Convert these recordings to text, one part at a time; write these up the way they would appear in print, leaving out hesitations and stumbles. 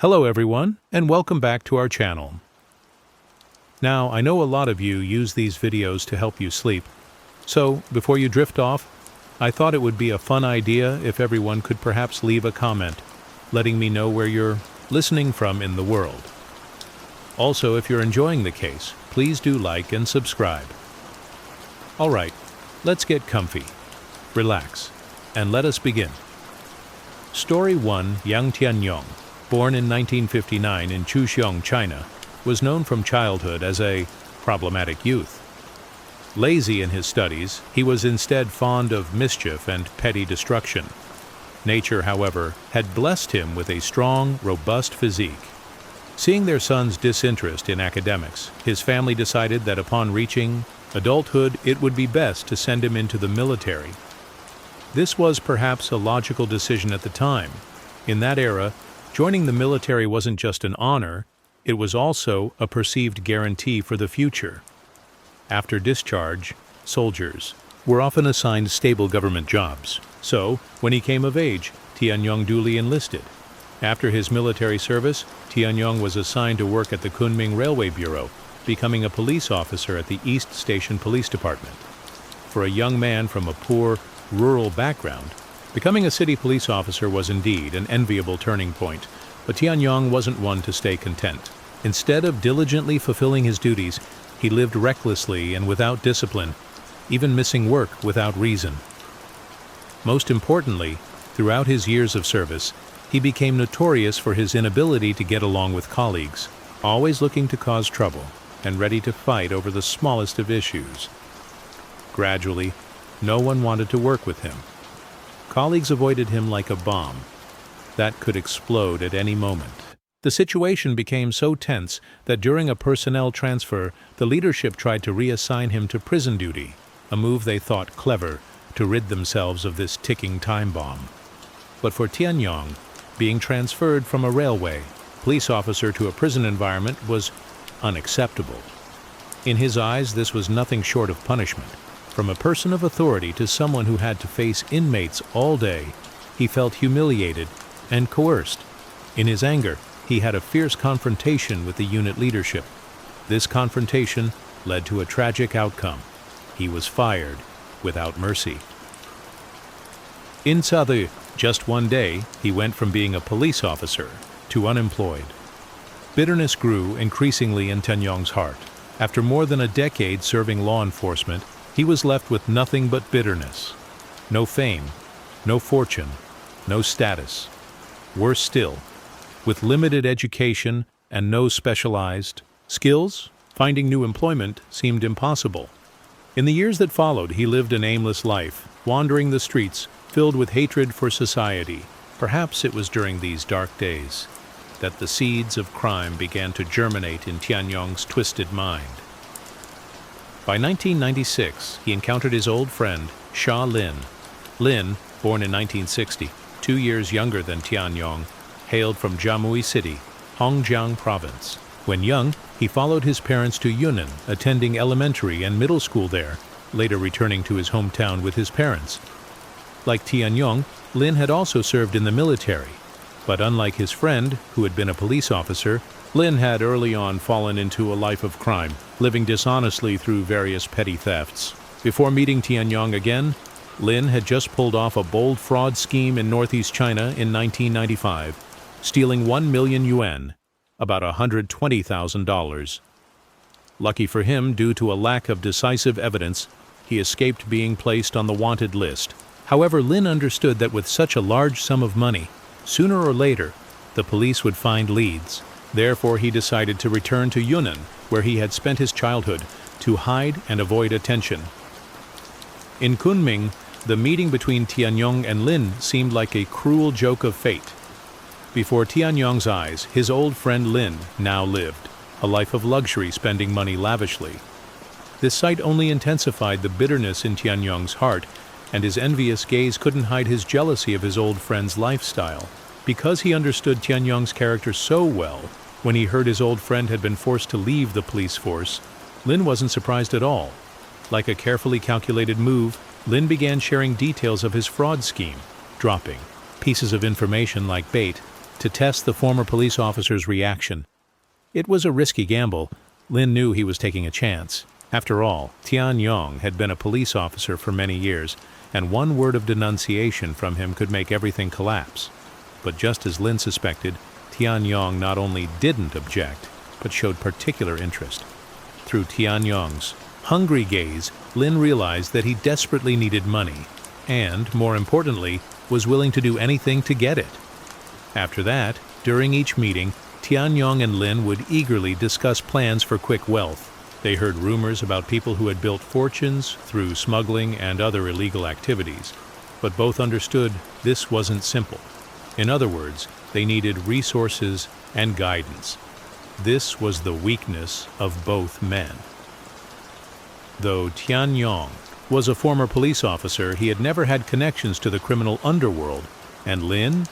Hello everyone, and welcome back to our channel. Now, I know a lot of you use these videos to help you sleep, so before you drift off, I thought it would be a fun idea if everyone could perhaps leave a comment, letting me know where you're listening from in the world. Also, if you're enjoying the case, please do like and subscribe. Alright, let's get comfy, relax, and let us begin. Story 1. Yang Tianyong, born in 1959 in Chuxiong, China, was known from childhood as a problematic youth. Lazy in his studies, he was instead fond of mischief and petty destruction. Nature, however, had blessed him with a strong, robust physique. Seeing their son's disinterest in academics, his family decided that upon reaching adulthood, it would be best to send him into the military. This was perhaps a logical decision at the time. In that era, joining the military wasn't just an honor, it was also a perceived guarantee for the future. After discharge, soldiers were often assigned stable government jobs. So, when he came of age, Tianyong duly enlisted. After his military service, Tianyong was assigned to work at the Kunming Railway Bureau, becoming a police officer at the East Station Police Department. For a young man from a poor, rural background, becoming a city police officer was indeed an enviable turning point, but Tianyong wasn't one to stay content. Instead of diligently fulfilling his duties, he lived recklessly and without discipline, even missing work without reason. Most importantly, throughout his years of service, he became notorious for his inability to get along with colleagues, always looking to cause trouble and ready to fight over the smallest of issues. Gradually, no one wanted to work with him. Colleagues avoided him like a bomb that could explode at any moment. The situation became so tense that during a personnel transfer, the leadership tried to reassign him to prison duty, a move they thought clever to rid themselves of this ticking time bomb. But for Tianyong, being transferred from a railway police officer to a prison environment was unacceptable. In his eyes, this was nothing short of punishment. From a person of authority to someone who had to face inmates all day, he felt humiliated and coerced. In his anger, he had a fierce confrontation with the unit leadership. This confrontation led to a tragic outcome. He was fired without mercy. In Sadu, just one day, he went from being a police officer to unemployed. Bitterness grew increasingly in Tianyong's heart. After more than a decade serving law enforcement, he was left with nothing but bitterness. No fame, no fortune, no status. Worse still, with limited education and no specialized skills, finding new employment seemed impossible. In the years that followed, he lived an aimless life, wandering the streets, filled with hatred for society. Perhaps it was during these dark days that the seeds of crime began to germinate in Tianyong's twisted mind. By 1996, he encountered his old friend, Sha Lin. Lin, born in 1960, 2 years younger than Tianyong, hailed from Jamui City, Hongjiang Province. When young, he followed his parents to Yunnan, attending elementary and middle school there, later returning to his hometown with his parents. Like Tianyong, Lin had also served in the military, but unlike his friend, who had been a police officer, Lin had early on fallen into a life of crime, living dishonestly through various petty thefts. Before meeting Tianyong again, Lin had just pulled off a bold fraud scheme in northeast China in 1995, stealing 1 million yuan, about $120,000. Lucky for him, due to a lack of decisive evidence, he escaped being placed on the wanted list. However, Lin understood that with such a large sum of money, sooner or later, the police would find leads. Therefore, he decided to return to Yunnan, where he had spent his childhood, to hide and avoid attention. In Kunming, the meeting between Tianyong and Lin seemed like a cruel joke of fate. Before Tianyong's eyes, his old friend Lin now lived, a life of luxury, spending money lavishly. This sight only intensified the bitterness in Tianyong's heart, and his envious gaze couldn't hide his jealousy of his old friend's lifestyle. Because he understood Tianyong's character so well, when he heard his old friend had been forced to leave the police force, Lin wasn't surprised at all. Like a carefully calculated move, Lin began sharing details of his fraud scheme, dropping pieces of information like bait to test the former police officer's reaction. It was a risky gamble. Lin knew he was taking a chance. After all, Tian Yong had been a police officer for many years, and one word of denunciation from him could make everything collapse. But just as Lin suspected, Tian Yong not only didn't object, but showed particular interest. Through Tian Yong's hungry gaze, Lin realized that he desperately needed money, and, more importantly, was willing to do anything to get it. After that, during each meeting, Tian Yong and Lin would eagerly discuss plans for quick wealth. They heard rumors about people who had built fortunes through smuggling and other illegal activities, but both understood this wasn't simple. In other words, they needed resources and guidance. This was the weakness of both men. Though Tian Yong was a former police officer, he had never had connections to the criminal underworld, and Lin?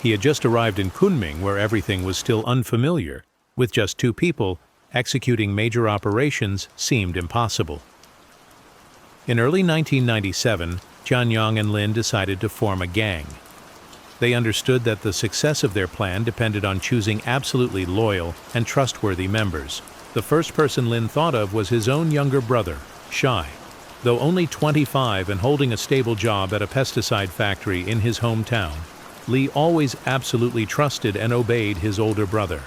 He had just arrived in Kunming, where everything was still unfamiliar. With just two people, executing major operations seemed impossible. In early 1997, Tian Yong and Lin decided to form a gang. They understood that the success of their plan depended on choosing absolutely loyal and trustworthy members. The first person Lin thought of was his own younger brother, Shai. Though only 25 and holding a stable job at a pesticide factory in his hometown, Li always absolutely trusted and obeyed his older brother.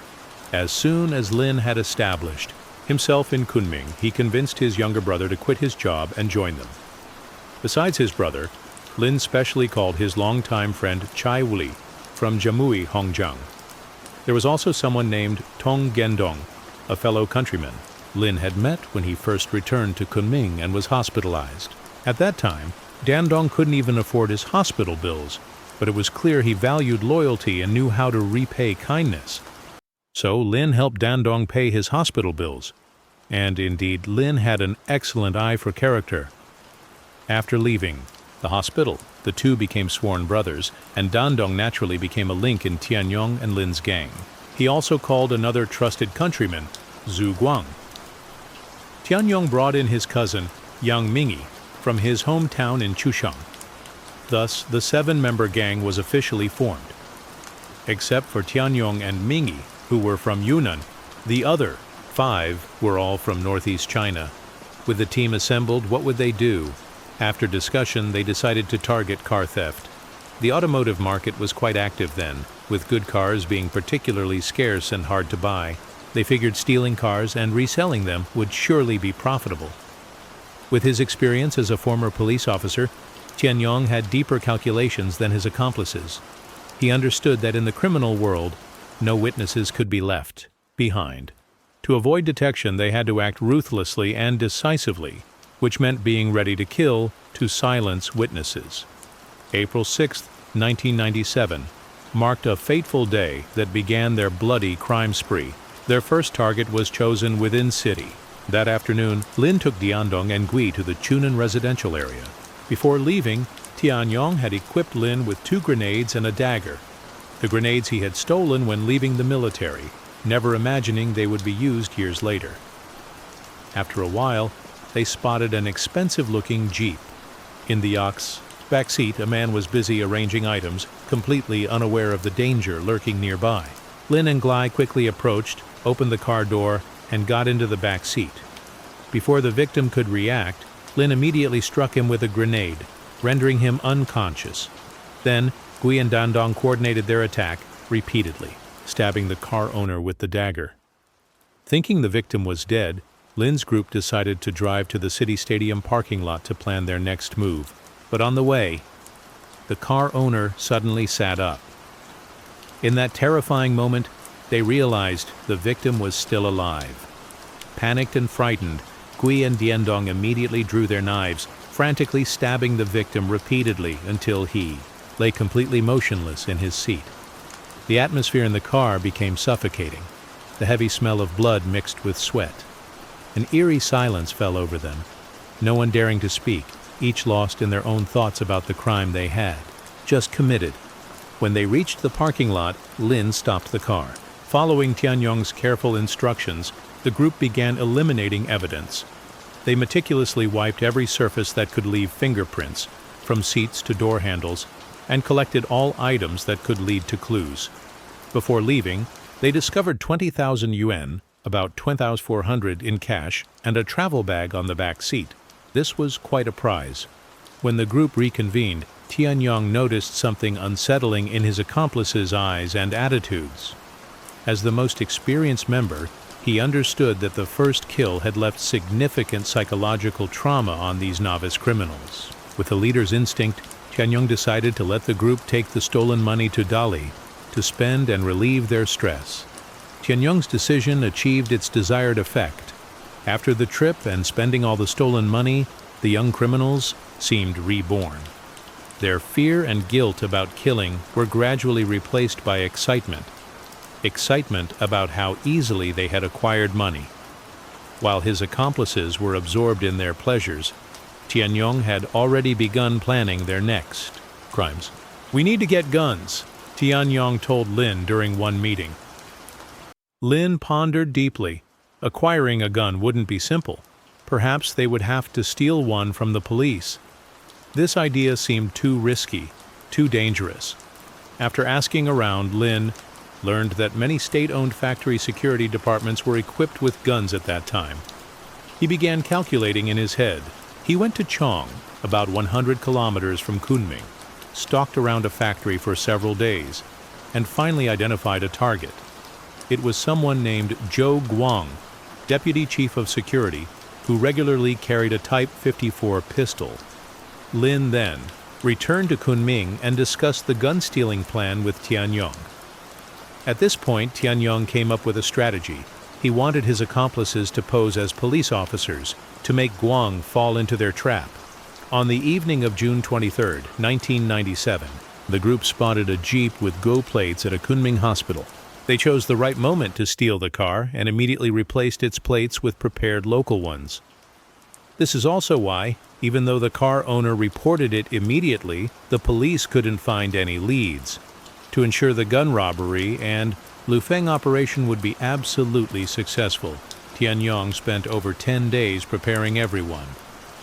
As soon as Lin had established himself in Kunming, he convinced his younger brother to quit his job and join them. Besides his brother, Lin specially called his longtime friend Chai Wuli from Jamui, Hongjiang. There was also someone named Tong Gendong, a fellow countryman Lin had met when he first returned to Kunming and was hospitalized. At that time, Dandong couldn't even afford his hospital bills, but it was clear he valued loyalty and knew how to repay kindness. So Lin helped Dandong pay his hospital bills. And indeed, Lin had an excellent eye for character. After leaving the hospital, the two became sworn brothers, and Dandong naturally became a link in Tian Yong and Lin's gang. He also called another trusted countryman, Zhu Guang. Tian Yong brought in his cousin, Yang Mingi, from his hometown in Chushang. Thus, the 7-member gang was officially formed. Except for Tian Yong and Mingi, who were from Yunnan, the other 5 were all from northeast China. With the team assembled, what would they do? After discussion, they decided to target car theft. The automotive market was quite active then, with good cars being particularly scarce and hard to buy. They figured stealing cars and reselling them would surely be profitable. With his experience as a former police officer, Tian Yong had deeper calculations than his accomplices. He understood that in the criminal world, no witnesses could be left behind. To avoid detection, they had to act ruthlessly and decisively, which meant being ready to kill to silence witnesses. April 6, 1997, marked a fateful day that began their bloody crime spree. Their first target was chosen within city. That afternoon, Lin took Diandong and Gui to the Chunan residential area. Before leaving, Tian Yong had equipped Lin with 2 grenades and a dagger. The grenades he had stolen when leaving the military, never imagining they would be used years later. After a while, they spotted an expensive-looking Jeep. In the yacht's back seat, a man was busy arranging items, completely unaware of the danger lurking nearby. Lin and Glai quickly approached, opened the car door, and got into the back seat. Before the victim could react, Lin immediately struck him with a grenade, rendering him unconscious. Then, Gui and Dandong coordinated their attack repeatedly, stabbing the car owner with the dagger. Thinking the victim was dead, Lin's group decided to drive to the city stadium parking lot to plan their next move. But on the way, the car owner suddenly sat up. In that terrifying moment, they realized the victim was still alive. Panicked and frightened, Gui and Diandong immediately drew their knives, frantically stabbing the victim repeatedly until he lay completely motionless in his seat. The atmosphere in the car became suffocating, the heavy smell of blood mixed with sweat. An eerie silence fell over them, no one daring to speak, each lost in their own thoughts about the crime they had just committed. When they reached the parking lot, Lin stopped the car. Following Tian Yong's careful instructions, the group began eliminating evidence. They meticulously wiped every surface that could leave fingerprints, from seats to door handles, and collected all items that could lead to clues. Before leaving, they discovered 20,000 yuan, about 2,400 in cash, and a travel bag on the back seat. This was quite a prize. When the group reconvened, Tianyong noticed something unsettling in his accomplices' eyes and attitudes. As the most experienced member, he understood that the first kill had left significant psychological trauma on these novice criminals. With the leader's instinct, Tianyong decided to let the group take the stolen money to Dali to spend and relieve their stress. Tianyong's decision achieved its desired effect. After the trip and spending all the stolen money, the young criminals seemed reborn. Their fear and guilt about killing were gradually replaced by excitement. Excitement about how easily they had acquired money. While his accomplices were absorbed in their pleasures, Tianyong had already begun planning their next crimes. "We need to get guns," Tianyong told Lin during one meeting. Lin pondered deeply. Acquiring a gun wouldn't be simple. Perhaps they would have to steal one from the police. This idea seemed too risky, too dangerous. After asking around, Lin learned that many state-owned factory security departments were equipped with guns at that time. He began calculating in his head. He went to Chong, about 100 kilometers from Kunming, stalked around a factory for several days, and finally identified a target. It was someone named Zhou Guang, deputy chief of security, who regularly carried a Type 54 pistol. Lin then returned to Kunming and discussed the gun-stealing plan with Tianyong. At this point, Tianyong came up with a strategy. He wanted his accomplices to pose as police officers to make Guang fall into their trap. On the evening of June 23, 1997, the group spotted a jeep with Go plates at a Kunming hospital. They chose the right moment to steal the car and immediately replaced its plates with prepared local ones. This is also why, even though the car owner reported it immediately, the police couldn't find any leads. To ensure the gun robbery and Lufeng operation would be absolutely successful, Tianyong spent over 10 days preparing everyone.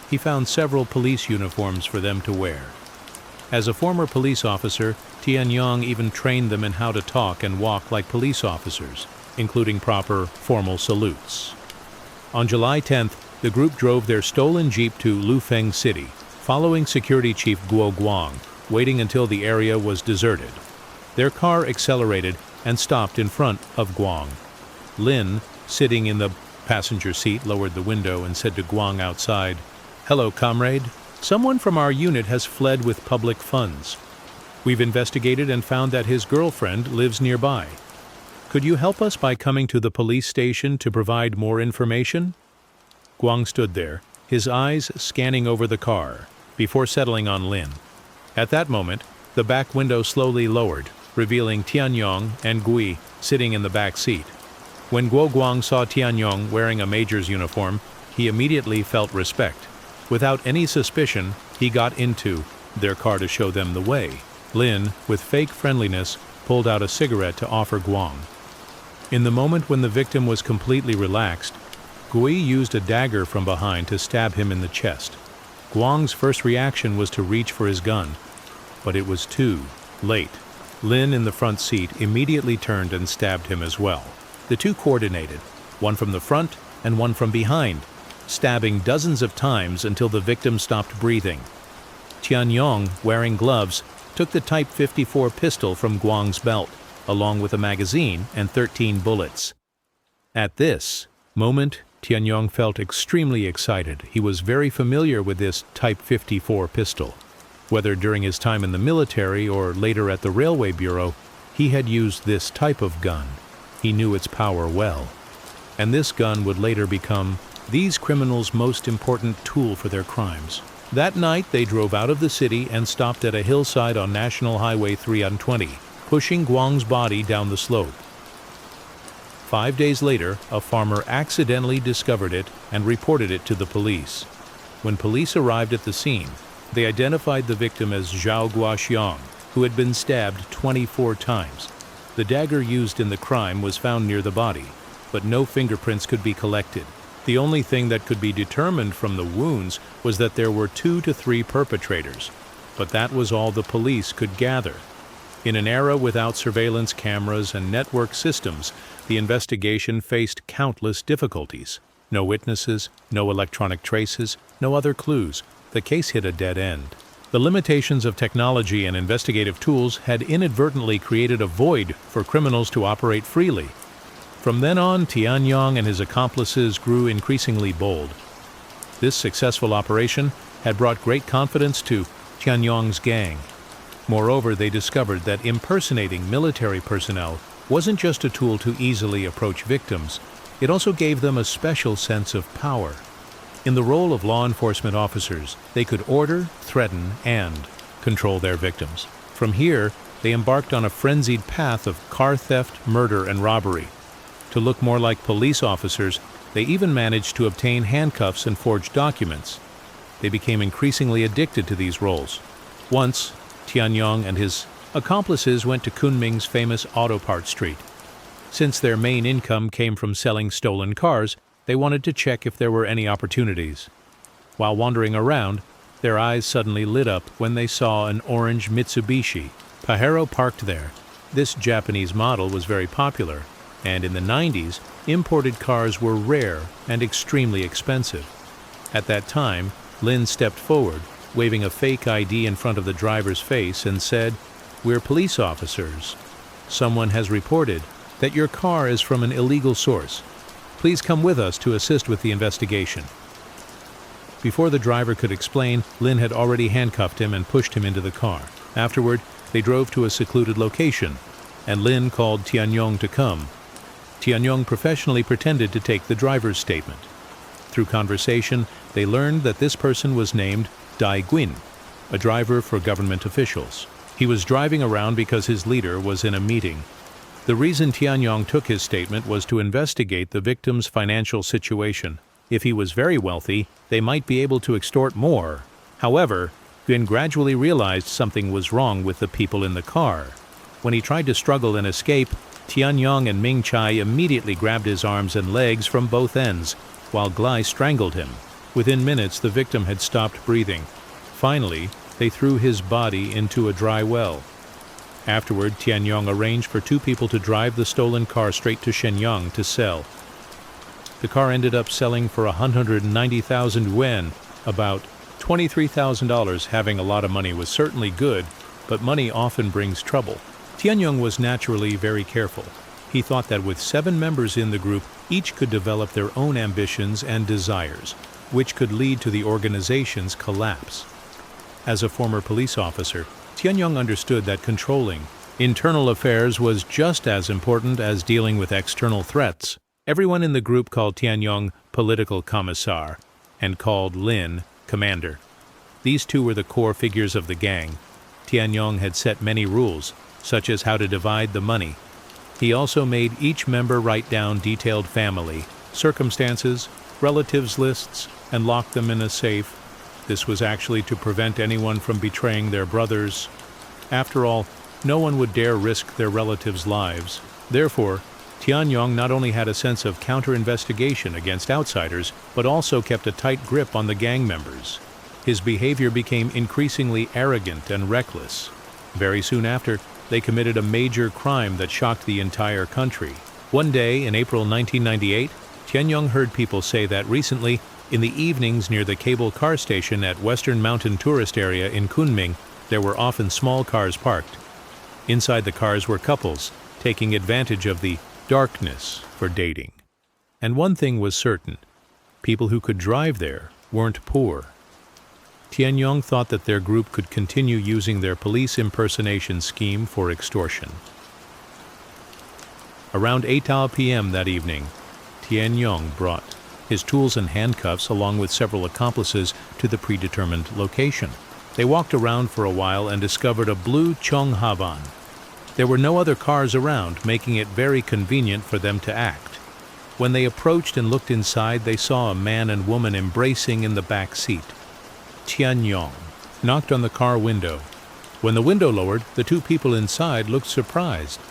He found several police uniforms for them to wear. As a former police officer, Tianyong even trained them in how to talk and walk like police officers, including proper formal salutes. On July 10th, the group drove their stolen jeep to Lufeng City, following security chief Guo Guang, waiting until the area was deserted. Their car accelerated and stopped in front of Guang. Lin, sitting in the passenger seat, lowered the window and said to Guang outside, "Hello, comrade. Someone from our unit has fled with public funds. We've investigated and found that his girlfriend lives nearby. Could you help us by coming to the police station to provide more information?" Guang stood there, his eyes scanning over the car, before settling on Lin. At that moment, the back window slowly lowered, revealing Tianyong and Gui sitting in the back seat. When Guo Guang saw Tianyong wearing a major's uniform, he immediately felt respect. Without any suspicion, he got into their car to show them the way. Lin, with fake friendliness, pulled out a cigarette to offer Guang. In the moment when the victim was completely relaxed, Gui used a dagger from behind to stab him in the chest. Guang's first reaction was to reach for his gun, but it was too late. Lin in the front seat immediately turned and stabbed him as well. The two coordinated, one from the front and one from behind, stabbing dozens of times until the victim stopped breathing. Tianyong, wearing gloves, took the Type 54 pistol from Guang's belt, along with a magazine and 13 bullets. At this moment, Tianyong felt extremely excited. He was very familiar with this Type 54 pistol. Whether during his time in the military or later at the Railway Bureau, he had used this type of gun. He knew its power well. And this gun would later become these criminals' most important tool for their crimes. That night, they drove out of the city and stopped at a hillside on National Highway 320, pushing Guang's body down the slope. 5 days later, a farmer accidentally discovered it and reported it to the police. When police arrived at the scene, they identified the victim as Zhao Guoxiang, who had been stabbed 24 times. The dagger used in the crime was found near the body, but no fingerprints could be collected. The only thing that could be determined from the wounds was that there were 2 to 3 perpetrators, but that was all the police could gather. In an era without surveillance cameras and network systems, the investigation faced countless difficulties. No witnesses, no electronic traces, no other clues. The case hit a dead end. The limitations of technology and investigative tools had inadvertently created a void for criminals to operate freely. From then on, Tianyong and his accomplices grew increasingly bold. This successful operation had brought great confidence to Tianyong's gang. Moreover, they discovered that impersonating military personnel wasn't just a tool to easily approach victims, it also gave them a special sense of power. In the role of law enforcement officers, they could order, threaten, and control their victims. From here, they embarked on a frenzied path of car theft, murder, and robbery. To look more like police officers, they even managed to obtain handcuffs and forged documents. They became increasingly addicted to these roles. Once, Tianyong and his accomplices went to Kunming's famous auto parts street. Since their main income came from selling stolen cars, they wanted to check if there were any opportunities. While wandering around, their eyes suddenly lit up when they saw an orange Mitsubishi Pajero parked there. This Japanese model was very popular, and in the 90s, imported cars were rare and extremely expensive. At that time, Lin stepped forward, waving a fake ID in front of the driver's face and said, "We're police officers. Someone has reported that your car is from an illegal source. Please come with us to assist with the investigation." Before the driver could explain, Lin had already handcuffed him and pushed him into the car. Afterward, they drove to a secluded location, and Lin called Tianyong to come. Tianyong professionally pretended to take the driver's statement. Through conversation, they learned that this person was named Dai Guin, a driver for government officials. He was driving around because his leader was in a meeting. The reason Tianyong took his statement was to investigate the victim's financial situation. If he was very wealthy, they might be able to extort more. However, Guin gradually realized something was wrong with the people in the car. When he tried to struggle and escape, Tianyong and Ming Chai immediately grabbed his arms and legs from both ends, while Glai strangled him. Within minutes, the victim had stopped breathing. Finally, they threw his body into a dry well. Afterward, Tianyong arranged for two people to drive the stolen car straight to Shenyang to sell. The car ended up selling for 190,000 yuan, about $23,000. Having a lot of money was certainly good, but money often brings trouble. Tianyong was naturally very careful. He thought that with 7 members in the group, each could develop their own ambitions and desires, which could lead to the organization's collapse. As a former police officer, Tianyong understood that controlling internal affairs was just as important as dealing with external threats. Everyone in the group called Tianyong political commissar and called Lin commander. These two were the core figures of the gang. Tianyong had set many rules, such as how to divide the money. He also made each member write down detailed family, circumstances, relatives lists, and lock them in a safe. This was actually to prevent anyone from betraying their brothers. After all, no one would dare risk their relatives' lives. Therefore, Tianyong not only had a sense of counter-investigation against outsiders, but also kept a tight grip on the gang members. His behavior became increasingly arrogant and reckless. Very soon after, they committed a major crime that shocked the entire country. One day, in April 1998, Tianyong heard people say that recently, in the evenings near the cable car station at Western Mountain Tourist Area in Kunming, there were often small cars parked. Inside the cars were couples, taking advantage of the darkness for dating. And one thing was certain, people who could drive there weren't poor. Tianyong thought that their group could continue using their police impersonation scheme for extortion. Around 8 p.m. that evening, Tianyong brought his tools and handcuffs along with several accomplices to the predetermined location. They walked around for a while and discovered a blue Chonghavan. There were no other cars around, making it very convenient for them to act. When they approached and looked inside, they saw a man and woman embracing in the back seat. Tianyong knocked on the car window. When the window lowered, the two people inside looked surprised.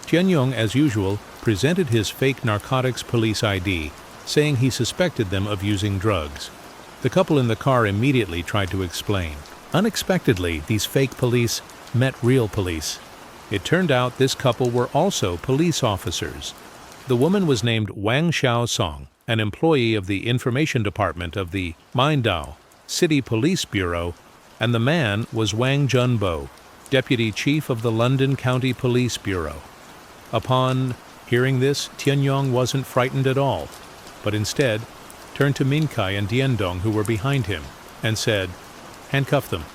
Tianyong, as usual, presented his fake narcotics police ID, saying he suspected them of using drugs. The couple in the car immediately tried to explain. Unexpectedly, these fake police met real police. It turned out this couple were also police officers. The woman was named Wang Xiaosong, an employee of the information department of the Mindao City Police Bureau, and the man was Wang Junbo, deputy chief of the London County Police Bureau. Upon hearing this, Tianyong wasn't frightened at all, but instead turned to Minkai and Diendong, who were behind him, and said, "Handcuff them."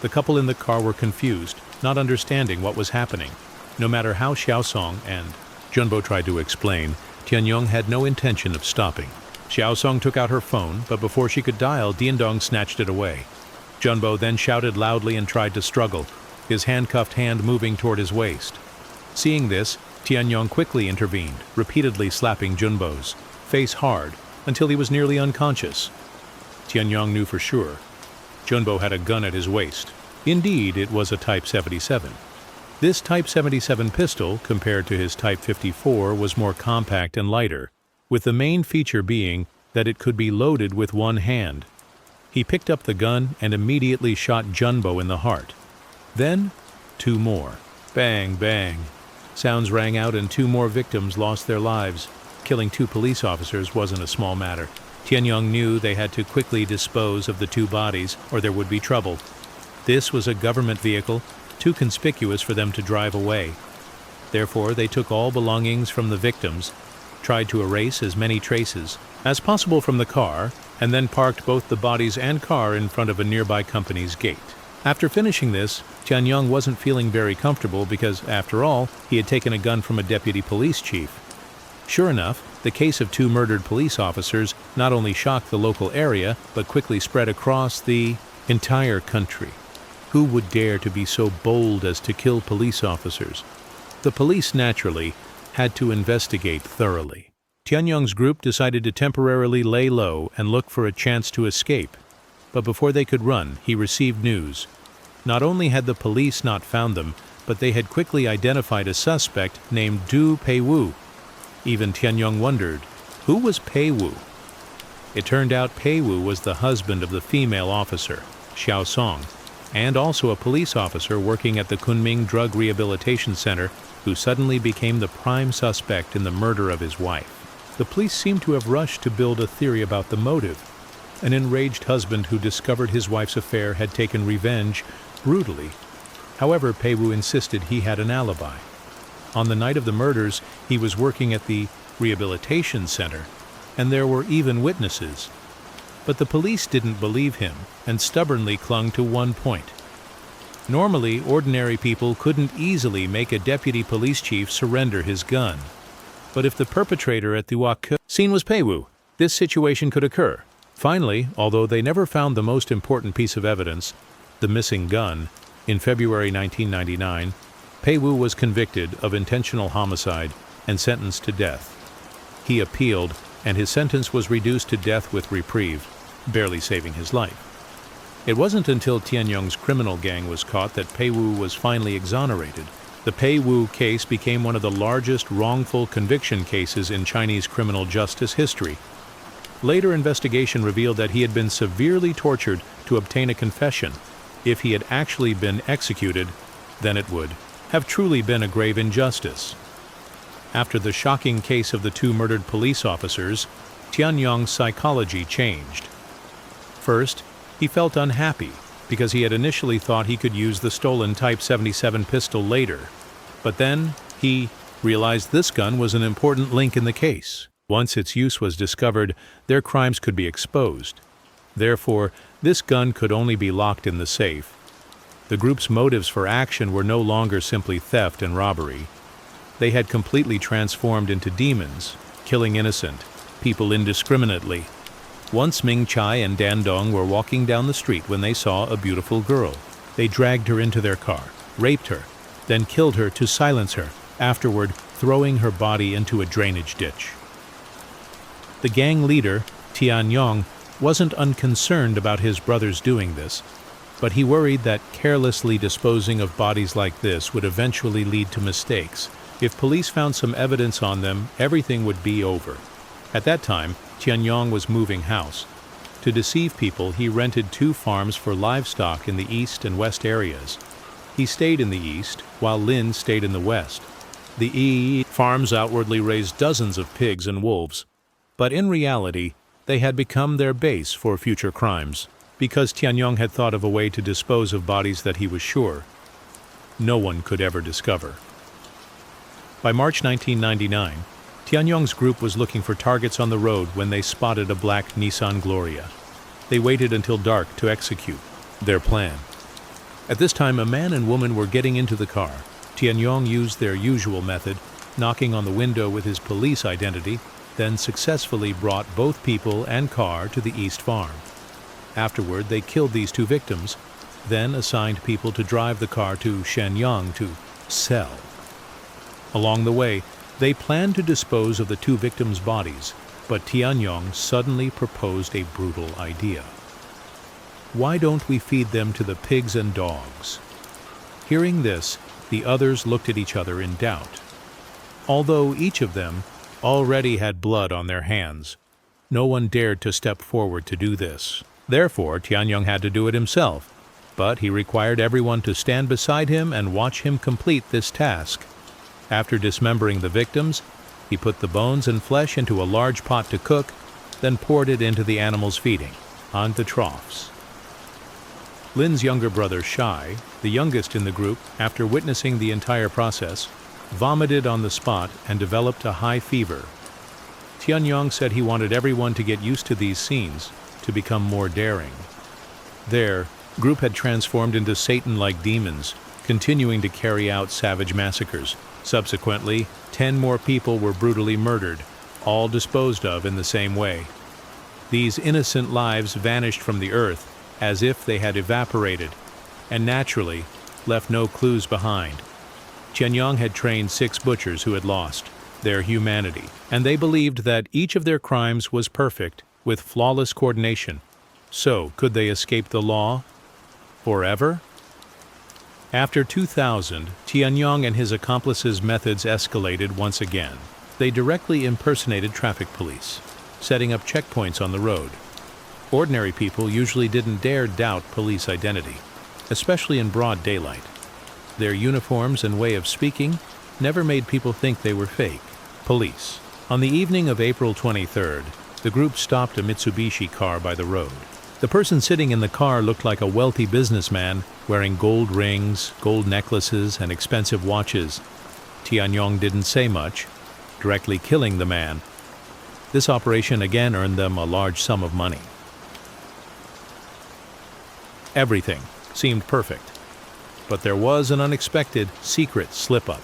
The couple in the car were confused, not understanding what was happening. No matter how Xiaosong and Junbo tried to explain, Tianyong had no intention of stopping. Xiaosong took out her phone, but before she could dial, Diendong snatched it away. Junbo then shouted loudly and tried to struggle, his handcuffed hand moving toward his waist. Seeing this, Tianyong quickly intervened, repeatedly slapping Junbo's face hard until he was nearly unconscious. Tianyong knew for sure. Junbo had a gun at his waist. Indeed, it was a Type 77. This Type 77 pistol, compared to his Type 54, was more compact and lighter, with the main feature being that it could be loaded with one hand. He picked up the gun and immediately shot Junbo in the heart. Then, 2 more. Bang, bang. Sounds rang out and 2 more victims lost their lives. Killing 2 police officers wasn't a small matter. Tianyong knew they had to quickly dispose of the 2 bodies or there would be trouble. This was a government vehicle, too conspicuous for them to drive away. Therefore, they took all belongings from the victims, tried to erase as many traces as possible from the car, and then parked both the bodies and car in front of a nearby company's gate. After finishing this, Tianyong wasn't feeling very comfortable because, after all, he had taken a gun from a deputy police chief. Sure enough, the case of 2 murdered police officers not only shocked the local area, but quickly spread across the entire country. Who would dare to be so bold as to kill police officers? The police, naturally, had to investigate thoroughly. Tianyong's group decided to temporarily lay low and look for a chance to escape. But before they could run, he received news. Not only had the police not found them, but they had quickly identified a suspect named Du Peiwu. Even Tianyong wondered, who was Peiwu? It turned out Peiwu was the husband of the female officer, Xiaosong, and also a police officer working at the Kunming Drug Rehabilitation Center who suddenly became the prime suspect in the murder of his wife. The police seemed to have rushed to build a theory about the motive. An enraged husband who discovered his wife's affair had taken revenge brutally. However, Peiwu insisted he had an alibi. On the night of the murders, he was working at the rehabilitation center, and there were even witnesses. But the police didn't believe him and stubbornly clung to one point. Normally, ordinary people couldn't easily make a deputy police chief surrender his gun. But if the perpetrator at the Wak scene was Peiwu, this situation could occur. Finally, although they never found the most important piece of evidence, the missing gun, in February 1999, Peiwu was convicted of intentional homicide and sentenced to death. He appealed, and his sentence was reduced to death with reprieve, barely saving his life. It wasn't until Tianyong's criminal gang was caught that Peiwu was finally exonerated. The Peiwu case became one of the largest wrongful conviction cases in Chinese criminal justice history. Later investigation revealed that he had been severely tortured to obtain a confession. If he had actually been executed, then it would have truly been a grave injustice. After the shocking case of the 2 murdered police officers, Tianyong's psychology changed. First, he felt unhappy because he had initially thought he could use the stolen Type 77 pistol later. But then he realized this gun was an important link in the case. Once its use was discovered, their crimes could be exposed. Therefore, this gun could only be locked in the safe. The group's motives for action were no longer simply theft and robbery. They had completely transformed into demons, killing innocent people indiscriminately. Once Ming Chai and Dan Dong were walking down the street when they saw a beautiful girl. They dragged her into their car, raped her, then killed her to silence her, afterward throwing her body into a drainage ditch. The gang leader, Tianyong, wasn't unconcerned about his brothers doing this, but he worried that carelessly disposing of bodies like this would eventually lead to mistakes. If police found some evidence on them, everything would be over. At that time, Tianyong was moving house. To deceive people, he rented 2 farms for livestock in the east and west areas. He stayed in the east, while Lin stayed in the west. The farms outwardly raised dozens of pigs and wolves, but in reality, they had become their base for future crimes, because Tianyong had thought of a way to dispose of bodies that he was sure no one could ever discover. By March 1999, Tianyong's group was looking for targets on the road when they spotted a black Nissan Gloria. They waited until dark to execute their plan. At this time, a man and woman were getting into the car. Tianyong used their usual method, knocking on the window with his police identity, then successfully brought both people and car to the East Farm. Afterward, they killed these two victims, then assigned people to drive the car to Shenyang to sell. Along the way, they planned to dispose of the two victims' bodies, but Tianyong suddenly proposed a brutal idea. Why don't we feed them to the pigs and dogs? Hearing this, the others looked at each other in doubt. Although each of them already had blood on their hands, no one dared to step forward to do this. Therefore, Tianyong had to do it himself, but he required everyone to stand beside him and watch him complete this task. After dismembering the victims, he put the bones and flesh into a large pot to cook, then poured it into the animals feeding, on the troughs. Lin's younger brother, Shai, the youngest in the group, after witnessing the entire process, vomited on the spot and developed a high fever. Tianyong said he wanted everyone to get used to these scenes, to become more daring. Their group had transformed into Satan-like demons, continuing to carry out savage massacres. Subsequently, 10 more people were brutally murdered, all disposed of in the same way. These innocent lives vanished from the earth as if they had evaporated, and naturally left no clues behind. Tianyong had trained 6 butchers who had lost their humanity, and they believed that each of their crimes was perfect, with flawless coordination. So, could they escape the law forever? After 2000, Tianyong and his accomplices' methods escalated once again. They directly impersonated traffic police, setting up checkpoints on the road. Ordinary people usually didn't dare doubt police identity, especially in broad daylight. Their uniforms and way of speaking never made people think they were fake police. On the evening of April 23rd, the group stopped a Mitsubishi car by the road. The person sitting in the car looked like a wealthy businessman wearing gold rings, gold necklaces, and expensive watches. Tianyong didn't say much, directly killing the man. This operation again earned them a large sum of money. Everything seemed perfect, but there was an unexpected secret slip-up.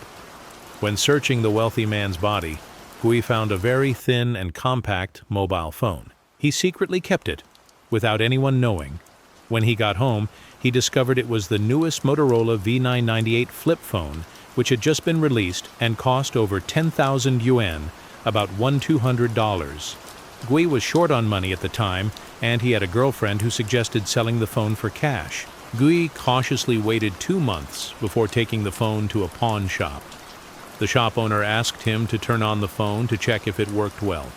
When searching the wealthy man's body, Gui found a very thin and compact mobile phone. He secretly kept it, without anyone knowing. When he got home, he discovered it was the newest Motorola V998 flip phone, which had just been released and cost over 10,000 yuan, about $1,200. Gui was short on money at the time, and he had a girlfriend who suggested selling the phone for cash. Gui cautiously waited 2 months before taking the phone to a pawn shop. The shop owner asked him to turn on the phone to check if it worked well.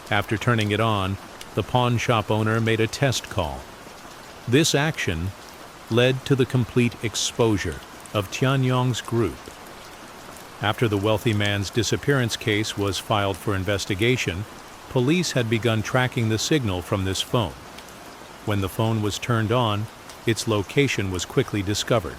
After turning it on, the pawn shop owner made a test call. This action led to the complete exposure of Tianyong's group. After the wealthy man's disappearance case was filed for investigation, police had begun tracking the signal from this phone. When the phone was turned on, its location was quickly discovered.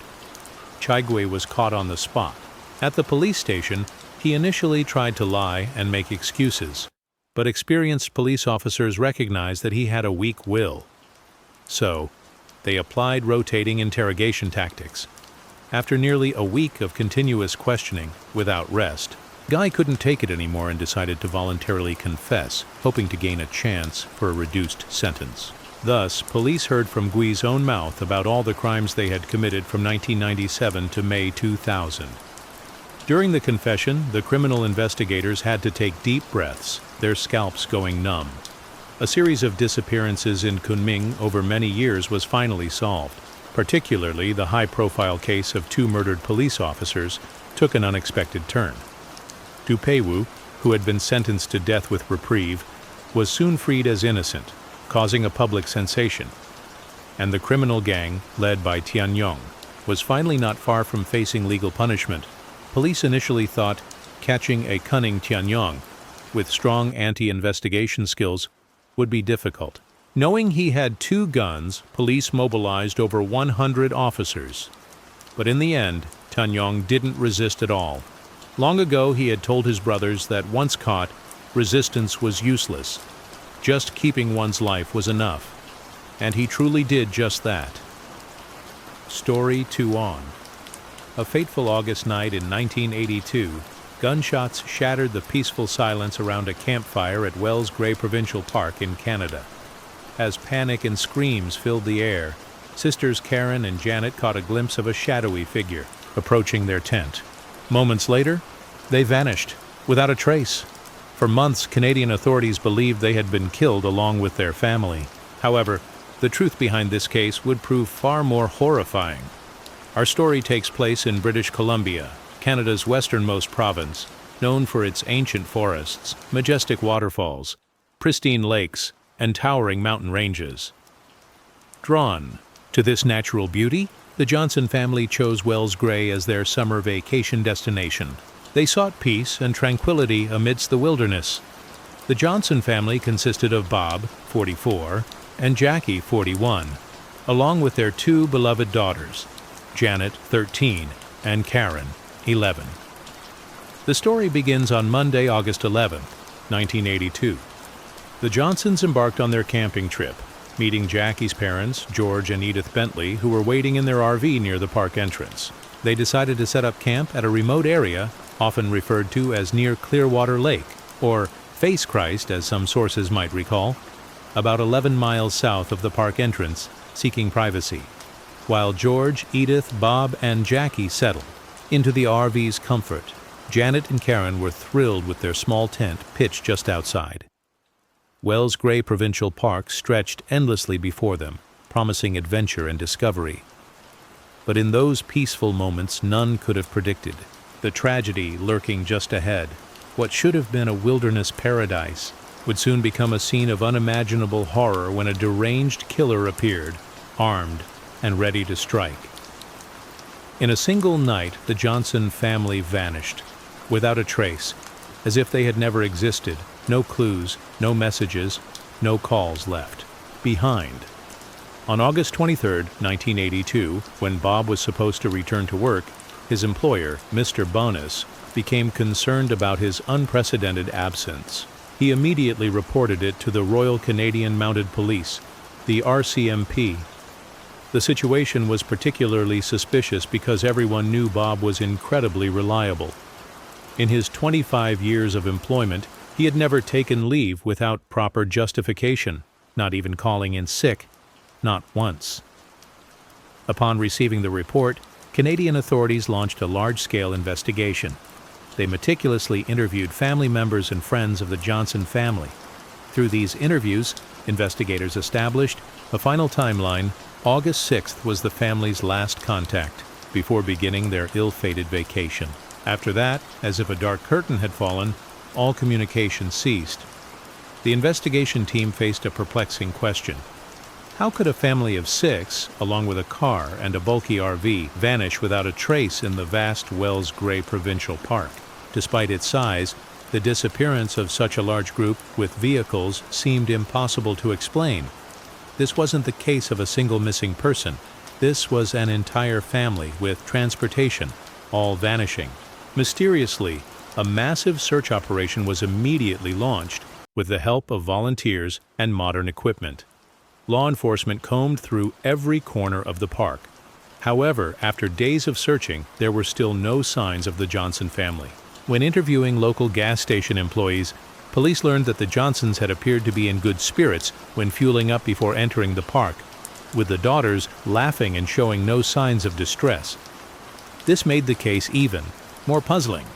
Chaigui was caught on the spot. At the police station, he initially tried to lie and make excuses, but experienced police officers recognized that he had a weak will. So, they applied rotating interrogation tactics. After nearly a week of continuous questioning without rest, Guy couldn't take it anymore and decided to voluntarily confess, hoping to gain a chance for a reduced sentence. Thus, police heard from Gui's own mouth about all the crimes they had committed from 1997 to May 2000. During the confession, the criminal investigators had to take deep breaths, their scalps going numb. A series of disappearances in Kunming over many years was finally solved. Particularly, the high-profile case of 2 murdered police officers took an unexpected turn. Du Peiwu, who had been sentenced to death with reprieve, was soon freed as innocent, causing a public sensation. And the criminal gang, led by Tianyong, was finally not far from facing legal punishment. Police initially thought catching a cunning Tianyong, with strong anti-investigation skills, would be difficult. Knowing he had 2 guns, police mobilized over 100 officers. But in the end, Tianyong didn't resist at all. Long ago, he had told his brothers that once caught, resistance was useless. Just keeping one's life was enough. And he truly did just that. Story 2 on. A fateful August night in 1982, gunshots shattered the peaceful silence around a campfire at Wells Gray Provincial Park in Canada. As panic and screams filled the air, sisters Karen and Janet caught a glimpse of a shadowy figure approaching their tent. Moments later, they vanished, without a trace. For months, Canadian authorities believed they had been killed along with their family. However, the truth behind this case would prove far more horrifying. Our story takes place in British Columbia, Canada's westernmost province, known for its ancient forests, majestic waterfalls, pristine lakes, and towering mountain ranges. Drawn to this natural beauty, the Johnson family chose Wells Gray as their summer vacation destination. They sought peace and tranquility amidst the wilderness. The Johnson family consisted of Bob, 44, and Jackie, 41, along with their 2 beloved daughters, Janet, 13, and Karen, 11. The story begins on Monday, August 11, 1982. The Johnsons embarked on their camping trip, meeting Jackie's parents, George and Edith Bentley, who were waiting in their RV near the park entrance. They decided to set up camp at a remote area, often referred to as near Clearwater Lake, or Face Christ, as some sources might recall, about 11 miles south of the park entrance, seeking privacy, while George, Edith, Bob, and Jackie settled into the RV's comfort. Janet and Karen were thrilled with their small tent pitched just outside. Wells Gray Provincial Park stretched endlessly before them, promising adventure and discovery. But in those peaceful moments, none could have predicted the tragedy lurking just ahead. What should have been a wilderness paradise would soon become a scene of unimaginable horror when a deranged killer appeared, armed and ready to strike. In a single night, the Johnson family vanished, without a trace, as if they had never existed. No clues, no messages, no calls left behind. On August 23, 1982, when Bob was supposed to return to work, his employer, Mr. Bonus, became concerned about his unprecedented absence. He immediately reported it to the Royal Canadian Mounted Police, the RCMP. The situation was particularly suspicious because everyone knew Bob was incredibly reliable. In his 25 years of employment, he had never taken leave without proper justification, not even calling in sick, not once. Upon receiving the report, Canadian authorities launched a large-scale investigation. They meticulously interviewed family members and friends of the Johnson family. Through these interviews, investigators established a final timeline. August 6th was the family's last contact, before beginning their ill-fated vacation. After that, as if a dark curtain had fallen, all communication ceased. The investigation team faced a perplexing question. How could a family of 6, along with a car and a bulky RV, vanish without a trace in the vast Wells Gray Provincial Park? Despite its size, the disappearance of such a large group with vehicles seemed impossible to explain. This wasn't the case of a single missing person. This was an entire family with transportation, all vanishing. Mysteriously, a massive search operation was immediately launched with the help of volunteers and modern equipment. Law enforcement combed through every corner of the park. However, after days of searching, there were still no signs of the Johnson family. When interviewing local gas station employees, police learned that the Johnsons had appeared to be in good spirits when fueling up before entering the park, with the daughters laughing and showing no signs of distress. This made the case even more puzzling.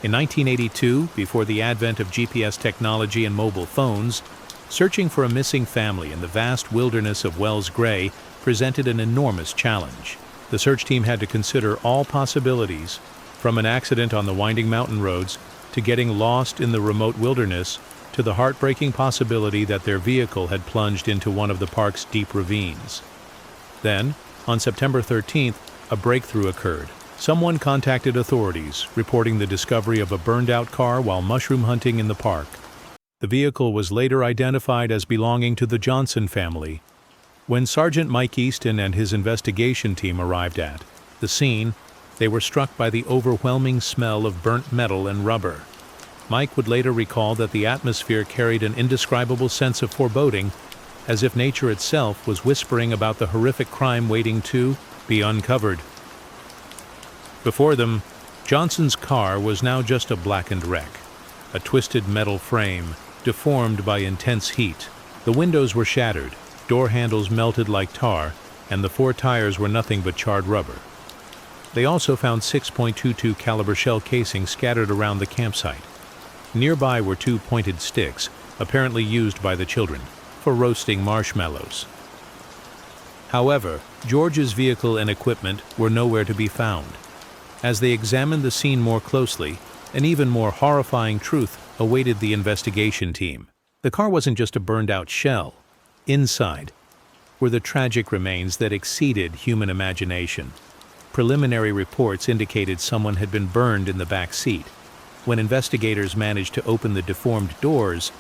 In 1982, before the advent of GPS technology and mobile phones, searching for a missing family in the vast wilderness of Wells Gray presented an enormous challenge. The search team had to consider all possibilities, from an accident on the winding mountain roads to getting lost in the remote wilderness to the heartbreaking possibility that their vehicle had plunged into one of the park's deep ravines. Then, On September 13th, a breakthrough occurred. Someone contacted authorities, reporting the discovery of a burned-out car while mushroom hunting in the park. The vehicle was later identified as belonging to the Johnson family. When Sergeant Mike Easton and his investigation team arrived at the scene, they were struck by the overwhelming smell of burnt metal and rubber. Mike would later recall that the atmosphere carried an indescribable sense of foreboding, as if nature itself was whispering about the horrific crime waiting to be uncovered. Before them, Johnson's car was now just a blackened wreck, a twisted metal frame, deformed by intense heat. The windows were shattered, door handles melted like tar, and the 4 tires were nothing but charred rubber. They also found 6.22 caliber shell casings scattered around the campsite. Nearby were 2 pointed sticks, apparently used by the children, for roasting marshmallows. However, George's vehicle and equipment were nowhere to be found. As they examined the scene more closely, an even more horrifying truth awaited the investigation team. The car wasn't just a burned-out shell. Inside were the tragic remains that exceeded human imagination. Preliminary reports indicated someone had been burned in the back seat. When investigators managed to open the deformed doors,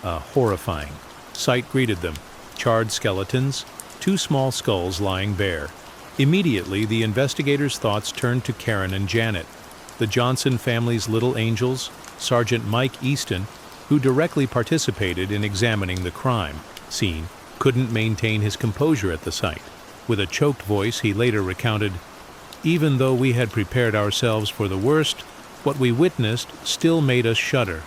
a horrifying sight greeted them: charred skeletons, 2 small skulls lying bare. Immediately, the investigators' thoughts turned to Karen and Janet, the Johnson family's little angels. Sergeant Mike Easton, who directly participated in examining the crime scene, couldn't maintain his composure at the sight. With a choked voice, he later recounted, "Even though we had prepared ourselves for the worst, what we witnessed still made us shudder.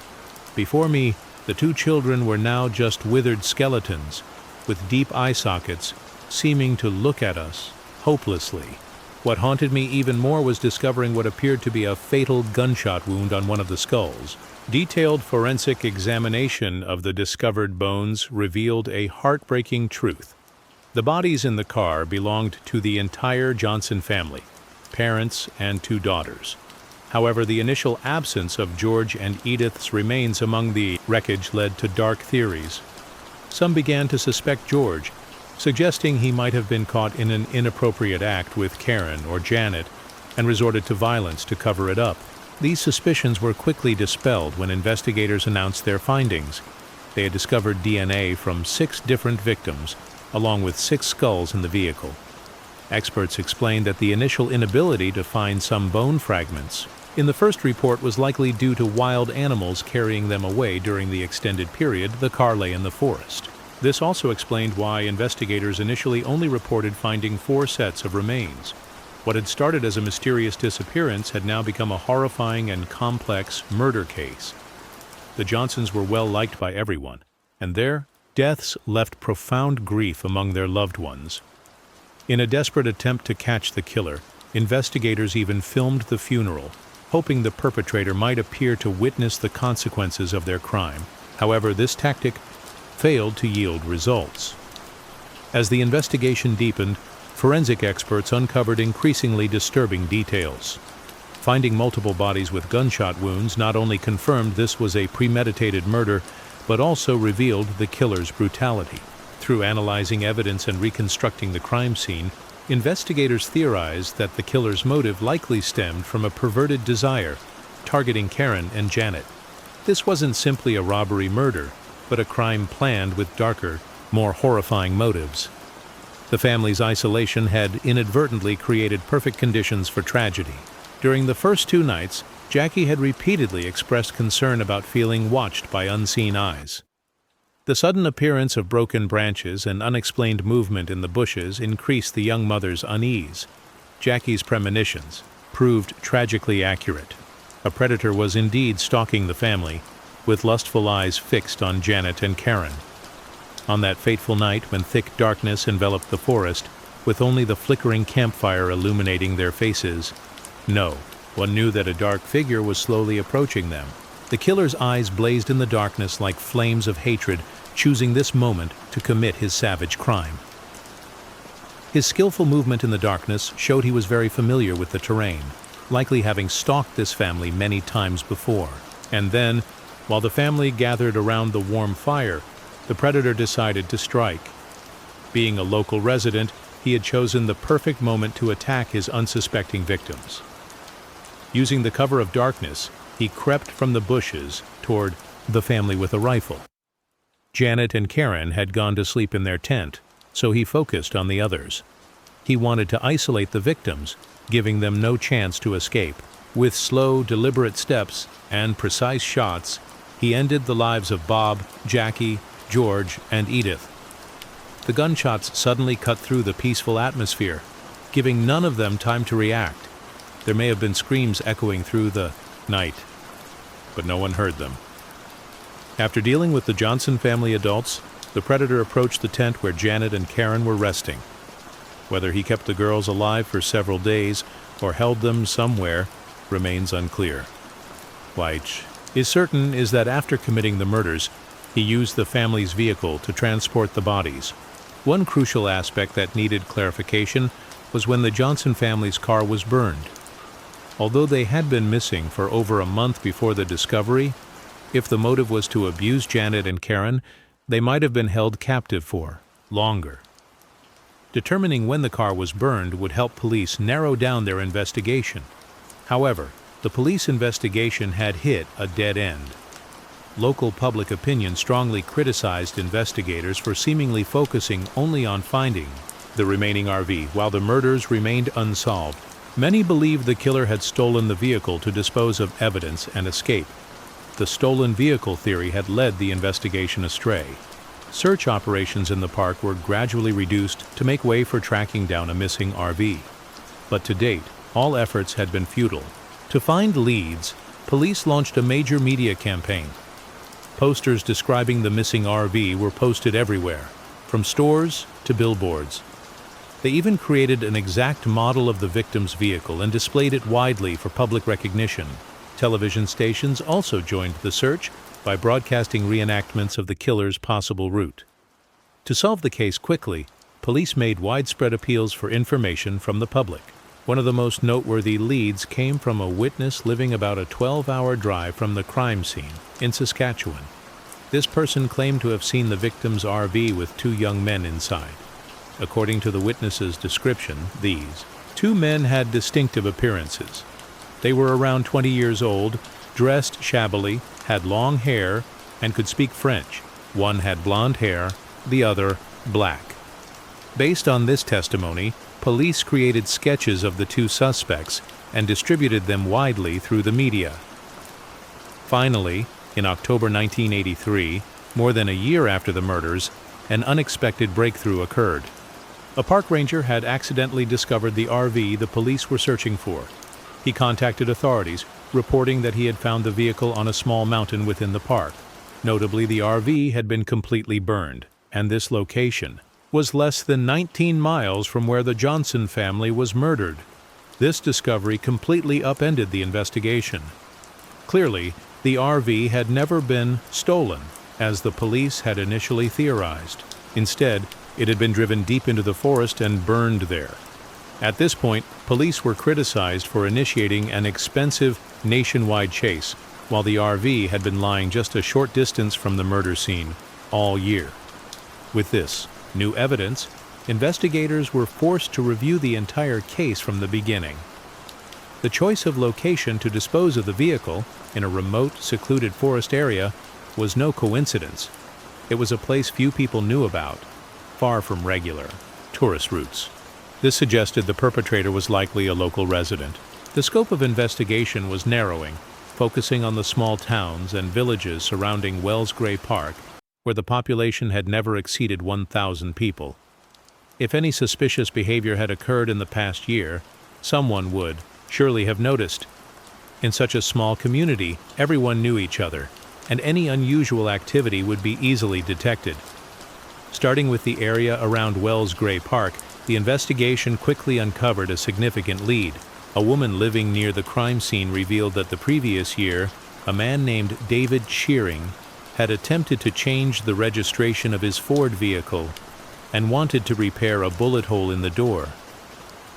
Before me, the 2 children were now just withered skeletons, with deep eye sockets, seeming to look at us hopelessly. What haunted me even more was discovering what appeared to be a fatal gunshot wound on one of the skulls. Detailed forensic examination of the discovered bones revealed a heartbreaking truth. The bodies in the car belonged to the entire Johnson family, parents and 2 daughters. However, the initial absence of George and Edith's remains among the wreckage led to dark theories. Some began to suspect George, suggesting he might have been caught in an inappropriate act with Karen or Janet and resorted to violence to cover it up. These suspicions were quickly dispelled when investigators announced their findings. They had discovered DNA from 6 different victims, along with 6 skulls in the vehicle. Experts explained that the initial inability to find some bone fragments in the first report was likely due to wild animals carrying them away during the extended period the car lay in the forest. This also explained why investigators initially only reported finding 4 sets of remains. What had started as a mysterious disappearance had now become a horrifying and complex murder case. The Johnsons were well liked by everyone, and their deaths left profound grief among their loved ones. In a desperate attempt to catch the killer, investigators even filmed the funeral, hoping the perpetrator might appear to witness the consequences of their crime. However, this tactic failed to yield results. As the investigation deepened, forensic experts uncovered increasingly disturbing details. Finding multiple bodies with gunshot wounds not only confirmed this was a premeditated murder, but also revealed the killer's brutality. Through analyzing evidence and reconstructing the crime scene, investigators theorized that the killer's motive likely stemmed from a perverted desire, targeting Karen and Janet. This wasn't simply a robbery murder, but a crime planned with darker, more horrifying motives. The family's isolation had inadvertently created perfect conditions for tragedy. During the first 2 nights, Jackie had repeatedly expressed concern about feeling watched by unseen eyes. The sudden appearance of broken branches and unexplained movement in the bushes increased the young mother's unease. Jackie's premonitions proved tragically accurate. A predator was indeed stalking the family, with lustful eyes fixed on Janet and Karen. On that fateful night when thick darkness enveloped the forest, with only the flickering campfire illuminating their faces, one knew that a dark figure was slowly approaching them. The killer's eyes blazed in the darkness like flames of hatred, choosing this moment to commit his savage crime. His skillful movement in the darkness showed he was very familiar with the terrain, likely having stalked this family many times before. And then, while the family gathered around the warm fire, the predator decided to strike. Being a local resident, he had chosen the perfect moment to attack his unsuspecting victims. Using the cover of darkness, he crept from the bushes toward the family with a rifle. Janet and Karen had gone to sleep in their tent, so he focused on the others. He wanted to isolate the victims, giving them no chance to escape. With slow, deliberate steps and precise shots, he ended the lives of Bob, Jackie, George, and Edith. The gunshots suddenly cut through the peaceful atmosphere, giving none of them time to react. There may have been screams echoing through the night, but no one heard them. After dealing with the Johnson family adults, the predator approached the tent where Janet and Karen were resting. Whether he kept the girls alive for several days or held them somewhere remains unclear. What is certain is that after committing the murders, he used the family's vehicle to transport the bodies. One crucial aspect that needed clarification was when the Johnson family's car was burned. Although they had been missing for over a month before the discovery, if the motive was to abuse Janet and Karen, they might have been held captive for longer. Determining when the car was burned would help police narrow down their investigation. However, the police investigation had hit a dead end. Local public opinion strongly criticized investigators for seemingly focusing only on finding the remaining RV, while the murders remained unsolved. Many believed the killer had stolen the vehicle to dispose of evidence and escape. The stolen vehicle theory had led the investigation astray. Search operations in the park were gradually reduced to make way for tracking down a missing RV. But to date, all efforts had been futile. To find leads, police launched a major media campaign. Posters describing the missing RV were posted everywhere, from stores to billboards. They even created an exact model of the victim's vehicle and displayed it widely for public recognition. Television stations also joined the search by broadcasting reenactments of the killer's possible route. To solve the case quickly, police made widespread appeals for information from the public. One of the most noteworthy leads came from a witness living about a 12-hour drive from the crime scene in Saskatchewan. This person claimed to have seen the victim's RV with two young men inside. According to the witness's description, these two men had distinctive appearances. They were around 20 years old, dressed shabbily, had long hair, and could speak French. One had blonde hair, the other black. Based on this testimony, police created sketches of the two suspects and distributed them widely through the media. Finally, in October 1983, more than a year after the murders, an unexpected breakthrough occurred. A park ranger had accidentally discovered the RV the police were searching for. He contacted authorities, reporting that he had found the vehicle on a small mountain within the park. Notably, the RV had been completely burned, and this location was less than 19 miles from where the Johnson family was murdered. This discovery completely upended the investigation. Clearly, the RV had never been stolen, as the police had initially theorized. Instead, it had been driven deep into the forest and burned there. At this point, police were criticized for initiating an expensive nationwide chase, while the RV had been lying just a short distance from the murder scene all year. With this new evidence, investigators were forced to review the entire case from the beginning. The choice of location to dispose of the vehicle, in a remote, secluded forest area, was no coincidence. It was a place few people knew about, far from regular tourist routes. This suggested the perpetrator was likely a local resident. The scope of investigation was narrowing, focusing on the small towns and villages surrounding Wells Gray Park, where the population had never exceeded 1,000 people. If any suspicious behavior had occurred in the past year, someone would surely have noticed. In such a small community, everyone knew each other, and any unusual activity would be easily detected. Starting with the area around Wells Gray Park, the investigation quickly uncovered a significant lead. A woman living near the crime scene revealed that the previous year, a man named David Shearing had attempted to change the registration of his Ford vehicle and wanted to repair a bullet hole in the door.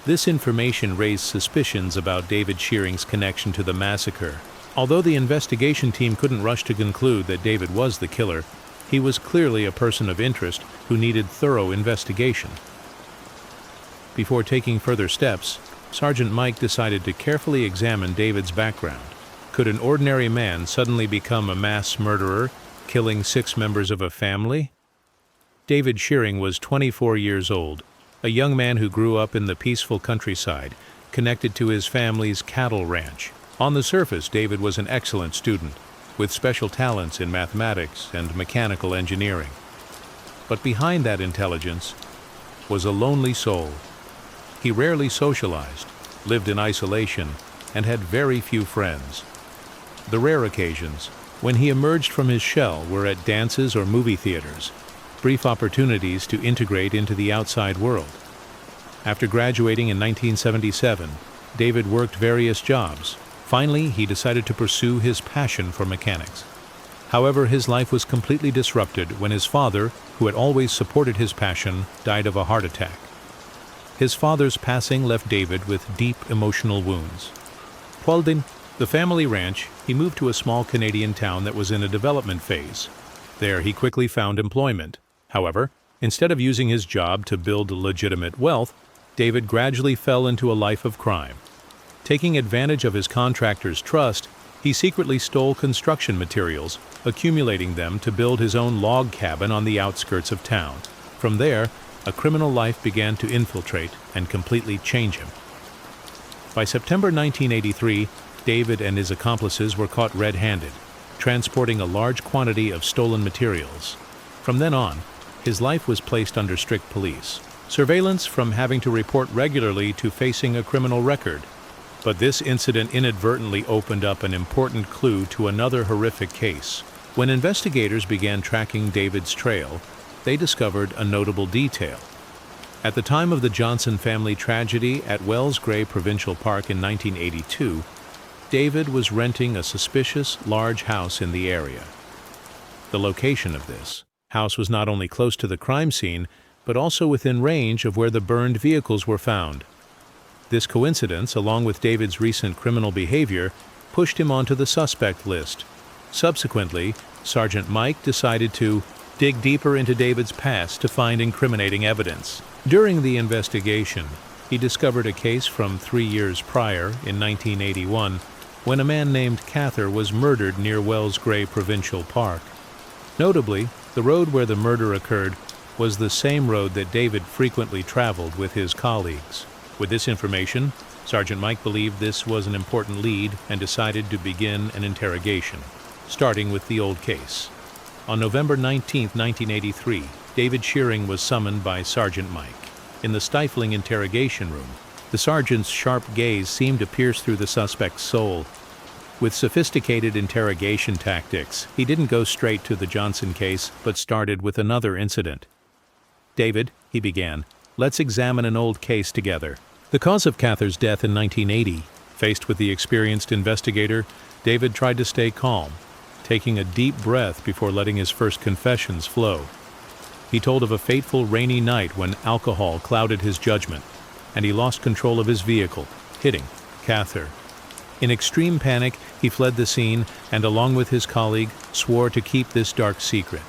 This information raised suspicions about David Shearing's connection to the massacre. Although the investigation team couldn't rush to conclude that David was the killer, he was clearly a person of interest who needed thorough investigation. Before taking further steps, Sergeant Mike decided to carefully examine David's background. Could an ordinary man suddenly become a mass murderer, killing 6 members of a family? David Shearing was 24 years old, a young man who grew up in the peaceful countryside, connected to his family's cattle ranch. On the surface, David was an excellent student, with special talents in mathematics and mechanical engineering. But behind that intelligence was a lonely soul. He rarely socialized, lived in isolation, and had very few friends. The rare occasions when he emerged from his shell were at dances or movie theaters, brief opportunities to integrate into the outside world. After graduating in 1977, David worked various jobs. Finally, he decided to pursue his passion for mechanics. However, his life was completely disrupted when his father, who had always supported his passion, died of a heart attack. His father's passing left David with deep emotional wounds. While the family ranch, he moved to a small Canadian town that was in a development phase. There, he quickly found employment. However, instead of using his job to build legitimate wealth, David gradually fell into a life of crime. Taking advantage of his contractor's trust, he secretly stole construction materials, accumulating them to build his own log cabin on the outskirts of town. From there, a criminal life began to infiltrate and completely change him. By September 1983, David and his accomplices were caught red-handed, transporting a large quantity of stolen materials. From then on, his life was placed under strict police surveillance, from having to report regularly to facing a criminal record. But this incident inadvertently opened up an important clue to another horrific case. When investigators began tracking David's trail, they discovered a notable detail. At the time of the Johnson family tragedy at Wells Gray Provincial Park in 1982, David was renting a suspicious, large house in the area. The location of this house was not only close to the crime scene, but also within range of where the burned vehicles were found. This coincidence, along with David's recent criminal behavior, pushed him onto the suspect list. Subsequently, Sergeant Mike decided to dig deeper into David's past to find incriminating evidence. During the investigation, he discovered a case from 3 years prior, in 1981, when a man named Cather was murdered near Wells Gray Provincial Park. Notably, the road where the murder occurred was the same road that David frequently traveled with his colleagues. With this information, Sergeant Mike believed this was an important lead and decided to begin an interrogation, starting with the old case. On November 19, 1983, David Shearing was summoned by Sergeant Mike. In the stifling interrogation room, the sergeant's sharp gaze seemed to pierce through the suspect's soul. With sophisticated interrogation tactics, he didn't go straight to the Johnson case, but started with another incident. "David," he began, "let's examine an old case together." The cause of Cather's death in 1980. Faced with the experienced investigator, David tried to stay calm, taking a deep breath before letting his first confessions flow. He told of a fateful rainy night when alcohol clouded his judgment, and he lost control of his vehicle, hitting Cather. In extreme panic, he fled the scene and, along with his colleague, swore to keep this dark secret.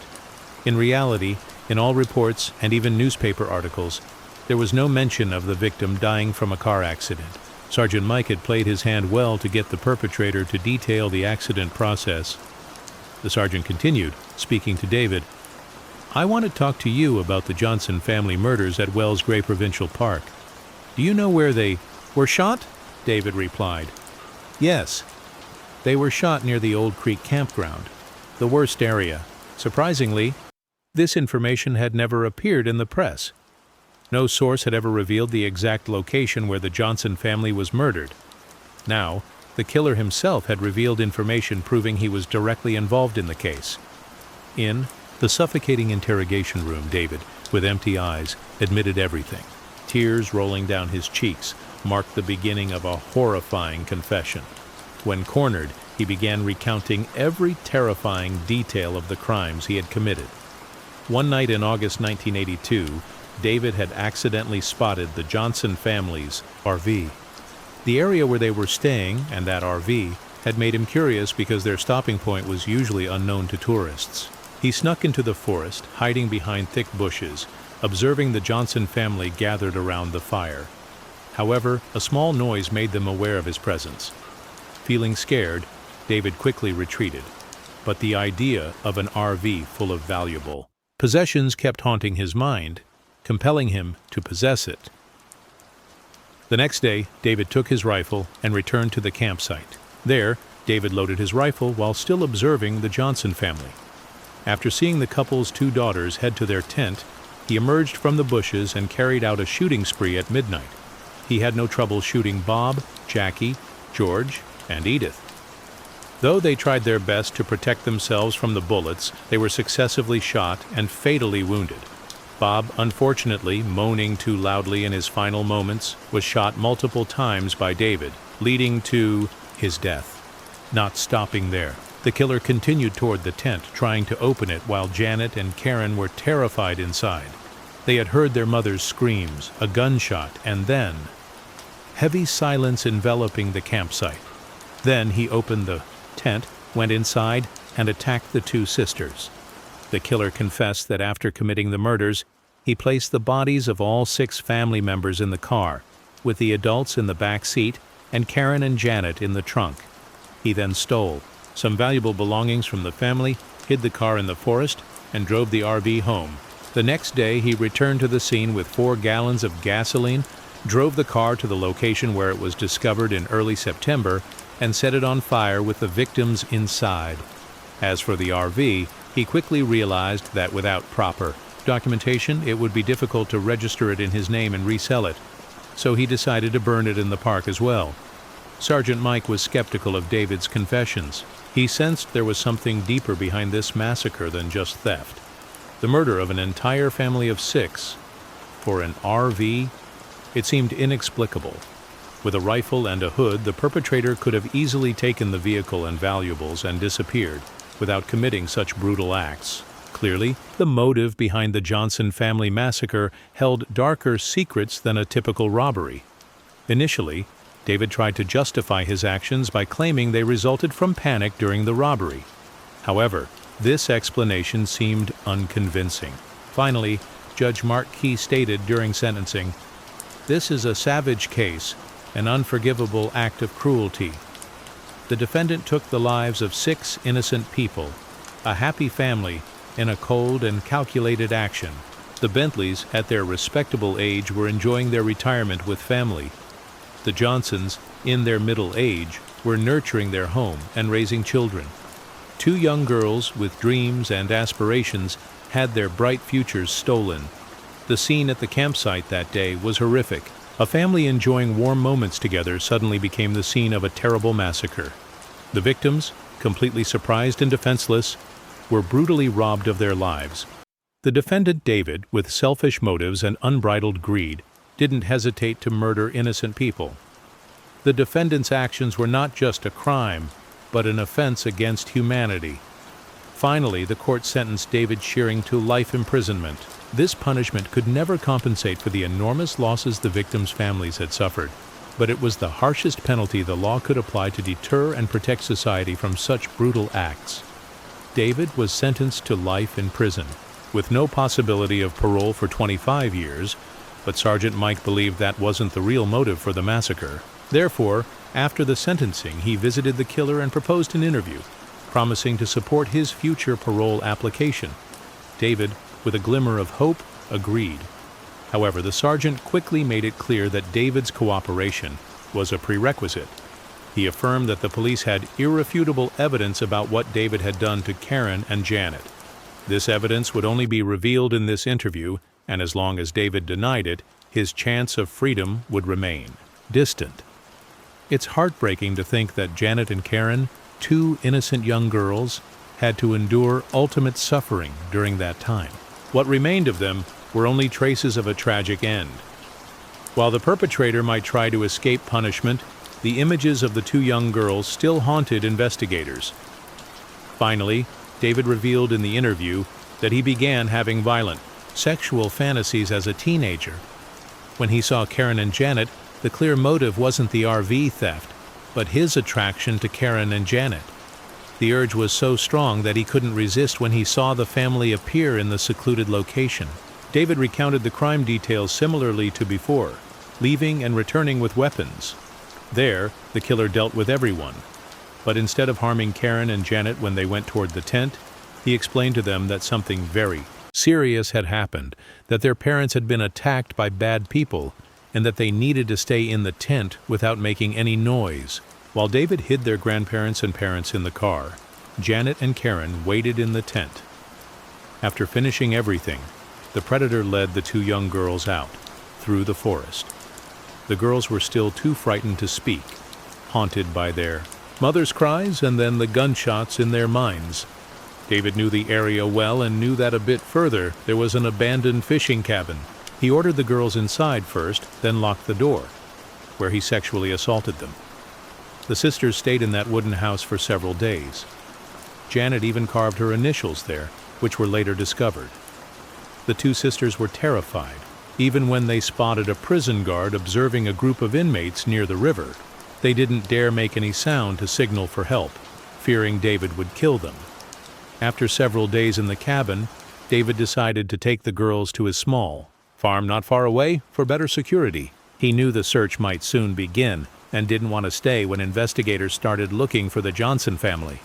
In reality, in all reports and even newspaper articles, there was no mention of the victim dying from a car accident. Sergeant Mike had played his hand well to get the perpetrator to detail the accident process. The sergeant continued, speaking to David, "I want to talk to you about the Johnson family murders at Wells Gray Provincial Park. Do you know where they were shot?" David replied, "Yes. They were shot near the Old Creek campground, the worst area. Surprisingly, this information had never appeared in the press. No source had ever revealed the exact location where the Johnson family was murdered. Now, the killer himself had revealed information proving he was directly involved in the case." In the suffocating interrogation room, David, with empty eyes, admitted everything. Tears rolling down his cheeks marked the beginning of a horrifying confession. When cornered, he began recounting every terrifying detail of the crimes he had committed. One night in August 1982, David had accidentally spotted the Johnson family's RV. The area where they were staying, and that RV, had made him curious because their stopping point was usually unknown to tourists. He snuck into the forest, hiding behind thick bushes, observing the Johnson family gathered around the fire. However, a small noise made them aware of his presence. Feeling scared, David quickly retreated, but the idea of an RV full of valuable possessions kept haunting his mind, compelling him to possess it. The next day, David took his rifle and returned to the campsite. There, David loaded his rifle while still observing the Johnson family. After seeing the couple's 2 daughters head to their tent, he emerged from the bushes and carried out a shooting spree at midnight. He had no trouble shooting Bob, Jackie, George, and Edith. Though they tried their best to protect themselves from the bullets, they were successively shot and fatally wounded. Bob, unfortunately, moaning too loudly in his final moments, was shot multiple times by David, leading to his death. Not stopping there, the killer continued toward the tent, trying to open it while Janet and Karen were terrified inside. They had heard their mother's screams, a gunshot, and then heavy silence enveloping the campsite. Then he opened the tent, went inside, and attacked the 2 sisters. The killer confessed that after committing the murders, he placed the bodies of all 6 family members in the car, with the adults in the back seat and Karen and Janet in the trunk. He then stole some valuable belongings from the family, hid the car in the forest, and drove the RV home. The next day, he returned to the scene with 4 gallons of gasoline, drove the car to the location where it was discovered in early September, and set it on fire with the victims inside. As for the RV, he quickly realized that without proper documentation, it would be difficult to register it in his name and resell it, so he decided to burn it in the park as well. Sergeant Mike was skeptical of David's confessions. He sensed there was something deeper behind this massacre than just theft. The murder of an entire family of 6 for an RV? It seemed inexplicable. With a rifle and a hood, the perpetrator could have easily taken the vehicle and valuables and disappeared without committing such brutal acts. Clearly, the motive behind the Johnson family massacre held darker secrets than a typical robbery. Initially, David tried to justify his actions by claiming they resulted from panic during the robbery. However, this explanation seemed unconvincing. Finally, Judge Mark Key stated during sentencing, "This is a savage case, an unforgivable act of cruelty. The defendant took the lives of 6 innocent people, a happy family, in a cold and calculated action. The Bentleys, at their respectable age, were enjoying their retirement with family. The Johnsons, in their middle age, were nurturing their home and raising children. 2 young girls with dreams and aspirations had their bright futures stolen. The scene at the campsite that day was horrific. A family enjoying warm moments together suddenly became the scene of a terrible massacre. The victims, completely surprised and defenseless, were brutally robbed of their lives. The defendant David, with selfish motives and unbridled greed, didn't hesitate to murder innocent people. The defendant's actions were not just a crime, but an offense against humanity. Finally, the court sentenced David Shearing to life imprisonment. This punishment could never compensate for the enormous losses the victims' families had suffered, but it was the harshest penalty the law could apply to deter and protect society from such brutal acts. David was sentenced to life in prison, with no possibility of parole for 25 years, but Sergeant Mike believed that wasn't the real motive for the massacre. Therefore, after the sentencing, he visited the killer and proposed an interview, promising to support his future parole application. David, with a glimmer of hope, agreed. However, the sergeant quickly made it clear that David's cooperation was a prerequisite. He affirmed that the police had irrefutable evidence about what David had done to Karen and Janet. This evidence would only be revealed in this interview, and as long as David denied it, his chance of freedom would remain distant. It's heartbreaking to think that Janet and Karen, 2 innocent young girls, had to endure ultimate suffering during that time. What remained of them were only traces of a tragic end. While the perpetrator might try to escape punishment, the images of the 2 young girls still haunted investigators. Finally, David revealed in the interview that he began having violent sexual fantasies as a teenager. When he saw Karen and Janet, the clear motive wasn't the RV theft, but his attraction to Karen and Janet. The urge was so strong that he couldn't resist when he saw the family appear in the secluded location. David recounted the crime details similarly to before, leaving and returning with weapons. There, the killer dealt with everyone. But instead of harming Karen and Janet when they went toward the tent, he explained to them that something very serious had happened, that their parents had been attacked by bad people, and that they needed to stay in the tent without making any noise. While David hid their grandparents and parents in the car, Janet and Karen waited in the tent. After finishing everything, the predator led the two young girls out, through the forest. The girls were still too frightened to speak, haunted by their mother's cries and then the gunshots in their minds. David knew the area well and knew that a bit further there was an abandoned fishing cabin. He ordered the girls inside first, then locked the door, where he sexually assaulted them. The sisters stayed in that wooden house for several days. Janet even carved her initials there, which were later discovered. The two sisters were terrified, even when they spotted a prison guard observing a group of inmates near the river. They didn't dare make any sound to signal for help, fearing David would kill them. After several days in the cabin, David decided to take the girls to his small farm not far away for better security. He knew the search might soon begin and didn't want to stay when investigators started looking for the Johnson family.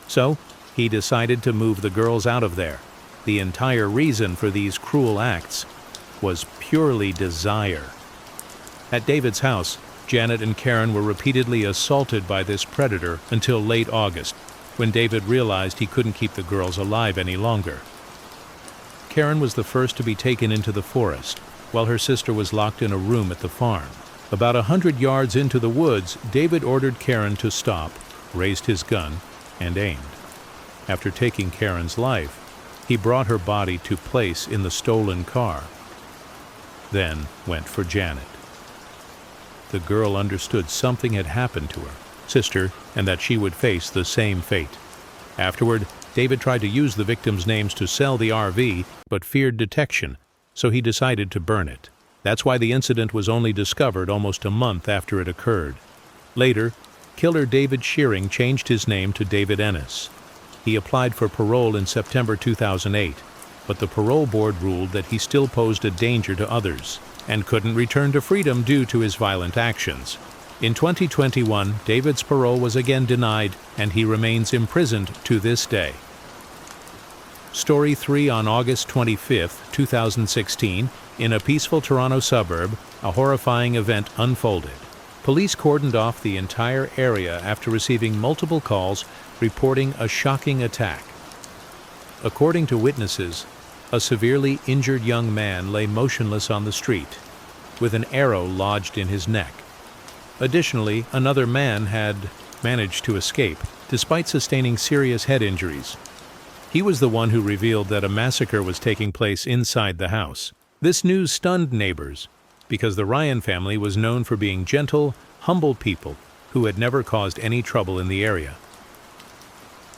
So, he decided to move the girls out of there. The entire reason for these cruel acts was purely desire. At David's house, Janet and Karen were repeatedly assaulted by this predator until late August, when David realized he couldn't keep the girls alive any longer. Karen was the first to be taken into the forest, while her sister was locked in a room at the farm. About 100 yards into the woods, David ordered Karen to stop, raised his gun, and aimed. After taking Karen's life, he brought her body to place in the stolen car, then went for Janet. The girl understood something had happened to her sister and that she would face the same fate. Afterward, David tried to use the victims' names to sell the RV, but feared detection, so he decided to burn it. That's why the incident was only discovered almost a month after it occurred. Later, killer David Shearing changed his name to David Ennis. He applied for parole in September 2008, but the parole board ruled that he still posed a danger to others and couldn't return to freedom due to his violent actions. In 2021, David's parole was again denied, and he remains imprisoned to this day. Story 3 on August 25, 2016, in a peaceful Toronto suburb, a horrifying event unfolded. Police cordoned off the entire area after receiving multiple calls reporting a shocking attack. According to witnesses, a severely injured young man lay motionless on the street, with an arrow lodged in his neck. Additionally, another man had managed to escape, despite sustaining serious head injuries. He was the one who revealed that a massacre was taking place inside the house. This news stunned neighbors, because the Ryan family was known for being gentle, humble people who had never caused any trouble in the area.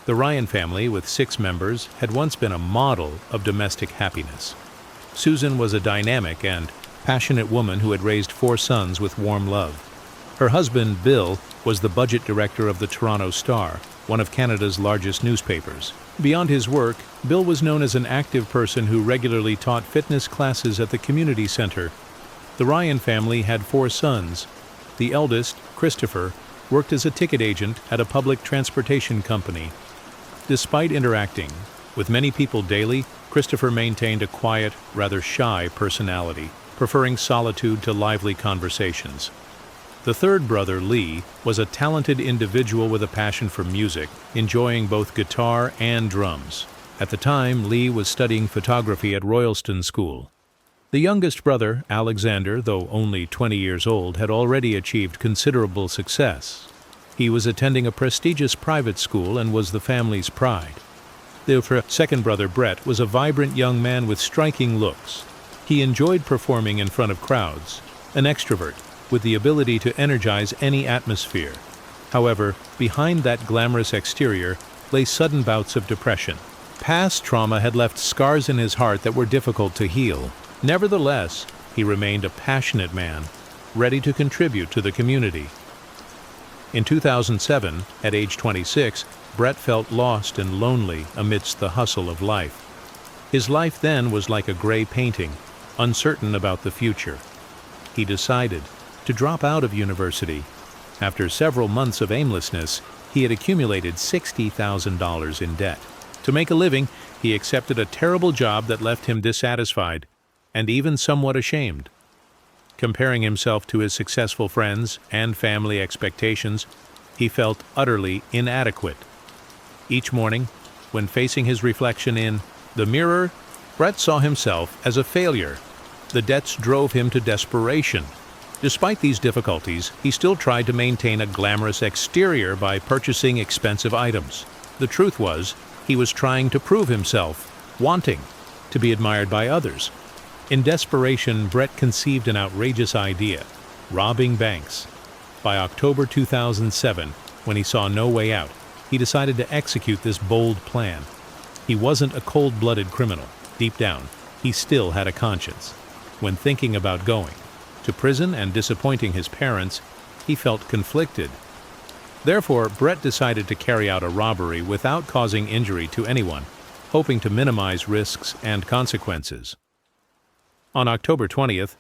The Ryan family, with 6 members, had once been a model of domestic happiness. Susan was a dynamic and passionate woman who had raised 4 sons with warm love. Her husband, Bill, was the budget director of the Toronto Star, one of Canada's largest newspapers. Beyond his work, Bill was known as an active person who regularly taught fitness classes at the community center. The Ryan family had 4 sons. The eldest, Christopher, worked as a ticket agent at a public transportation company. Despite interacting with many people daily, Christopher maintained a quiet, rather shy personality, preferring solitude to lively conversations. The third brother, Lee, was a talented individual with a passion for music, enjoying both guitar and drums. At the time, Lee was studying photography at Royalston School. The youngest brother, Alexander, though only 20 years old, had already achieved considerable success. He was attending a prestigious private school and was the family's pride. The second brother, Brett, was a vibrant young man with striking looks. He enjoyed performing in front of crowds, an extrovert, with the ability to energize any atmosphere. However, behind that glamorous exterior lay sudden bouts of depression. Past trauma had left scars in his heart that were difficult to heal. Nevertheless, he remained a passionate man, ready to contribute to the community. In 2007, at age 26, Brett felt lost and lonely amidst the hustle of life. His life then was like a gray painting, uncertain about the future. He decided to drop out of university. After several months of aimlessness, he had accumulated $60,000 in debt. To make a living, he accepted a terrible job that left him dissatisfied and even somewhat ashamed. Comparing himself to his successful friends and family expectations, he felt utterly inadequate. Each morning, when facing his reflection in the mirror, Brett saw himself as a failure. The debts drove him to desperation. Despite these difficulties, he still tried to maintain a glamorous exterior by purchasing expensive items. The truth was, he was trying to prove himself, wanting to be admired by others. In desperation, Brett conceived an outrageous idea: robbing banks. By October 2007, when he saw no way out, he decided to execute this bold plan. He wasn't a cold-blooded criminal. Deep down, he still had a conscience. When thinking about going to prison and disappointing his parents, he felt conflicted. Therefore, Brett decided to carry out a robbery without causing injury to anyone, hoping to minimize risks and consequences. On October 20th,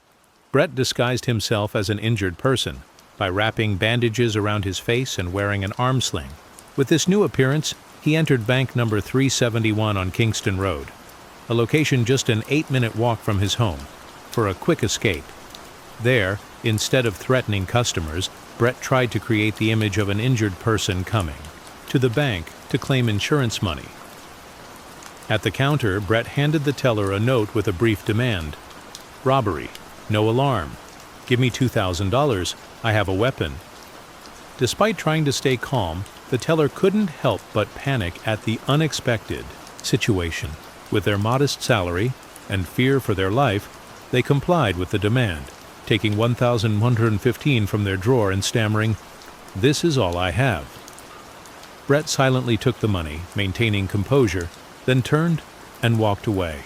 Brett disguised himself as an injured person by wrapping bandages around his face and wearing an arm sling. With this new appearance, he entered bank number 371 on Kingston Road, a location just an 8-minute walk from his home, for a quick escape. There, instead of threatening customers, Brett tried to create the image of an injured person coming to the bank to claim insurance money. At the counter, Brett handed the teller a note with a brief demand: robbery, no alarm, give me $2,000, I have a weapon. Despite trying to stay calm, the teller couldn't help but panic at the unexpected situation. With their modest salary and fear for their life, they complied with the demand, taking $1,115 from their drawer and stammering, "This is all I have." Brett silently took the money, maintaining composure, then turned and walked away,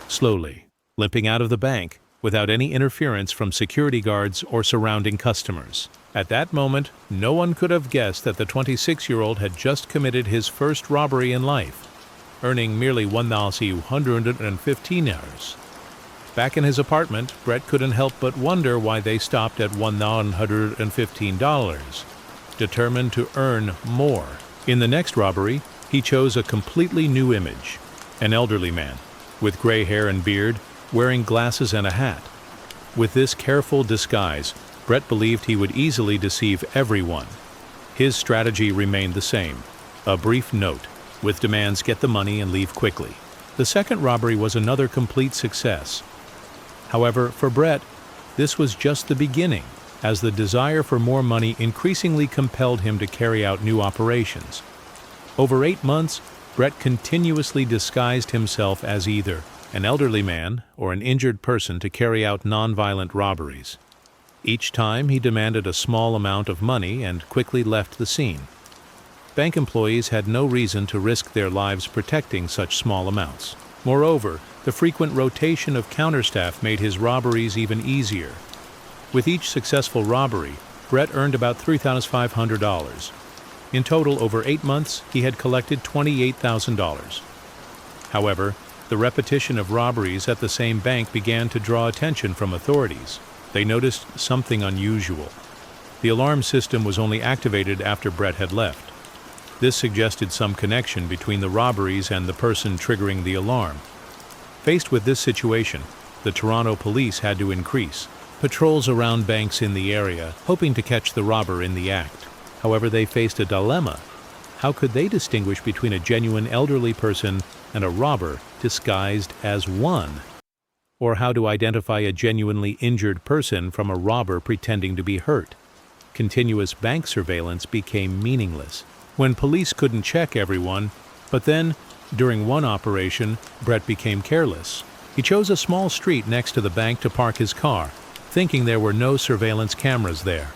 slowly, limping out of the bank without any interference from security guards or surrounding customers. At that moment, no one could have guessed that the 26-year-old had just committed his first robbery in life, earning merely $1,115. Back in his apartment, Brett couldn't help but wonder why they stopped at $1,115, determined to earn more. In the next robbery, he chose a completely new image: an elderly man, with gray hair and beard, wearing glasses and a hat. With this careful disguise, Brett believed he would easily deceive everyone. His strategy remained the same: a brief note, with demands get the money and leave quickly. The second robbery was another complete success. However, for Brett, this was just the beginning, as the desire for more money increasingly compelled him to carry out new operations. Over 8 months, Brett continuously disguised himself as either an elderly man or an injured person to carry out nonviolent robberies. Each time he demanded a small amount of money and quickly left the scene. Bank employees had no reason to risk their lives protecting such small amounts. Moreover, the frequent rotation of counterstaff made his robberies even easier. With each successful robbery, Brett earned about $3,500. In total, over 8 months, he had collected $28,000. However, the repetition of robberies at the same bank began to draw attention from authorities. They noticed something unusual. The alarm system was only activated after Brett had left. This suggested some connection between the robberies and the person triggering the alarm. Faced with this situation, the Toronto police had to increase patrols around banks in the area, hoping to catch the robber in the act. However, they faced a dilemma. How could they distinguish between a genuine elderly person and a robber disguised as one? Or how to identify a genuinely injured person from a robber pretending to be hurt? Continuous bank surveillance became meaningless when police couldn't check everyone. But then, during one operation, Brett became careless. He chose a small street next to the bank to park his car, thinking there were no surveillance cameras there.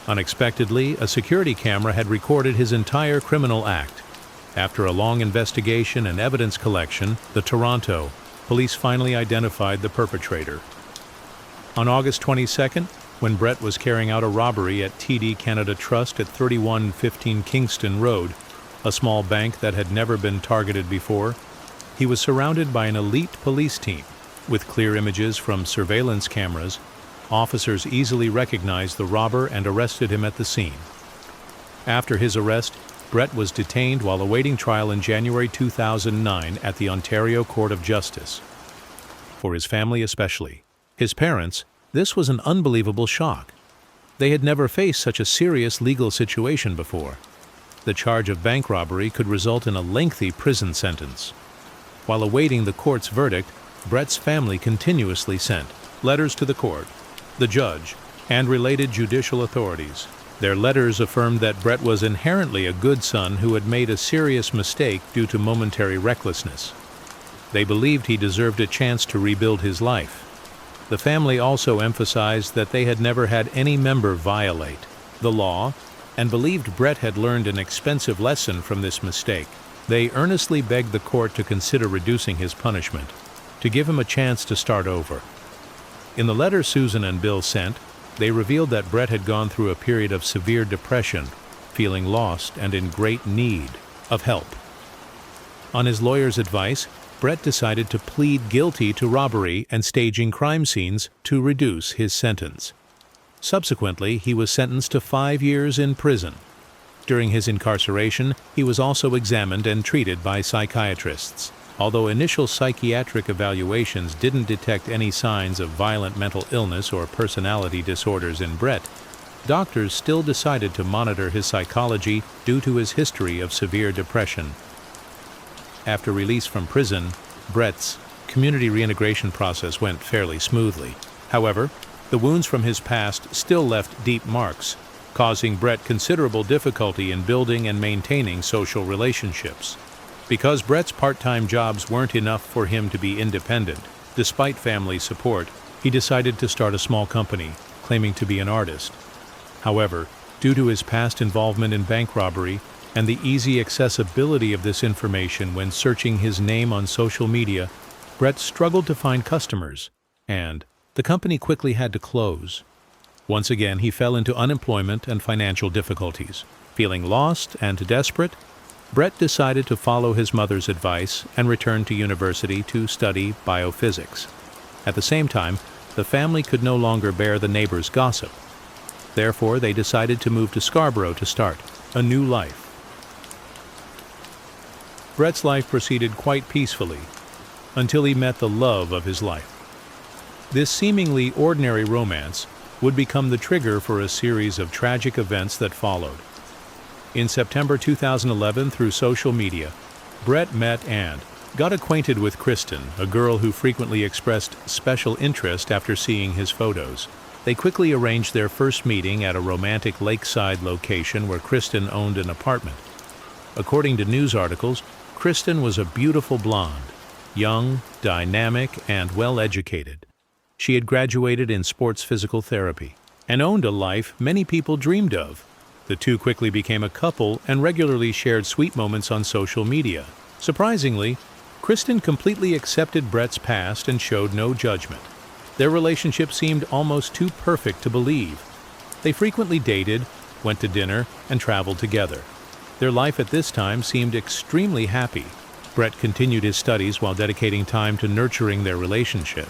Unexpectedly, a security camera had recorded his entire criminal act. After a long investigation and evidence collection, the Toronto police finally identified the perpetrator. On August 22nd, when Brett was carrying out a robbery at TD Canada Trust at 3115 Kingston Road, a small bank that had never been targeted before, He was surrounded by an elite police team. With clear images from surveillance cameras, officers easily recognized the robber and arrested him at the scene. After his arrest, Brett was detained while awaiting trial in January 2009 at the Ontario Court of Justice. For his family especially, his parents, this was an unbelievable shock. They had never faced such a serious legal situation before. The charge of bank robbery could result in a lengthy prison sentence. While awaiting the court's verdict, Brett's family continuously sent letters to the court, the judge, and related judicial authorities. Their letters affirmed that Brett was inherently a good son who had made a serious mistake due to momentary recklessness. They believed he deserved a chance to rebuild his life. The family also emphasized that they had never had any member violate the law and believed Brett had learned an expensive lesson from this mistake. They earnestly begged the court to consider reducing his punishment, to give him a chance to start over. In the letter Susan and Bill sent, they revealed that Brett had gone through a period of severe depression, feeling lost and in great need of help. On his lawyer's advice, Brett decided to plead guilty to robbery and staging crime scenes to reduce his sentence. Subsequently, he was sentenced to 5 years in prison. During his incarceration, he was also examined and treated by psychiatrists. Although initial psychiatric evaluations didn't detect any signs of violent mental illness or personality disorders in Brett, doctors still decided to monitor his psychology due to his history of severe depression. After release from prison, Brett's community reintegration process went fairly smoothly. However, the wounds from his past still left deep marks, causing Brett considerable difficulty in building and maintaining social relationships. Because Brett's part-time jobs weren't enough for him to be independent, despite family support, he decided to start a small company, claiming to be an artist. However, due to his past involvement in bank robbery and the easy accessibility of this information when searching his name on social media, Brett struggled to find customers, and the company quickly had to close. Once again, he fell into unemployment and financial difficulties. Feeling lost and desperate, Brett decided to follow his mother's advice and return to university to study biophysics. At the same time, the family could no longer bear the neighbors' gossip. Therefore, they decided to move to Scarborough to start a new life. Brett's life proceeded quite peacefully until he met the love of his life. This seemingly ordinary romance would become the trigger for a series of tragic events that followed. In September 2011, through social media, Brett met and got acquainted with Kristen, a girl who frequently expressed special interest after seeing his photos. They quickly arranged their first meeting at a romantic lakeside location where Kristen owned an apartment. According to news articles, Kristen was a beautiful blonde, young, dynamic, and well-educated. She had graduated in sports physical therapy and owned a life many people dreamed of. The two quickly became a couple and regularly shared sweet moments on social media. Surprisingly, Kristen completely accepted Brett's past and showed no judgment. Their relationship seemed almost too perfect to believe. They frequently dated, went to dinner, and traveled together. Their life at this time seemed extremely happy. Brett continued his studies while dedicating time to nurturing their relationship.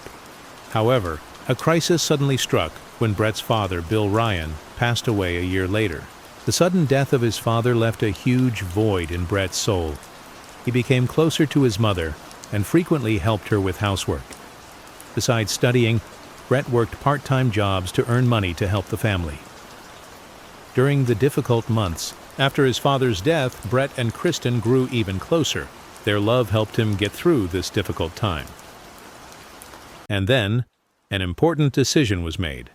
However, a crisis suddenly struck when Brett's father, Bill Ryan, passed away a year later. The sudden death of his father left a huge void in Brett's soul. He became closer to his mother and frequently helped her with housework. Besides studying, Brett worked part-time jobs to earn money to help the family. During the difficult months after his father's death, Brett and Kristen grew even closer. Their love helped him get through this difficult time. And then, an important decision was made.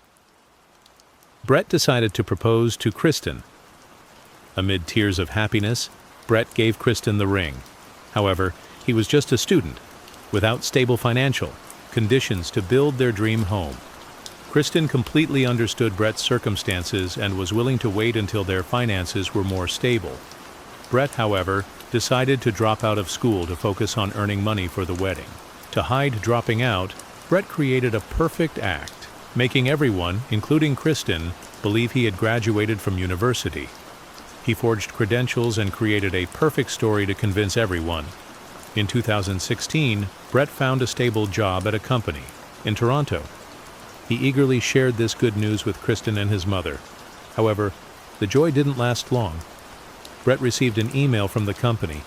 Brett decided to propose to Kristen. Amid tears of happiness, Brett gave Kristen the ring. However, he was just a student, without stable financial conditions to build their dream home. Kristen completely understood Brett's circumstances and was willing to wait until their finances were more stable. Brett, however, decided to drop out of school to focus on earning money for the wedding. To hide dropping out, Brett created a perfect act, making everyone, including Kristen, believe he had graduated from university. He forged credentials and created a perfect story to convince everyone. In 2016, Brett found a stable job at a company in Toronto. He eagerly shared this good news with Kristen and his mother. However, the joy didn't last long. Brett received an email from the company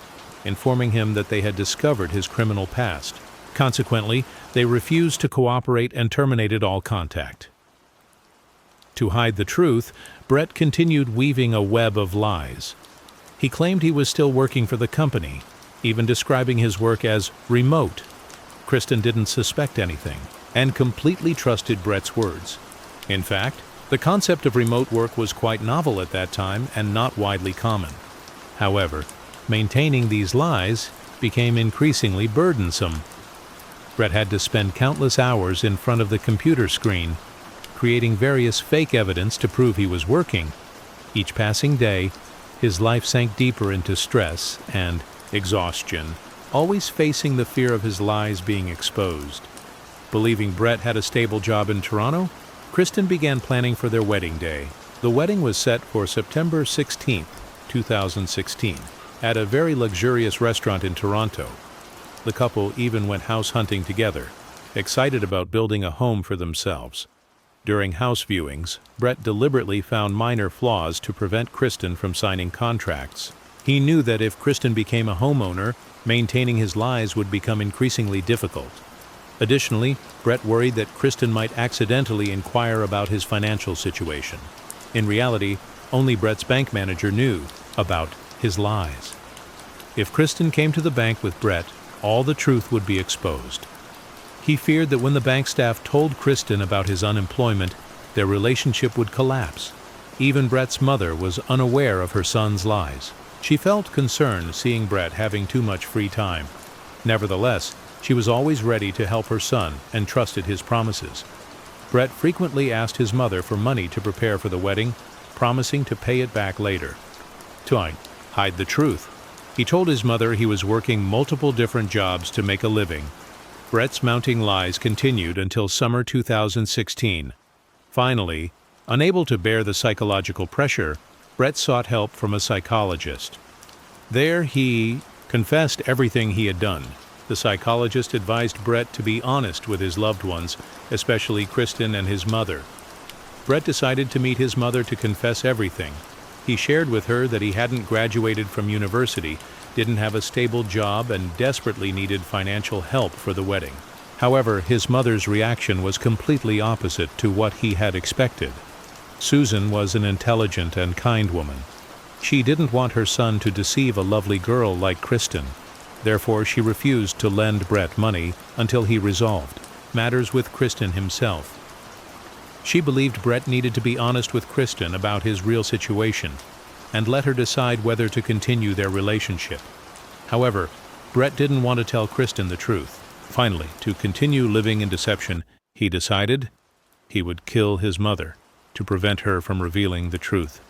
informing him that they had discovered his criminal past. Consequently, they refused to cooperate and terminated all contact. To hide the truth, Brett continued weaving a web of lies. He claimed he was still working for the company, even describing his work as remote. Kristen didn't suspect anything and completely trusted Brett's words. In fact, the concept of remote work was quite novel at that time and not widely common. However, maintaining these lies became increasingly burdensome. Brett had to spend countless hours in front of the computer screen, creating various fake evidence to prove he was working. Each passing day, his life sank deeper into stress and exhaustion, always facing the fear of his lies being exposed. Believing Brett had a stable job in Toronto, Kristen began planning for their wedding day. The wedding was set for September 16, 2016, at a very luxurious restaurant in Toronto. The couple even went house hunting together, excited about building a home for themselves. During house viewings, Brett deliberately found minor flaws to prevent Kristen from signing contracts. He knew that if Kristen became a homeowner, maintaining his lies would become increasingly difficult. Additionally, Brett worried that Kristen might accidentally inquire about his financial situation. In reality, only Brett's bank manager knew about his lies. If Kristen came to the bank with Brett, all the truth would be exposed. He feared that when the bank staff told Kristen about his unemployment, their relationship would collapse. Even Brett's mother was unaware of her son's lies. She felt concerned seeing Brett having too much free time. Nevertheless, she was always ready to help her son and trusted his promises. Brett frequently asked his mother for money to prepare for the wedding, promising to pay it back later. To hide the truth, he told his mother he was working multiple different jobs to make a living. Brett's mounting lies continued until summer 2016. Finally, unable to bear the psychological pressure, Brett sought help from a psychologist. There he confessed everything he had done. The psychologist advised Brett to be honest with his loved ones, especially Kristen and his mother. Brett decided to meet his mother to confess everything. He shared with her that he hadn't graduated from university, didn't have a stable job, and desperately needed financial help for the wedding. However, his mother's reaction was completely opposite to what he had expected. Susan was an intelligent and kind woman. She didn't want her son to deceive a lovely girl like Kristen. Therefore, she refused to lend Brett money until he resolved matters with Kristen himself. She believed Brett needed to be honest with Kristen about his real situation and let her decide whether to continue their relationship. However, Brett didn't want to tell Kristen the truth. Finally, to continue living in deception, he decided he would kill his mother to prevent her from revealing the truth.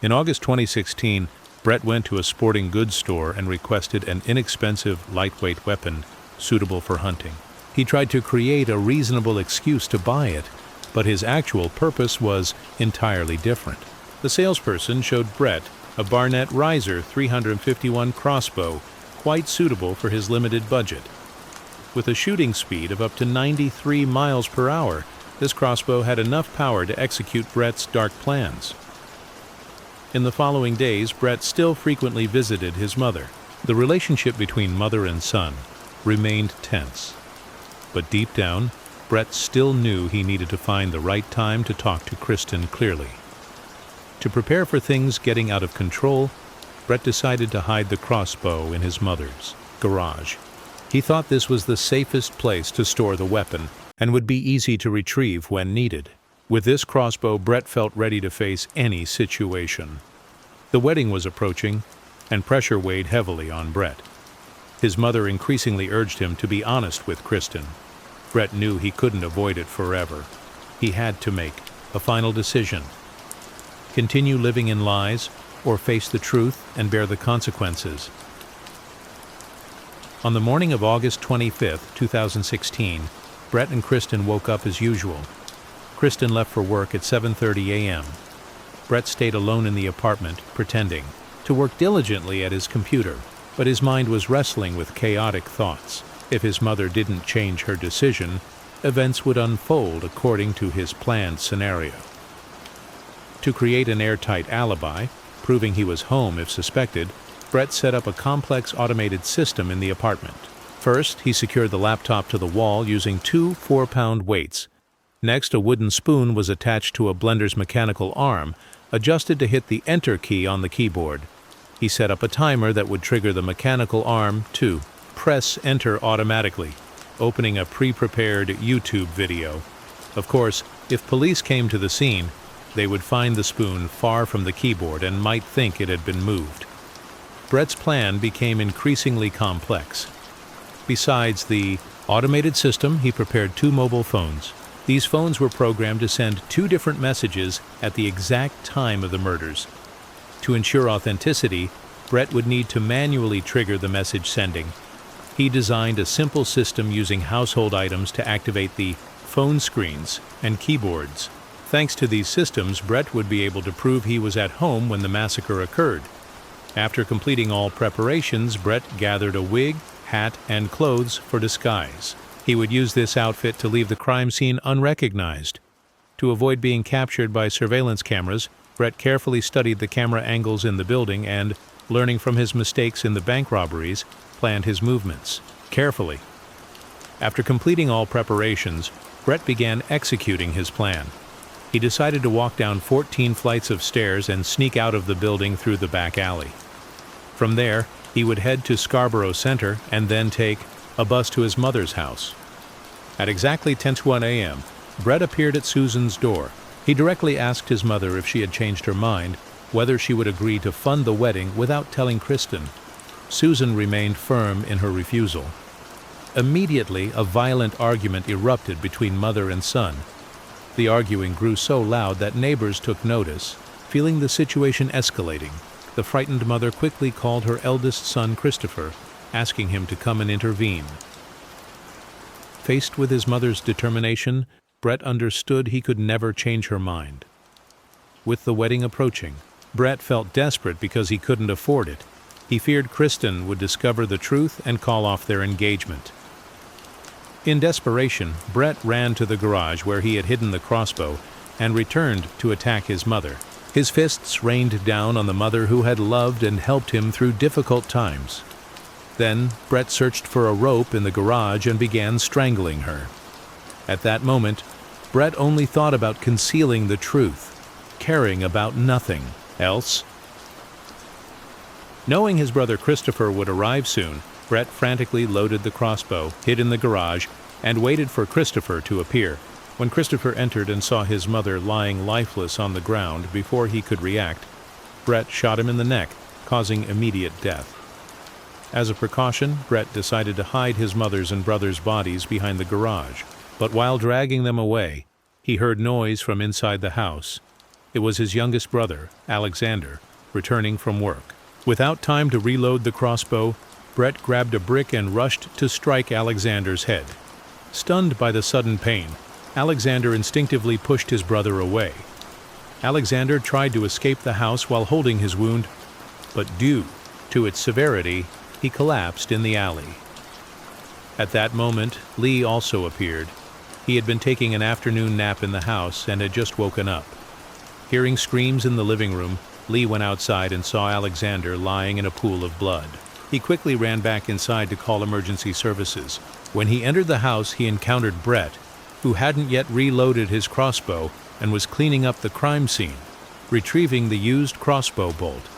In August 2016, Brett went to a sporting goods store and requested an inexpensive, lightweight weapon suitable for hunting. He tried to create a reasonable excuse to buy it, but his actual purpose was entirely different. The salesperson showed Brett a Barnett Riser 351 crossbow, quite suitable for his limited budget. With a shooting speed of up to 93 miles per hour, this crossbow had enough power to execute Brett's dark plans. In the following days, Brett still frequently visited his mother. The relationship between mother and son remained tense. But deep down, Brett still knew he needed to find the right time to talk to Kristen clearly. To prepare for things getting out of control, Brett decided to hide the crossbow in his mother's garage. He thought this was the safest place to store the weapon and would be easy to retrieve when needed. With this crossbow, Brett felt ready to face any situation. The wedding was approaching, and pressure weighed heavily on Brett. His mother increasingly urged him to be honest with Kristen. Brett knew he couldn't avoid it forever. He had to make a final decision. Continue living in lies, or face the truth and bear the consequences. On the morning of August 25, 2016, Brett and Kristen woke up as usual. Kristen left for work at 7:30 a.m. Brett stayed alone in the apartment, pretending to work diligently at his computer. but his mind was wrestling with chaotic thoughts. If his mother didn't change her decision, events would unfold according to his planned scenario. To create an airtight alibi, proving he was home if suspected, Brett set up a complex automated system in the apartment. First, he secured the laptop to the wall using two 4-pound weights. Next, a wooden spoon was attached to a blender's mechanical arm, adjusted to hit the Enter key on the keyboard. He set up a timer that would trigger the mechanical arm to press Enter automatically, opening a pre-prepared YouTube video. Of course, if police came to the scene, they would find the spoon far from the keyboard and might think it had been moved. Brett's plan became increasingly complex. Besides the automated system, he prepared 2 mobile phones. These phones were programmed to send 2 different messages at the exact time of the murders. To ensure authenticity, Brett would need to manually trigger the message sending. He designed a simple system using household items to activate the phone screens and keyboards. Thanks to these systems, Brett would be able to prove he was at home when the massacre occurred. After completing all preparations, Brett gathered a wig, hat, and clothes for disguise. He would use this outfit to leave the crime scene unrecognized. To avoid being captured by surveillance cameras, Brett carefully studied the camera angles in the building and, learning from his mistakes in the bank robberies, planned his movements carefully. After completing all preparations, Brett began executing his plan. He decided to walk down 14 flights of stairs and sneak out of the building through the back alley. From there, he would head to Scarborough Center and then take a bus to his mother's house. At exactly 10:01 a.m., Brett appeared at Susan's door. He directly asked his mother if she had changed her mind, whether she would agree to fund the wedding without telling Kristen. Susan remained firm in her refusal. Immediately, a violent argument erupted between mother and son. The arguing grew so loud that neighbors took notice. Feeling the situation escalating, the frightened mother quickly called her eldest son Christopher, asking him to come and intervene. Faced with his mother's determination, Brett understood he could never change her mind. With the wedding approaching, Brett felt desperate because he couldn't afford it. He feared Kristen would discover the truth and call off their engagement. In desperation, Brett ran to the garage where he had hidden the crossbow and returned to attack his mother. His fists rained down on the mother who had loved and helped him through difficult times. Then, Brett searched for a rope in the garage and began strangling her. At that moment, Brett only thought about concealing the truth, caring about nothing else. Knowing his brother Christopher would arrive soon, Brett frantically loaded the crossbow, hid in the garage, and waited for Christopher to appear. When Christopher entered and saw his mother lying lifeless on the ground before he could react, Brett shot him in the neck, causing immediate death. As a precaution, Brett decided to hide his mother's and brother's bodies behind the garage. But while dragging them away, he heard noise from inside the house. It was his youngest brother, Alexander, returning from work. Without time to reload the crossbow, Brett grabbed a brick and rushed to strike Alexander's head. Stunned by the sudden pain, Alexander instinctively pushed his brother away. Alexander tried to escape the house while holding his wound, but due to its severity, he collapsed in the alley. At that moment, Lee also appeared. He had been taking an afternoon nap in the house and had just woken up. Hearing screams in the living room, Lee went outside and saw Alexander lying in a pool of blood. He quickly ran back inside to call emergency services. When he entered the house, he encountered Brett, who hadn't yet reloaded his crossbow and was cleaning up the crime scene, retrieving the used crossbow bolt.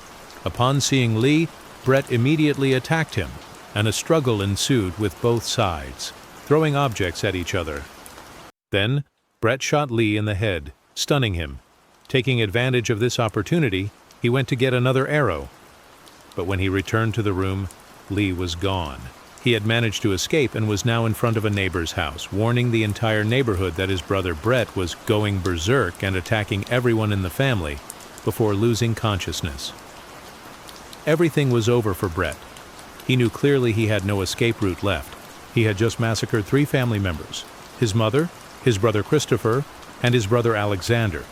Upon seeing Lee, Brett immediately attacked him, and a struggle ensued with both sides, throwing objects at each other. Then, Brett shot Lee in the head, stunning him. Taking advantage of this opportunity, he went to get another arrow. But when he returned to the room, Lee was gone. He had managed to escape and was now in front of a neighbor's house, warning the entire neighborhood that his brother Brett was going berserk and attacking everyone in the family before losing consciousness. Everything was over for Brett. He knew clearly he had no escape route left. He had just massacred 3 family members: his mother, his brother Christopher, and his brother Alexander.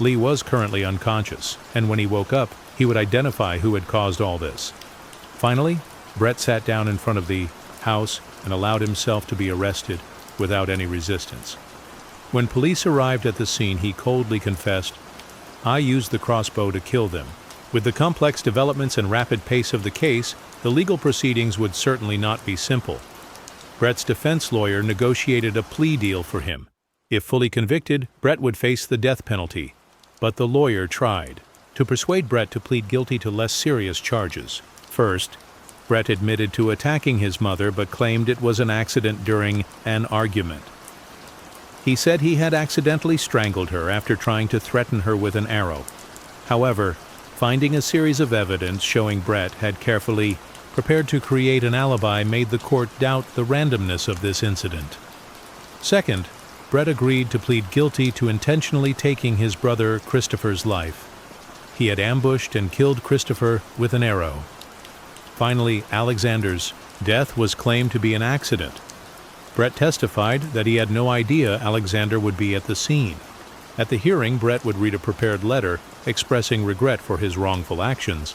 Lee was currently unconscious, and when he woke up, he would identify who had caused all this. Finally, Brett sat down in front of the house and allowed himself to be arrested without any resistance. When police arrived at the scene, he coldly confessed, "I used the crossbow to kill them." With the complex developments and rapid pace of the case, the legal proceedings would certainly not be simple. Brett's defense lawyer negotiated a plea deal for him. If fully convicted, Brett would face the death penalty. But the lawyer tried to persuade Brett to plead guilty to less serious charges. First, Brett admitted to attacking his mother but claimed it was an accident during an argument. He said he had accidentally strangled her after trying to threaten her with an arrow. However, finding a series of evidence showing Brett had carefully prepared to create an alibi made the court doubt the randomness of this incident. Second, Brett agreed to plead guilty to intentionally taking his brother Christopher's life. He had ambushed and killed Christopher with an arrow. Finally, Alexander's death was claimed to be an accident. Brett testified that he had no idea Alexander would be at the scene. At the hearing, Brett would read a prepared letter expressing regret for his wrongful actions.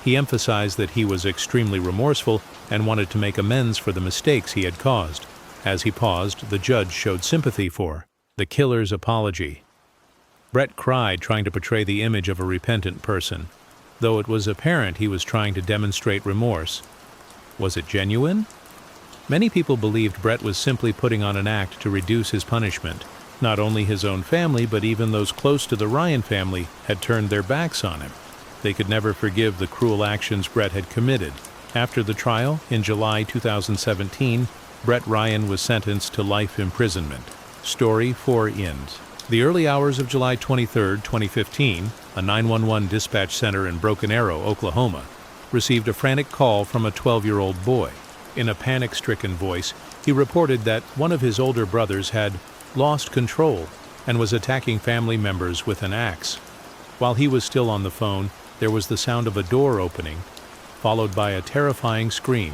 He emphasized that he was extremely remorseful and wanted to make amends for the mistakes he had caused. As he paused, the judge showed sympathy for the killer's apology. Brett cried, trying to portray the image of a repentant person, though it was apparent he was trying to demonstrate remorse. Was it genuine? Many people believed Brett was simply putting on an act to reduce his punishment. Not only his own family, but even those close to the Ryan family had turned their backs on him. They could never forgive the cruel actions Brett had committed. After the trial, in July 2017, Brett Ryan was sentenced to life imprisonment. Story 4 ends. The early hours of July 23, 2015, a 911 dispatch center in Broken Arrow, Oklahoma, received a frantic call from a 12-year-old boy. In a panic-stricken voice, he reported that one of his older brothers had lost control and was attacking family members with an axe. While he was still on the phone, there was the sound of a door opening, followed by a terrifying scream,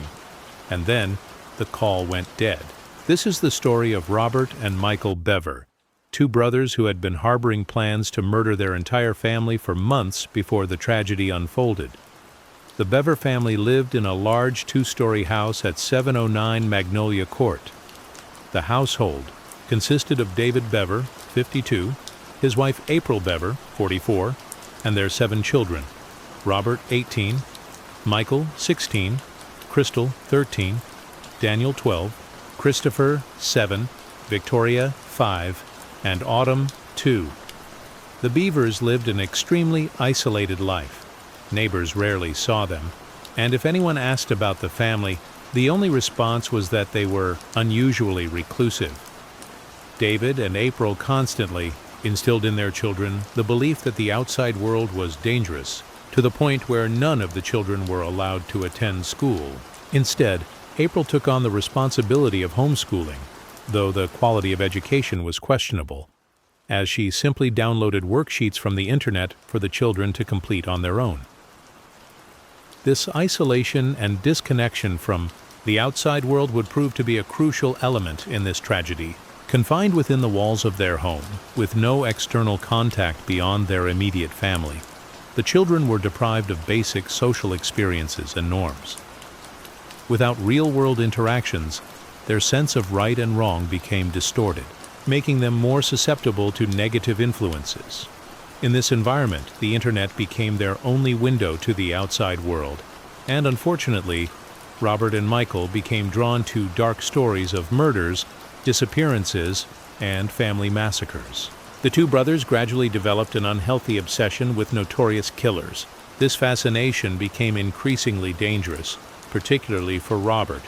and then the call went dead. This is the story of Robert and Michael Bever, two brothers who had been harboring plans to murder their entire family for months before the tragedy unfolded. The Bever family lived in a large two-story house at 709 Magnolia Court. The household consisted of David Bever, 52, his wife April Bever, 44, and their 7 children: Robert, 18, Michael, 16, Crystal, 13, Daniel, 12, Christopher, 7, Victoria, 5, and Autumn, 2. The Beavers lived an extremely isolated life. Neighbors rarely saw them, and if anyone asked about the family, the only response was that they were unusually reclusive. David and April constantly instilled in their children the belief that the outside world was dangerous, to the point where none of the children were allowed to attend school. Instead, April took on the responsibility of homeschooling, though the quality of education was questionable, as she simply downloaded worksheets from the internet for the children to complete on their own. This isolation and disconnection from the outside world would prove to be a crucial element in this tragedy. Confined within the walls of their home, with no external contact beyond their immediate family, the children were deprived of basic social experiences and norms. Without real-world interactions, their sense of right and wrong became distorted, making them more susceptible to negative influences. In this environment, the internet became their only window to the outside world, and unfortunately, Robert and Michael became drawn to dark stories of murders, disappearances, and family massacres. The two brothers gradually developed an unhealthy obsession with notorious killers. This fascination became increasingly dangerous, particularly for Robert,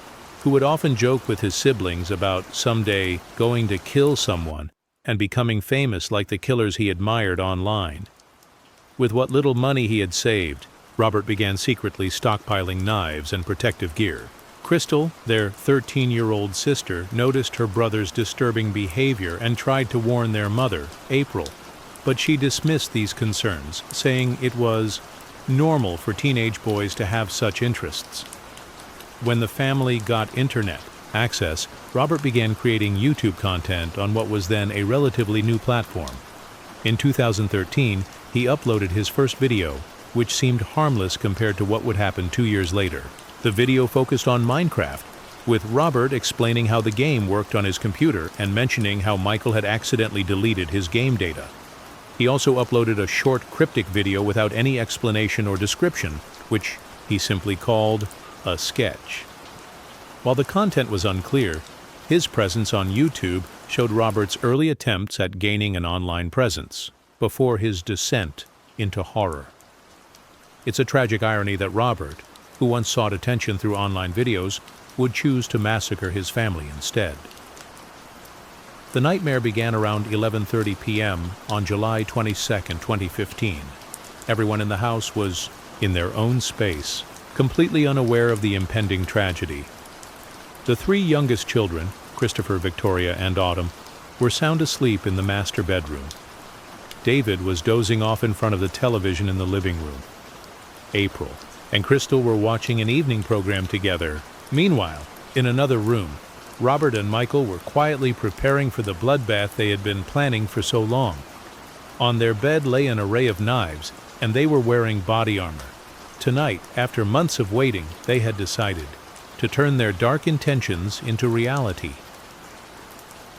who would often joke with his siblings about someday going to kill someone and becoming famous like the killers he admired online. With what little money he had saved, Robert began secretly stockpiling knives and protective gear. Crystal, their 13-year-old sister, noticed her brother's disturbing behavior and tried to warn their mother, April, but she dismissed these concerns, saying it was normal for teenage boys to have such interests. When the family got internet access, Robert began creating YouTube content on what was then a relatively new platform. In 2013, he uploaded his first video, which seemed harmless compared to what would happen 2 years later. The video focused on Minecraft, with Robert explaining how the game worked on his computer and mentioning how Michael had accidentally deleted his game data. He also uploaded a short cryptic video without any explanation or description, which he simply called a sketch. While the content was unclear, his presence on YouTube showed Robert's early attempts at gaining an online presence before his descent into horror. It's a tragic irony that Robert, who once sought attention through online videos, would choose to massacre his family instead. The nightmare began around 11:30 p.m. on July 22, 2015. Everyone in the house was in their own space, completely unaware of the impending tragedy. The 3 youngest children, Christopher, Victoria, and Autumn, were sound asleep in the master bedroom. David was dozing off in front of the television in the living room. April and Crystal were watching an evening program together. Meanwhile, in another room, Robert and Michael were quietly preparing for the bloodbath they had been planning for so long. On their bed lay an array of knives, and they were wearing body armor. Tonight, after months of waiting, they had decided to turn their dark intentions into reality.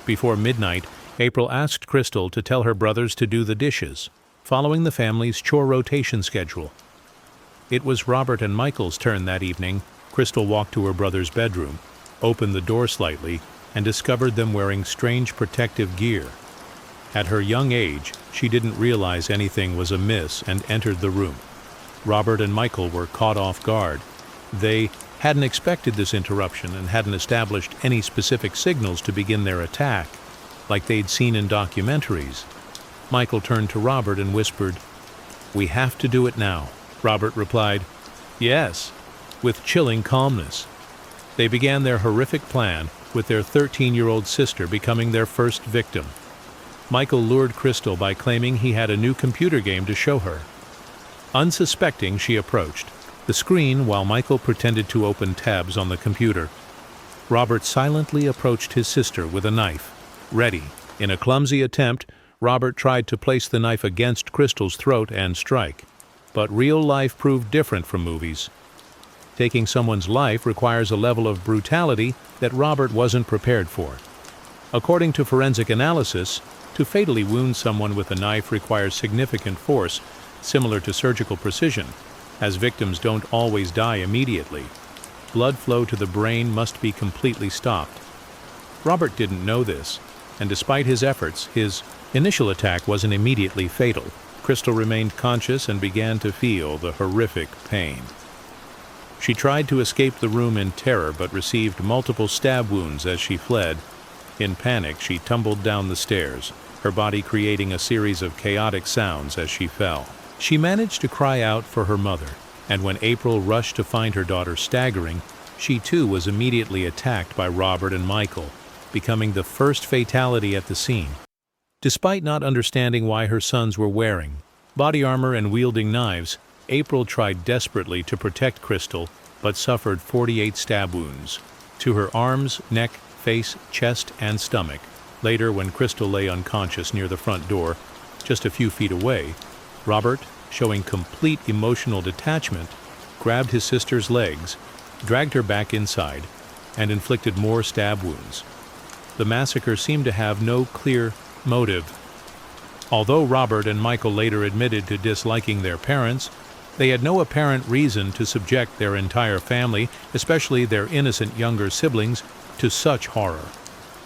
Before midnight, April asked Crystal to tell her brothers to do the dishes, following the family's chore rotation schedule. It was Robert and Michael's turn that evening. Crystal walked to her brother's bedroom, opened the door slightly, and discovered them wearing strange protective gear. At her young age, she didn't realize anything was amiss and entered the room. Robert and Michael were caught off guard. They hadn't expected this interruption and hadn't established any specific signals to begin their attack, like they'd seen in documentaries. Michael turned to Robert and whispered, "We have to do it now." Robert replied, "Yes," with chilling calmness. They began their horrific plan, with their 13-year-old sister becoming their first victim. Michael lured Crystal by claiming he had a new computer game to show her. Unsuspecting, she approached the screen while Michael pretended to open tabs on the computer. Robert silently approached his sister with a knife, ready. In a clumsy attempt, Robert tried to place the knife against Crystal's throat and strike. But real life proved different from movies. Taking someone's life requires a level of brutality that Robert wasn't prepared for. According to forensic analysis, to fatally wound someone with a knife requires significant force, similar to surgical precision, as victims don't always die immediately. Blood flow to the brain must be completely stopped. Robert didn't know this, and despite his efforts, his initial attack wasn't immediately fatal. Crystal remained conscious and began to feel the horrific pain. She tried to escape the room in terror but received multiple stab wounds as she fled. In panic, she tumbled down the stairs, her body creating a series of chaotic sounds as she fell. She managed to cry out for her mother, and when April rushed to find her daughter staggering, she too was immediately attacked by Robert and Michael, becoming the first fatality at the scene. Despite not understanding why her sons were wearing body armor and wielding knives, April tried desperately to protect Crystal, but suffered 48 stab wounds to her arms, neck, face, chest, and stomach. Later, when Crystal lay unconscious near the front door, just a few feet away, Robert, showing complete emotional detachment, grabbed his sister's legs, dragged her back inside, and inflicted more stab wounds. The massacre seemed to have no clear motive. Although Robert and Michael later admitted to disliking their parents, they had no apparent reason to subject their entire family, especially their innocent younger siblings, to such horror.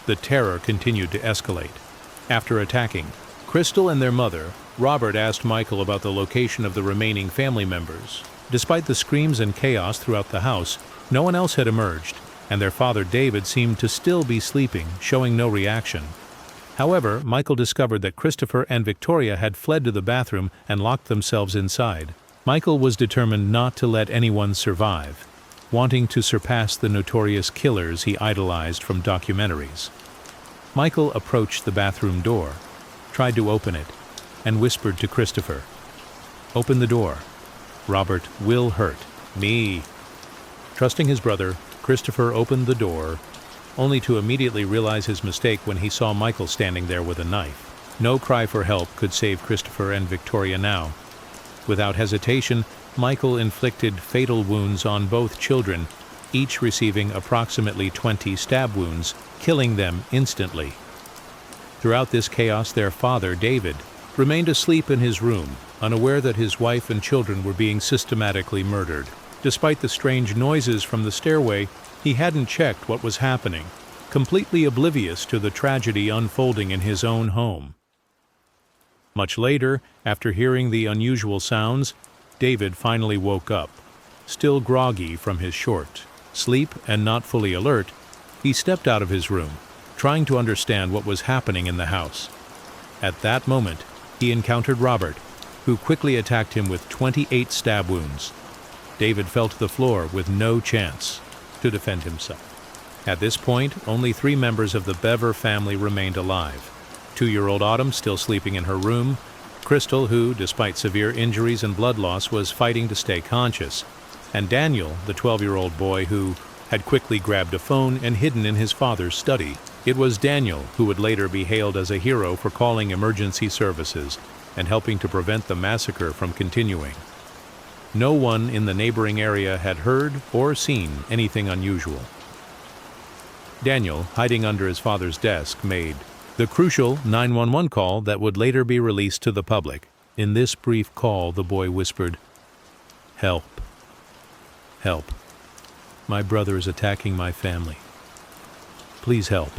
The terror continued to escalate. After attacking Crystal and their mother, Robert asked Michael about the location of the remaining family members. Despite the screams and chaos throughout the house, no one else had emerged, and their father David seemed to still be sleeping, showing no reaction. However, Michael discovered that Christopher and Victoria had fled to the bathroom and locked themselves inside. Michael was determined not to let anyone survive, wanting to surpass the notorious killers he idolized from documentaries. Michael approached the bathroom door, tried to open it, and whispered to Christopher, "Open the door. Robert will hurt me." Trusting his brother, Christopher opened the door, only to immediately realize his mistake when he saw Michael standing there with a knife. No cry for help could save Christopher and Victoria now. Without hesitation, Michael inflicted fatal wounds on both children, each receiving approximately 20 stab wounds, killing them instantly. Throughout this chaos, their father, David, remained asleep in his room, unaware that his wife and children were being systematically murdered. Despite the strange noises from the stairway, he hadn't checked what was happening, completely oblivious to the tragedy unfolding in his own home. Much later, after hearing the unusual sounds, David finally woke up. Still groggy from his short sleep and not fully alert, he stepped out of his room, trying to understand what was happening in the house. At that moment, he encountered Robert, who quickly attacked him with 28 stab wounds. David fell to the floor with no chance to defend himself. At this point, only 3 members of the Bever family remained alive. 2-year-old Autumn still sleeping in her room, Crystal, who, despite severe injuries and blood loss, was fighting to stay conscious, and Daniel, the 12-year-old boy who had quickly grabbed a phone and hidden in his father's study. It was Daniel who would later be hailed as a hero for calling emergency services and helping to prevent the massacre from continuing. No one in the neighboring area had heard or seen anything unusual. Daniel, hiding under his father's desk, made the crucial 911 call that would later be released to the public. In this brief call, the boy whispered, "Help. Help. My brother is attacking my family. Please help."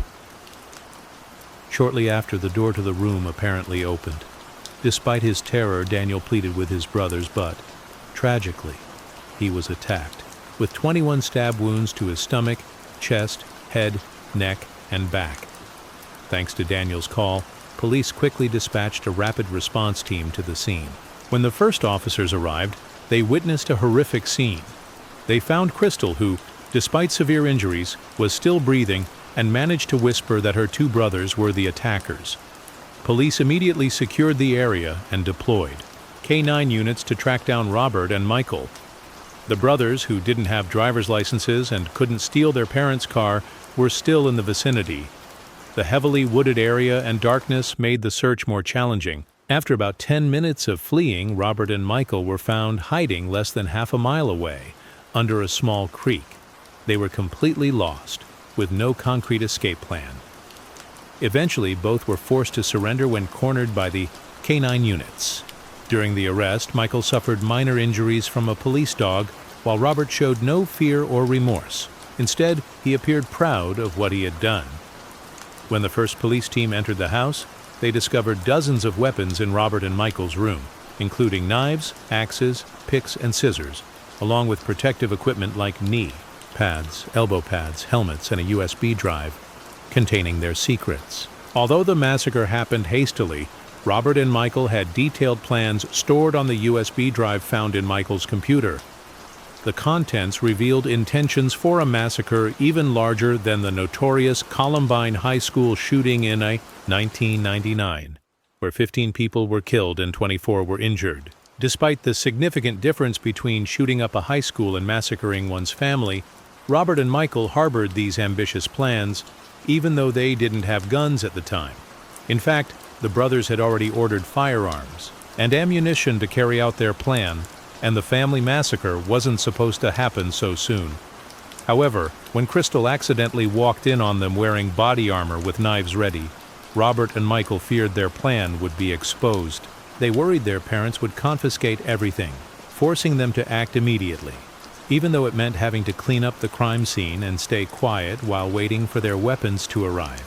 Shortly after, the door to the room apparently opened. Despite his terror, Daniel pleaded with his brothers, but, tragically, he was attacked, with 21 stab wounds to his stomach, chest, head, neck, and back. Thanks to Daniel's call, police quickly dispatched a rapid response team to the scene. When the first officers arrived, they witnessed a horrific scene. They found Crystal, who, despite severe injuries, was still breathing and managed to whisper that her 2 brothers were the attackers. Police immediately secured the area and deployed K-9 units to track down Robert and Michael. The brothers, who didn't have driver's licenses and couldn't steal their parents' car, were still in the vicinity. The heavily wooded area and darkness made the search more challenging. After about 10 minutes of fleeing, Robert and Michael were found hiding less than half a mile away, under a small creek. They were completely lost, with no concrete escape plan. Eventually, both were forced to surrender when cornered by the K-9 units. During the arrest, Michael suffered minor injuries from a police dog, while Robert showed no fear or remorse. Instead, he appeared proud of what he had done. When the first police team entered the house, they discovered dozens of weapons in Robert and Michael's room, including knives, axes, picks, and scissors, along with protective equipment like knee pads, elbow pads, helmets, and a USB drive containing their secrets. Although the massacre happened hastily, Robert and Michael had detailed plans stored on the USB drive found in Michael's computer. The contents revealed intentions for a massacre even larger than the notorious Columbine High School shooting in 1999, where 15 people were killed and 24 were injured. Despite the significant difference between shooting up a high school and massacring one's family, Robert and Michael harbored these ambitious plans, even though they didn't have guns at the time. In fact, the brothers had already ordered firearms and ammunition to carry out their plan, and the family massacre wasn't supposed to happen so soon. However, when Crystal accidentally walked in on them wearing body armor with knives ready, Robert and Michael feared their plan would be exposed. They worried their parents would confiscate everything, forcing them to act immediately, even though it meant having to clean up the crime scene and stay quiet while waiting for their weapons to arrive.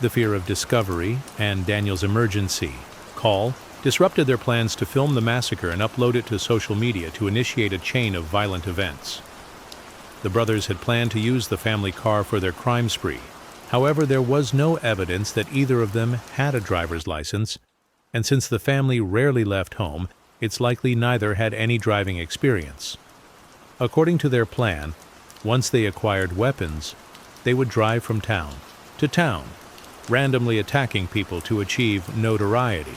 The fear of discovery and Daniel's emergency call disrupted their plans to film the massacre and upload it to social media to initiate a chain of violent events. The brothers had planned to use the family car for their crime spree. However, there was no evidence that either of them had a driver's license, and since the family rarely left home, it's likely neither had any driving experience. According to their plan, once they acquired weapons, they would drive from town to town, randomly attacking people to achieve notoriety.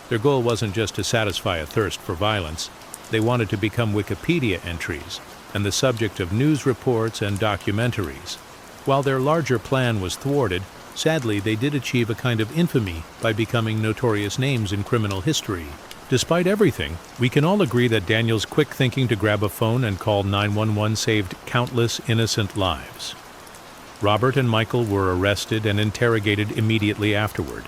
Their goal wasn't just to satisfy a thirst for violence. They wanted to become Wikipedia entries and the subject of news reports and documentaries. While their larger plan was thwarted, sadly they did achieve a kind of infamy by becoming notorious names in criminal history. Despite everything, we can all agree that Daniel's quick thinking to grab a phone and call 911 saved countless innocent lives. Robert and Michael were arrested and interrogated immediately afterward.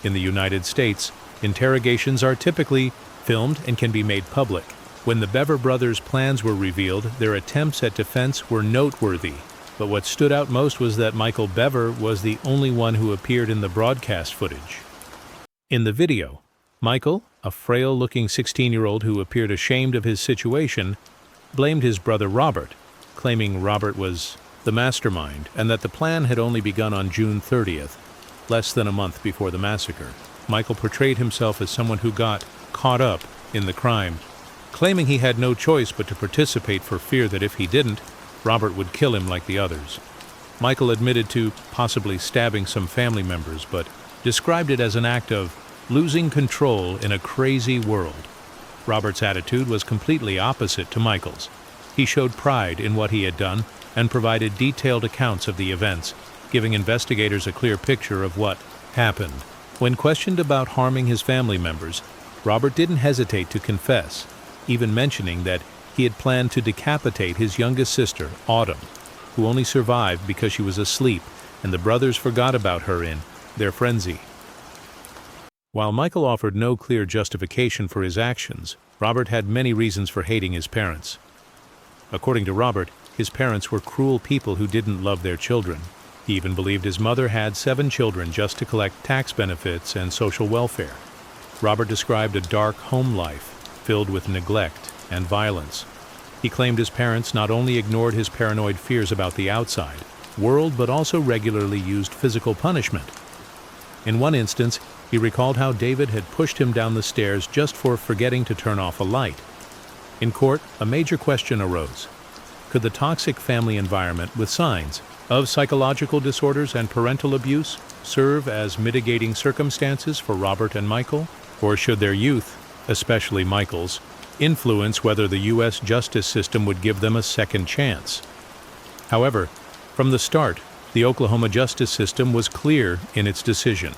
In the United States, interrogations are typically filmed and can be made public. When the Bever brothers' plans were revealed, their attempts at defense were noteworthy. But what stood out most was that Michael Bever was the only one who appeared in the broadcast footage. In the video, Michael, a frail-looking 16-year-old who appeared ashamed of his situation, blamed his brother Robert, claiming Robert was the mastermind and that the plan had only begun on June 30th, less than a month before the massacre. Michael portrayed himself as someone who got caught up in the crime, claiming he had no choice but to participate for fear that if he didn't, Robert would kill him like the others. Michael admitted to possibly stabbing some family members, but described it as an act of losing control in a crazy world. Robert's attitude was completely opposite to Michael's. He showed pride in what he had done and provided detailed accounts of the events, giving investigators a clear picture of what happened. When questioned about harming his family members, Robert didn't hesitate to confess, even mentioning that he had planned to decapitate his youngest sister, Autumn, who only survived because she was asleep and the brothers forgot about her in their frenzy. While Michael offered no clear justification for his actions, Robert had many reasons for hating his parents. According to Robert, his parents were cruel people who didn't love their children. He even believed his mother had 7 children just to collect tax benefits and social welfare. Robert described a dark home life filled with neglect and violence. He claimed his parents not only ignored his paranoid fears about the outside world, but also regularly used physical punishment. In one instance, he recalled how David had pushed him down the stairs just for forgetting to turn off a light. In court, a major question arose. Could the toxic family environment with signs of psychological disorders and parental abuse serve as mitigating circumstances for Robert and Michael? Or should their youth, especially Michael's, influence whether the U.S. justice system would give them a second chance? However, from the start, the Oklahoma justice system was clear in its decision.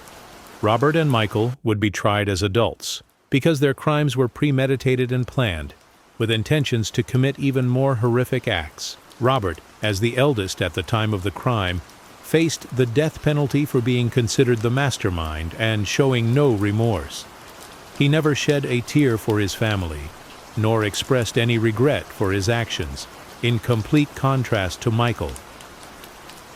Robert and Michael would be tried as adults because their crimes were premeditated and planned, with intentions to commit even more horrific acts. Robert, as the eldest at the time of the crime, faced the death penalty for being considered the mastermind and showing no remorse. He never shed a tear for his family, nor expressed any regret for his actions, in complete contrast to Michael.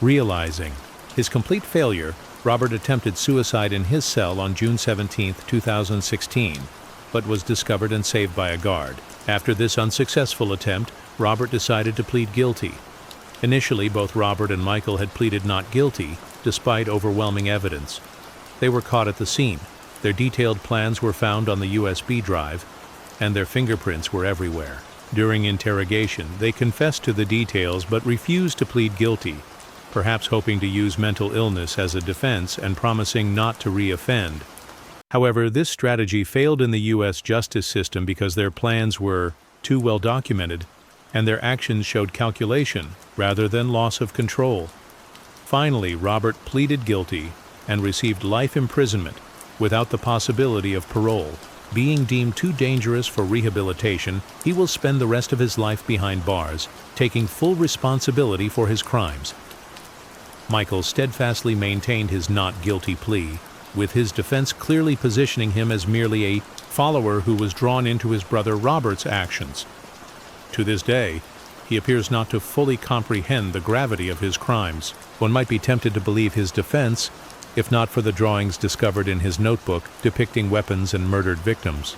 Realizing his complete failure, Robert attempted suicide in his cell on June 17, 2016, but was discovered and saved by a guard. After this unsuccessful attempt, Robert decided to plead guilty. Initially, both Robert and Michael had pleaded not guilty, despite overwhelming evidence. They were caught at the scene. Their detailed plans were found on the USB drive, and their fingerprints were everywhere. During interrogation, they confessed to the details but refused to plead guilty, perhaps hoping to use mental illness as a defense and promising not to re-offend. However, this strategy failed in the U.S. justice system because their plans were too well documented, and their actions showed calculation rather than loss of control. Finally, Robert pleaded guilty and received life imprisonment without the possibility of parole. Being deemed too dangerous for rehabilitation, he will spend the rest of his life behind bars, taking full responsibility for his crimes. Michael steadfastly maintained his not guilty plea, with his defense clearly positioning him as merely a follower who was drawn into his brother Robert's actions. To this day, he appears not to fully comprehend the gravity of his crimes. One might be tempted to believe his defense, if not for the drawings discovered in his notebook depicting weapons and murdered victims.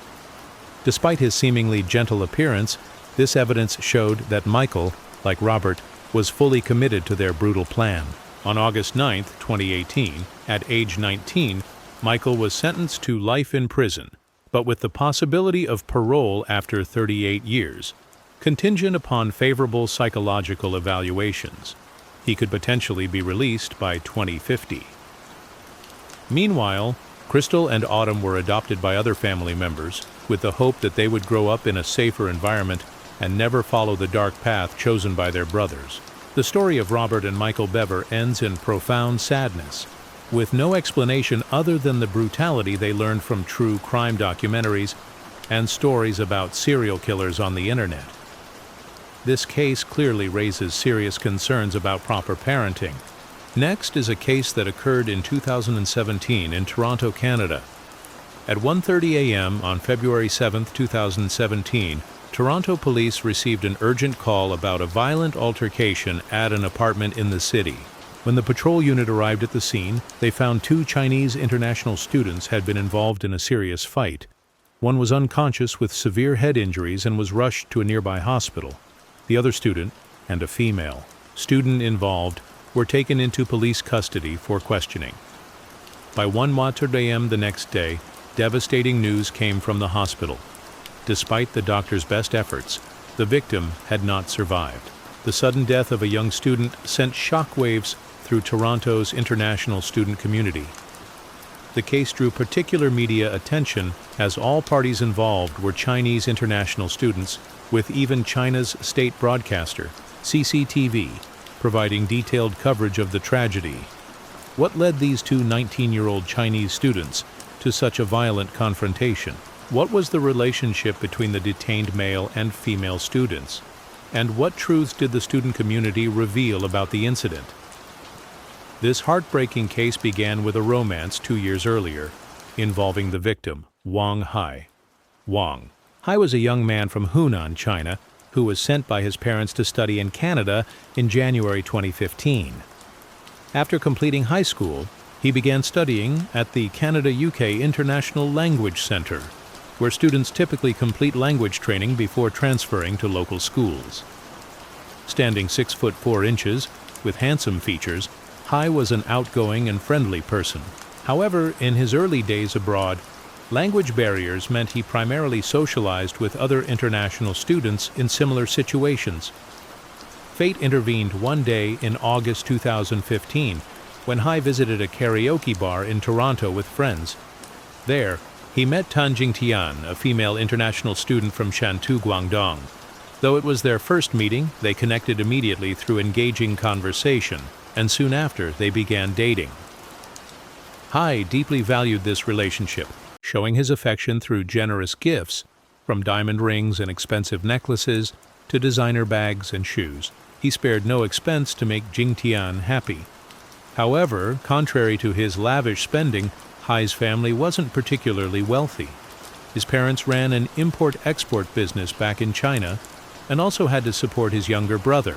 Despite his seemingly gentle appearance, this evidence showed that Michael, like Robert, was fully committed to their brutal plan. On August 9, 2018, at age 19, Michael was sentenced to life in prison, but with the possibility of parole after 38 years, contingent upon favorable psychological evaluations. He could potentially be released by 2050. Meanwhile, Crystal and Autumn were adopted by other family members, with the hope that they would grow up in a safer environment and never follow the dark path chosen by their brothers. The story of Robert and Michael Bever ends in profound sadness, with no explanation other than the brutality they learned from true crime documentaries and stories about serial killers on the internet. This case clearly raises serious concerns about proper parenting. Next is a case that occurred in 2017 in Toronto, Canada. At 1:30 a.m. on February 7, 2017, Toronto police received an urgent call about a violent altercation at an apartment in the city. When the patrol unit arrived at the scene, they found 2 Chinese international students had been involved in a serious fight. One was unconscious with severe head injuries and was rushed to a nearby hospital. The other student, and a female student involved, were taken into police custody for questioning. By 1:00 a.m. the next day, devastating news came from the hospital. Despite the doctor's best efforts, the victim had not survived. The sudden death of a young student sent shockwaves through Toronto's international student community. The case drew particular media attention as all parties involved were Chinese international students, with even China's state broadcaster, CCTV, providing detailed coverage of the tragedy. What led these 2 19-year-old Chinese students to such a violent confrontation? What was the relationship between the detained male and female students? And what truths did the student community reveal about the incident? This heartbreaking case began with a romance 2 years earlier, involving the victim, Wang Hai. Wang Hai was a young man from Hunan, China, who was sent by his parents to study in Canada in January 2015. After completing high school, he began studying at the Canada-UK International Language Centre, where students typically complete language training before transferring to local schools. Standing 6 foot 4 inches, with handsome features, Hai was an outgoing and friendly person. However, in his early days abroad, language barriers meant he primarily socialized with other international students in similar situations. Fate intervened one day in August 2015 when Hai visited a karaoke bar in Toronto with friends. There, he met Tan Jingtian, a female international student from Shantou, Guangdong. Though it was their first meeting, they connected immediately through engaging conversation, and soon after they began dating. Hai deeply valued this relationship, showing his affection through generous gifts, from diamond rings and expensive necklaces to designer bags and shoes. He spared no expense to make Jingtian happy. However, contrary to his lavish spending, Hai's family wasn't particularly wealthy. His parents ran an import-export business back in China and also had to support his younger brother.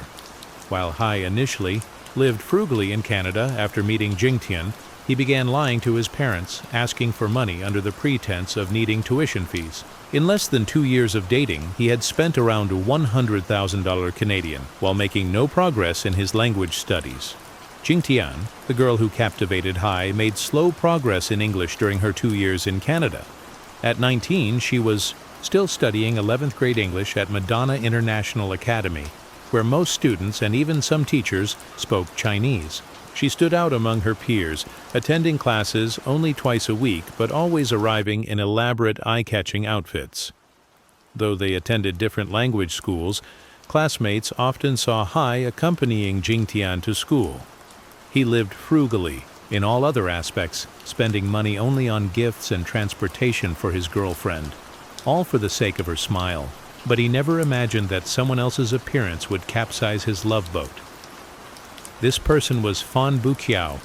While Hai initially lived frugally in Canada after meeting Jingtian, he began lying to his parents, asking for money under the pretense of needing tuition fees. In less than 2 years of dating, he had spent around $100,000 Canadian, while making no progress in his language studies. Jingtian, the girl who captivated Hai, made slow progress in English during her 2 years in Canada. At 19, she was still studying 11th grade English at Madonna International Academy, where most students and even some teachers spoke Chinese. She stood out among her peers, attending classes only twice a week, but always arriving in elaborate, eye-catching outfits. Though they attended different language schools, classmates often saw Hai accompanying Jingtian to school. He lived frugally in all other aspects, spending money only on gifts and transportation for his girlfriend, all for the sake of her smile. But he never imagined that someone else's appearance would capsize his love boat. This person was Fan Buqiao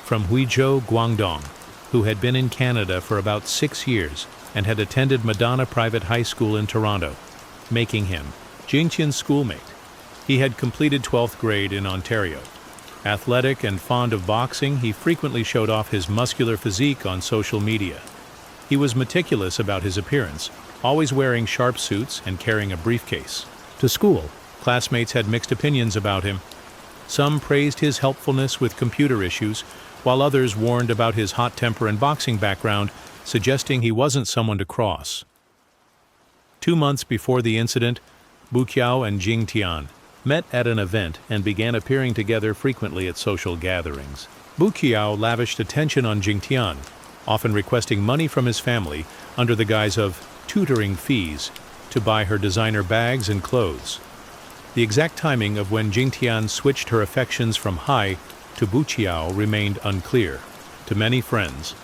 from Huizhou, Guangdong, who had been in Canada for about 6 years and had attended Madonna Private High School in Toronto, making him Jingtian's schoolmate. He had completed 12th grade in Ontario. Athletic and fond of boxing, he frequently showed off his muscular physique on social media. He was meticulous about his appearance, always wearing sharp suits and carrying a briefcase. To school, classmates had mixed opinions about him. Some praised his helpfulness with computer issues, while others warned about his hot temper and boxing background, suggesting he wasn't someone to cross. 2 months before the incident, Buqiao and Jingtian met at an event and began appearing together frequently at social gatherings. Buqiao lavished attention on Jingtian, often requesting money from his family under the guise of tutoring fees to buy her designer bags and clothes. The exact timing of when Jingtian switched her affections from Hai to Buqiao remained unclear. To many friends,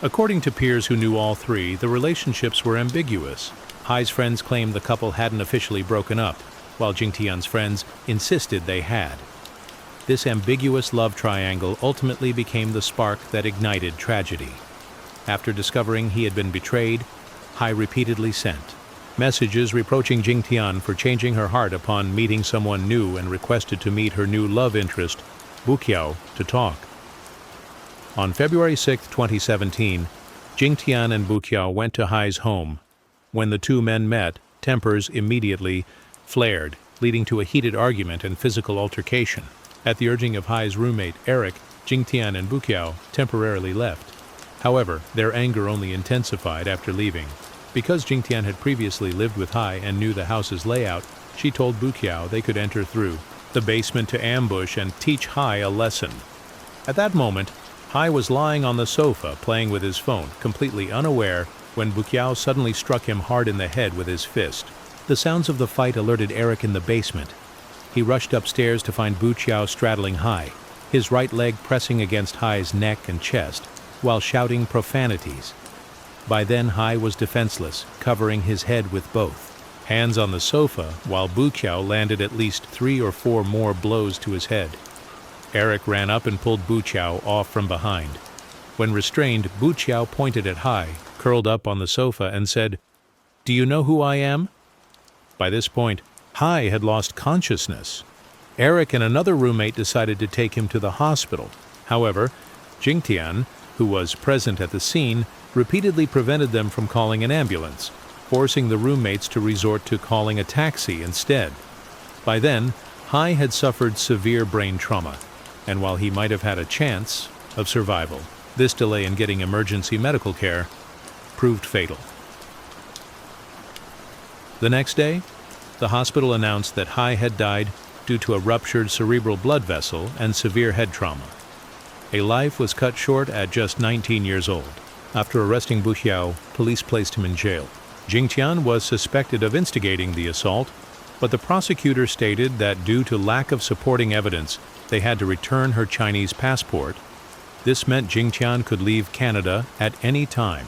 According to peers who knew all three, the relationships were ambiguous. Hai's friends claimed the couple hadn't officially broken up, while Jingtian's friends insisted they had. This ambiguous love triangle ultimately became the spark that ignited tragedy. After discovering he had been betrayed, Hai repeatedly sent messages reproaching Jingtian for changing her heart upon meeting someone new and requested to meet her new love interest, Buqiao, to talk. On February 6, 2017, Jingtian and Buqiao went to Hai's home. When the two men met, tempers immediately flared, leading to a heated argument and physical altercation. At the urging of Hai's roommate, Eric, Jingtian and Buqiao temporarily left. However, their anger only intensified after leaving. Because Jingtian had previously lived with Hai and knew the house's layout, she told Buqiao they could enter through the basement to ambush and teach Hai a lesson. At that moment, Hai was lying on the sofa playing with his phone, completely unaware, when Buqiao suddenly struck him hard in the head with his fist. The sounds of the fight alerted Eric in the basement. He rushed upstairs to find Buqiao straddling Hai, his right leg pressing against Hai's neck and chest, while shouting profanities. By then, Hai was defenseless, covering his head with both hands on the sofa, while Buqiao landed at least 3 or 4 more blows to his head. Eric ran up and pulled Buqiao off from behind. When restrained, Buqiao pointed at Hai, curled up on the sofa, and said, "Do you know who I am?" By this point, Hai had lost consciousness. Eric and another roommate decided to take him to the hospital. However, Jingtian, who was present at the scene, repeatedly prevented them from calling an ambulance, forcing the roommates to resort to calling a taxi instead. By then, Hai had suffered severe brain trauma, and while he might have had a chance of survival, this delay in getting emergency medical care proved fatal. The next day, the hospital announced that Hai had died due to a ruptured cerebral blood vessel and severe head trauma. A life was cut short at just 19 years old. After arresting Buqiao, police placed him in jail. Jingtian was suspected of instigating the assault, but the prosecutor stated that due to lack of supporting evidence, they had to return her Chinese passport. This meant Jingtian could leave Canada at any time.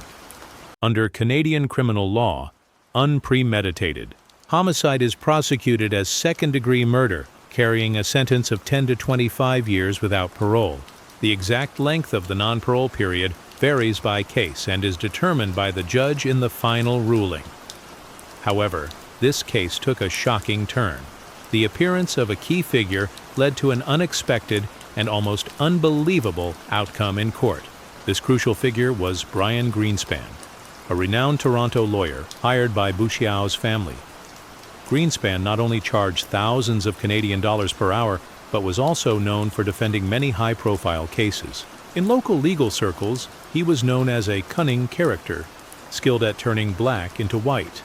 Under Canadian criminal law, unpremeditated homicide is prosecuted as second-degree murder, carrying a sentence of 10 to 25 years without parole. The exact length of the non-parole period varies by case and is determined by the judge in the final ruling. However, this case took a shocking turn. The appearance of a key figure led to an unexpected and almost unbelievable outcome in court. This crucial figure was Brian Greenspan, a renowned Toronto lawyer hired by Buqiao's family. Greenspan not only charged thousands of Canadian dollars per hour, but was also known for defending many high-profile cases. In local legal circles, he was known as a cunning character, skilled at turning black into white.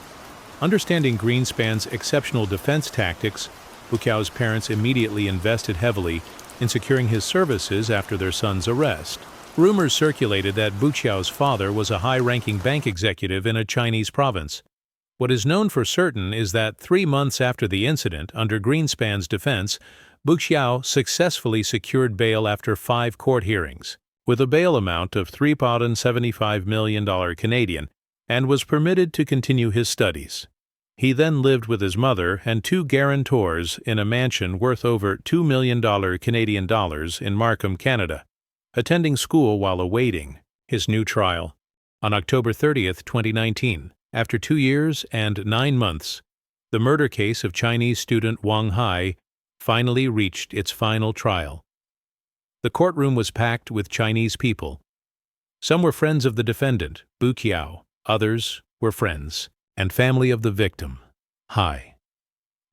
Understanding Greenspan's exceptional defense tactics, Buqiao's parents immediately invested heavily in securing his services after their son's arrest. Rumors circulated that Buqiao's father was a high-ranking bank executive in a Chinese province. What is known for certain is that 3 months after the incident, under Greenspan's defense, Buqiao successfully secured bail after 5 court hearings, with a bail amount of £3.75 million Canadian, and was permitted to continue his studies. He then lived with his mother and 2 guarantors in a mansion worth over $2 million Canadian dollars in Markham, Canada, attending school while awaiting his new trial. On October 30, 2019, after 2 years and 9 months, the murder case of Chinese student Wang Hai finally reached its final trial. The courtroom was packed with Chinese people. Some were friends of the defendant, Buqiao. Others were friends and family of the victim, Hai.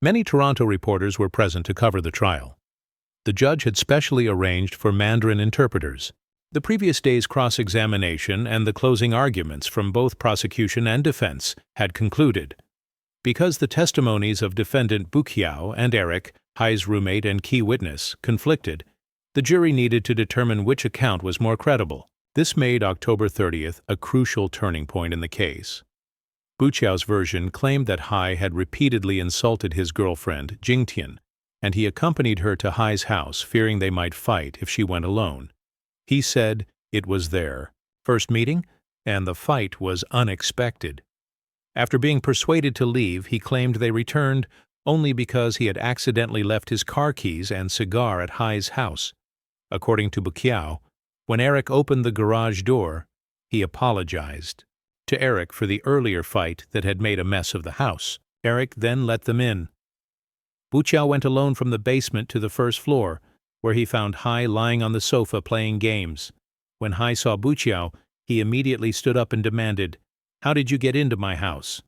Many Toronto reporters were present to cover the trial. The judge had specially arranged for Mandarin interpreters. The previous day's cross-examination and the closing arguments from both prosecution and defense had concluded. Because the testimonies of defendant Buqiao and Eric, Hai's roommate and key witness, conflicted, the jury needed to determine which account was more credible. This made October 30th a crucial turning point in the case. Buqiao's version claimed that Hai had repeatedly insulted his girlfriend, Jingtian, and he accompanied her to Hai's house, fearing they might fight if she went alone. He said it was there, first meeting, and the fight was unexpected. After being persuaded to leave, he claimed they returned only because he had accidentally left his car keys and cigar at Hai's house. According to Bukiao, when Eric opened the garage door, he apologized to Eric for the earlier fight that had made a mess of the house. Eric then let them in. Bukiao went alone from the basement to the first floor, where he found Hai lying on the sofa playing games. When Hai saw Bukiao, he immediately stood up and demanded, "How did you get into my house?"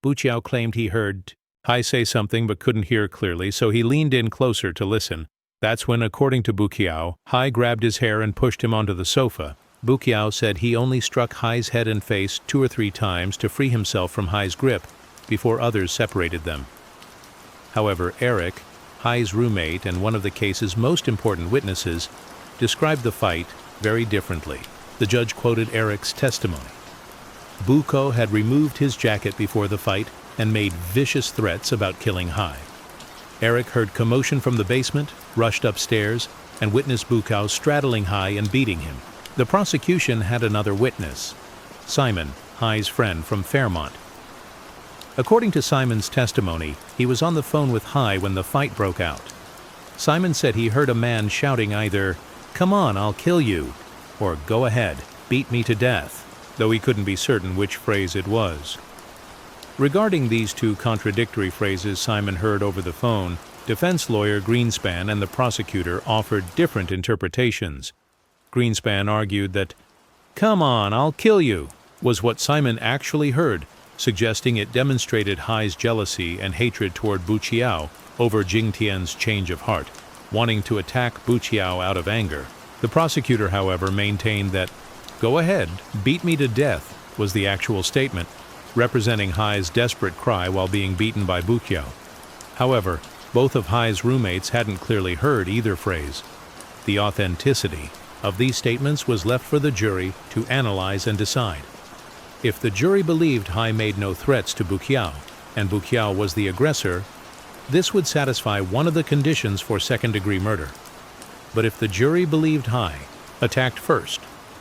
Bukiao claimed he heard Hai say something but couldn't hear clearly, so he leaned in closer to listen. That's when, according to Bukiao, Hai grabbed his hair and pushed him onto the sofa. Bukiao said he only struck Hai's head and face 2 or 3 times to free himself from Hai's grip before others separated them. However, Eric, Hai's roommate and one of the case's most important witnesses, described the fight very differently. The judge quoted Eric's testimony. Buko had removed his jacket before the fight and made vicious threats about killing Hai. Eric heard commotion from the basement, rushed upstairs, and witnessed Buko straddling Hai and beating him. The prosecution had another witness, Simon, Hai's friend from Fairmont. According to Simon's testimony, he was on the phone with Hai when the fight broke out. Simon said he heard a man shouting either, "Come on, I'll kill you," or "Go ahead, beat me to death," though he couldn't be certain which phrase it was. Regarding these two contradictory phrases Simon heard over the phone, defense lawyer Greenspan and the prosecutor offered different interpretations. Greenspan argued that, "Come on, I'll kill you," was what Simon actually heard, suggesting it demonstrated Hai's jealousy and hatred toward Bukiao over Jingtian's change of heart, wanting to attack Bukiao out of anger. The prosecutor, however, maintained that, "Go ahead, beat me to death," was the actual statement, representing Hai's desperate cry while being beaten by Bukiao. However, both of Hai's roommates hadn't clearly heard either phrase. The authenticity of these statements was left for the jury to analyze and decide. If the jury believed Hai made no threats to Bukiao, and Bukiao was the aggressor, this would satisfy one of the conditions for second-degree murder. But if the jury believed Hai attacked first,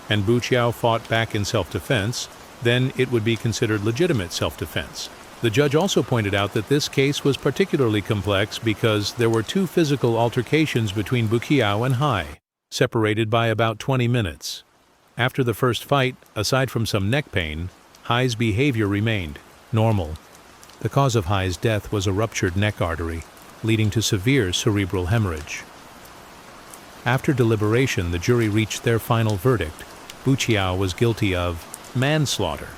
and Bukiao fought back in self-defense, then it would be considered legitimate self-defense. The judge also pointed out that this case was particularly complex because there were 2 physical altercations between Bukiao and Hai, separated by about 20 minutes. After the first fight, aside from some neck pain, Hai's behavior remained normal. The cause of Hai's death was a ruptured neck artery, leading to severe cerebral hemorrhage. After deliberation, the jury reached their final verdict. Bukiao was guilty of manslaughter.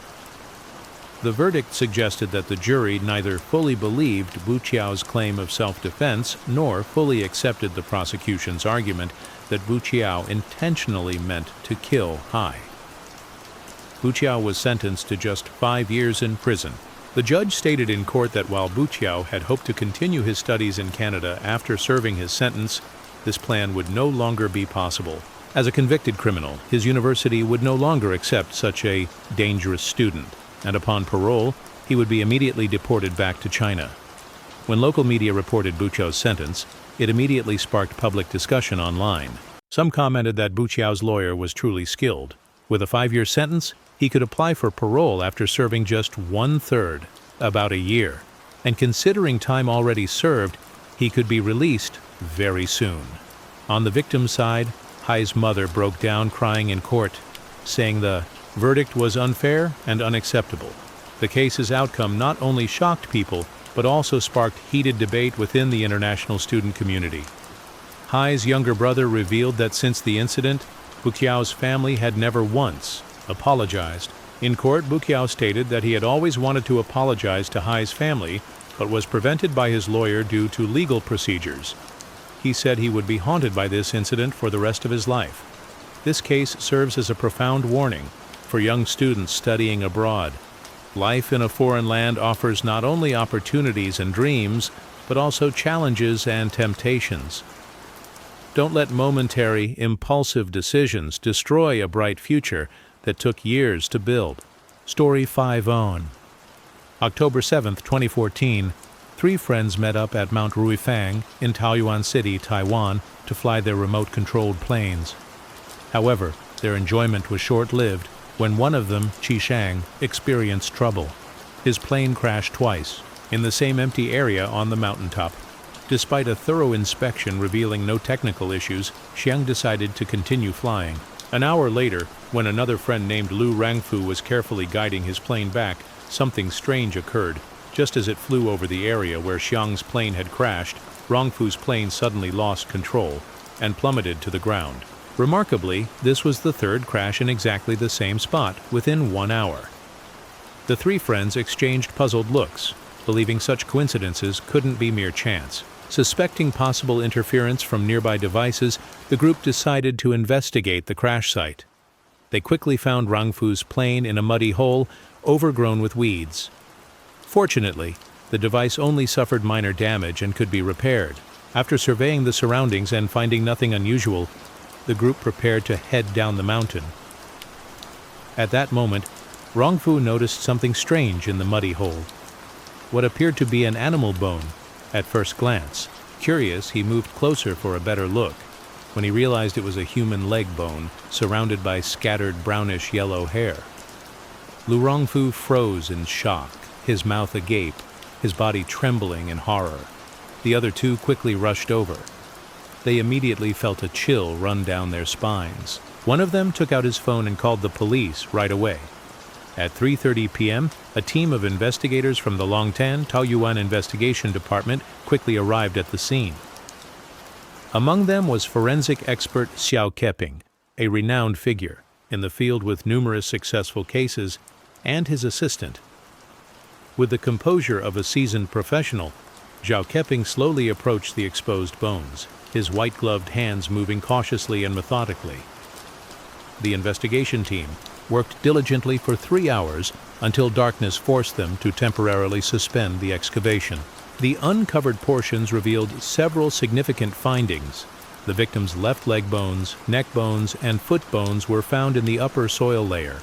The verdict suggested that the jury neither fully believed Bukiao's claim of self-defense nor fully accepted the prosecution's argument that Bukiao intentionally meant to kill Hai. Bukiao was sentenced to just 5 years in prison. The judge stated in court that while Bukiao had hoped to continue his studies in Canada after serving his sentence, this plan would no longer be possible. As a convicted criminal, his university would no longer accept such a dangerous student, and upon parole, he would be immediately deported back to China. When local media reported Bukiao's sentence, it immediately sparked public discussion online. Some commented that Bukiao's lawyer was truly skilled. With a 5-year sentence, he could apply for parole after serving just 1/3, about a year, and considering time already served, he could be released very soon. On the victim's side, Hai's mother broke down crying in court, saying the verdict was unfair and unacceptable. The case's outcome not only shocked people, but also sparked heated debate within the international student community. Hai's younger brother revealed that since the incident, Bukiao's family had never once apologized. In court, Bukiao stated that he had always wanted to apologize to Hai's family, but was prevented by his lawyer due to legal procedures. He said he would be haunted by this incident for the rest of his life. This case serves as a profound warning for young students studying abroad. Life in a foreign land offers not only opportunities and dreams, but also challenges and temptations. Don't let momentary, impulsive decisions destroy a bright future that took years to build. Story 5 on October 7, 2014, 3 friends met up at Mount Ruifang in Taoyuan City, Taiwan, to fly their remote-controlled planes. However, Their enjoyment was short-lived when one of them, Qishang, experienced trouble. His plane crashed twice, in the same empty area on the mountaintop. Despite a thorough inspection revealing no technical issues, Xiang decided to continue flying. An hour later, when another friend named Lu Rangfu was carefully guiding his plane back, something strange occurred. Just as it flew over the area where Xiang's plane had crashed, Rangfu's plane suddenly lost control and plummeted to the ground. Remarkably, this was the third crash in exactly the same spot within 1 hour. The three friends exchanged puzzled looks, believing such coincidences couldn't be mere chance. Suspecting possible interference from nearby devices, the group decided to investigate the crash site. They quickly found Rangfu's plane in a muddy hole, overgrown with weeds. Fortunately, the device only suffered minor damage and could be repaired. After surveying the surroundings and finding nothing unusual, the group prepared to head down the mountain. At that moment, Rangfu noticed something strange in the muddy hole. What appeared to be an animal bone at first glance. Curious, he moved closer for a better look. When he realized it was a human leg bone, surrounded by scattered brownish-yellow hair. Lu Rangfu froze in shock, his mouth agape, his body trembling in horror. The other two quickly rushed over. They immediately felt a chill run down their spines. One of them took out his phone and called the police right away. At 3:30 p.m., a team of investigators from the Longtan Taoyuan Investigation Department quickly arrived at the scene. Among them was forensic expert Xiao Keping, a renowned figure in the field with numerous successful cases, and his assistant. With the composure of a seasoned professional, Xiao Keping slowly approached the exposed bones, his white-gloved hands moving cautiously and methodically. The investigation team worked diligently for 3 hours until darkness forced them to temporarily suspend the excavation. The uncovered portions revealed several significant findings. The victim's left leg bones, neck bones, and foot bones were found in the upper soil layer.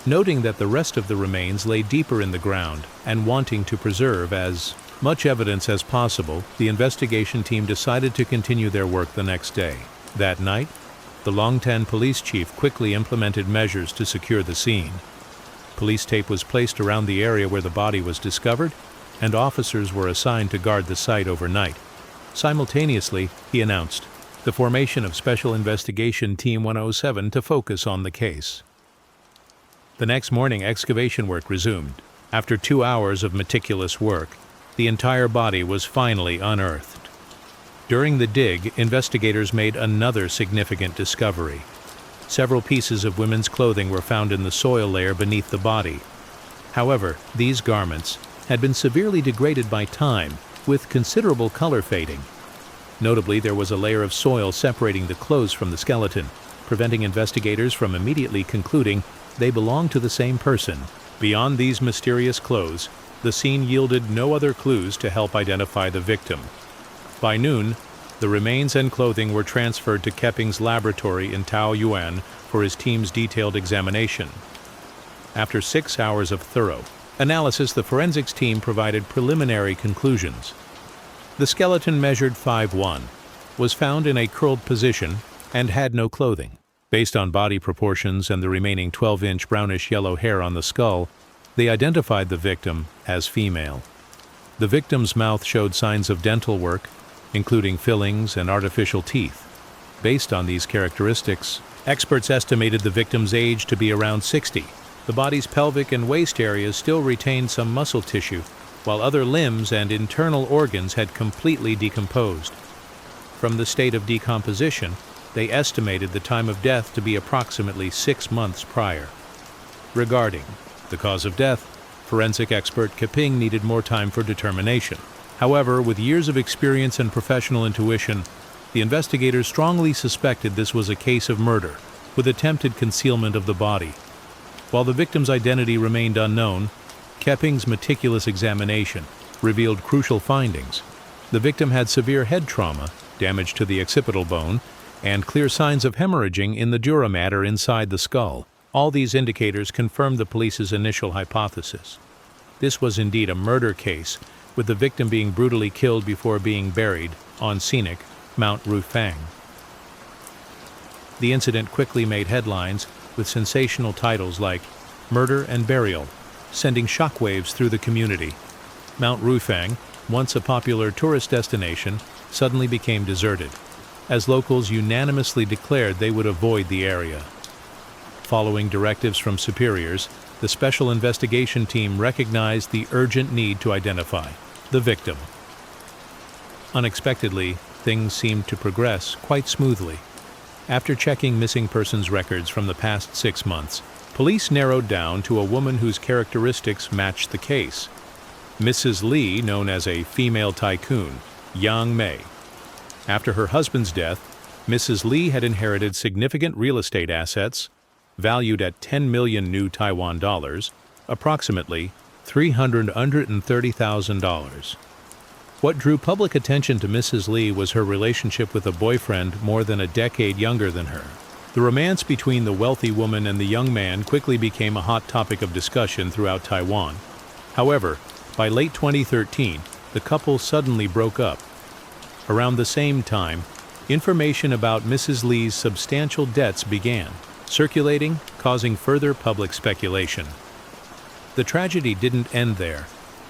Noting that the rest of the remains lay deeper in the ground and wanting to preserve as much evidence as possible, the investigation team decided to continue their work the next day. That night, the Longtan police chief quickly implemented measures to secure the scene. Police tape was placed around the area where the body was discovered, and officers were assigned to guard the site overnight. Simultaneously, he announced the formation of Special Investigation Team 107 to focus on the case. The next morning, excavation work resumed. After 2 hours of meticulous work, the entire body was finally unearthed. During the dig, investigators made another significant discovery. Several pieces of women's clothing were found in the soil layer beneath the body. However, these garments had been severely degraded by time, with considerable color fading. Notably, there was a layer of soil separating the clothes from the skeleton, preventing investigators from immediately concluding they belonged to the same person. Beyond these mysterious clothes, the scene yielded no other clues to help identify the victim. By noon, the remains and clothing were transferred to Keping's laboratory in Taoyuan for his team's detailed examination. After 6 hours of thorough analysis, the forensics team provided preliminary conclusions. The skeleton measured 5'1", was found in a curled position, and had no clothing. Based on body proportions and the remaining 12-inch brownish-yellow hair on the skull, they identified the victim as female. The victim's mouth showed signs of dental work, including fillings and artificial teeth. Based on these characteristics, experts estimated the victim's age to be around 60. The body's pelvic and waist areas still retained some muscle tissue, while other limbs and internal organs had completely decomposed. From the state of decomposition, they estimated the time of death to be approximately 6 months prior. Regarding the cause of death, forensic expert Keping needed more time for determination. However, with years of experience and professional intuition, the investigators strongly suspected this was a case of murder, with attempted concealment of the body. While the victim's identity remained unknown, Keping's meticulous examination revealed crucial findings. The victim had severe head trauma, damage to the occipital bone, and clear signs of hemorrhaging in the dura mater inside the skull. All these indicators confirmed the police's initial hypothesis. This was indeed a murder case, with the victim being brutally killed before being buried on scenic Mount Rufang. The incident quickly made headlines with sensational titles like "Murder and Burial," sending shockwaves through the community. Mount Rufang, once a popular tourist destination, suddenly became deserted, as locals unanimously declared they would avoid the area. Following directives from superiors, the Special Investigation Team recognized the urgent need to identify the victim. Unexpectedly, things seemed to progress quite smoothly. After checking missing persons records from the past 6 months, police narrowed down to a woman whose characteristics matched the case. Mrs. Lee, known as a female tycoon, Yang Mei. After her husband's death, Mrs. Lee had inherited significant real estate assets, valued at 10 million new Taiwan dollars, approximately $330,000. What drew public attention to Mrs. Lee was her relationship with a boyfriend more than a decade younger than her. The romance between the wealthy woman and the young man quickly became a hot topic of discussion throughout Taiwan. However, by late 2013, the couple suddenly broke up. Around the same time, information about Mrs. Lee's substantial debts began circulating, causing further public speculation. The tragedy didn't end there.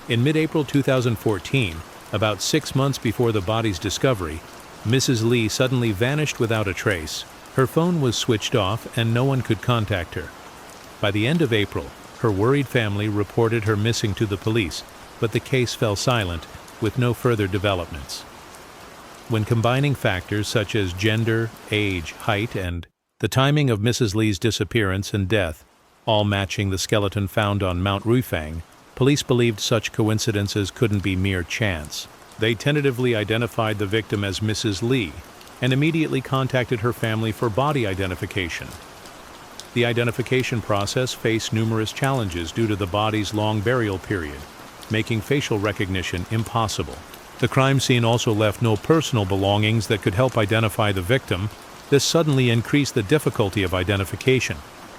In mid-April 2014, about 6 months before the body's discovery, Mrs. Lee suddenly vanished without a trace. Her phone was switched off and no one could contact her. By the end of April, her worried family reported her missing to the police, but the case fell silent, with no further developments. When combining factors such as gender, age, height, and the timing of Mrs. Lee's disappearance and death, all matching the skeleton found on Mount Rufang, police believed such coincidences couldn't be mere chance. They tentatively identified the victim as Mrs. Lee and immediately contacted her family for body identification. The identification process faced numerous challenges due to the body's long burial period, making facial recognition impossible. The crime scene also left no personal belongings that could help identify the victim. This suddenly increased the difficulty of identification.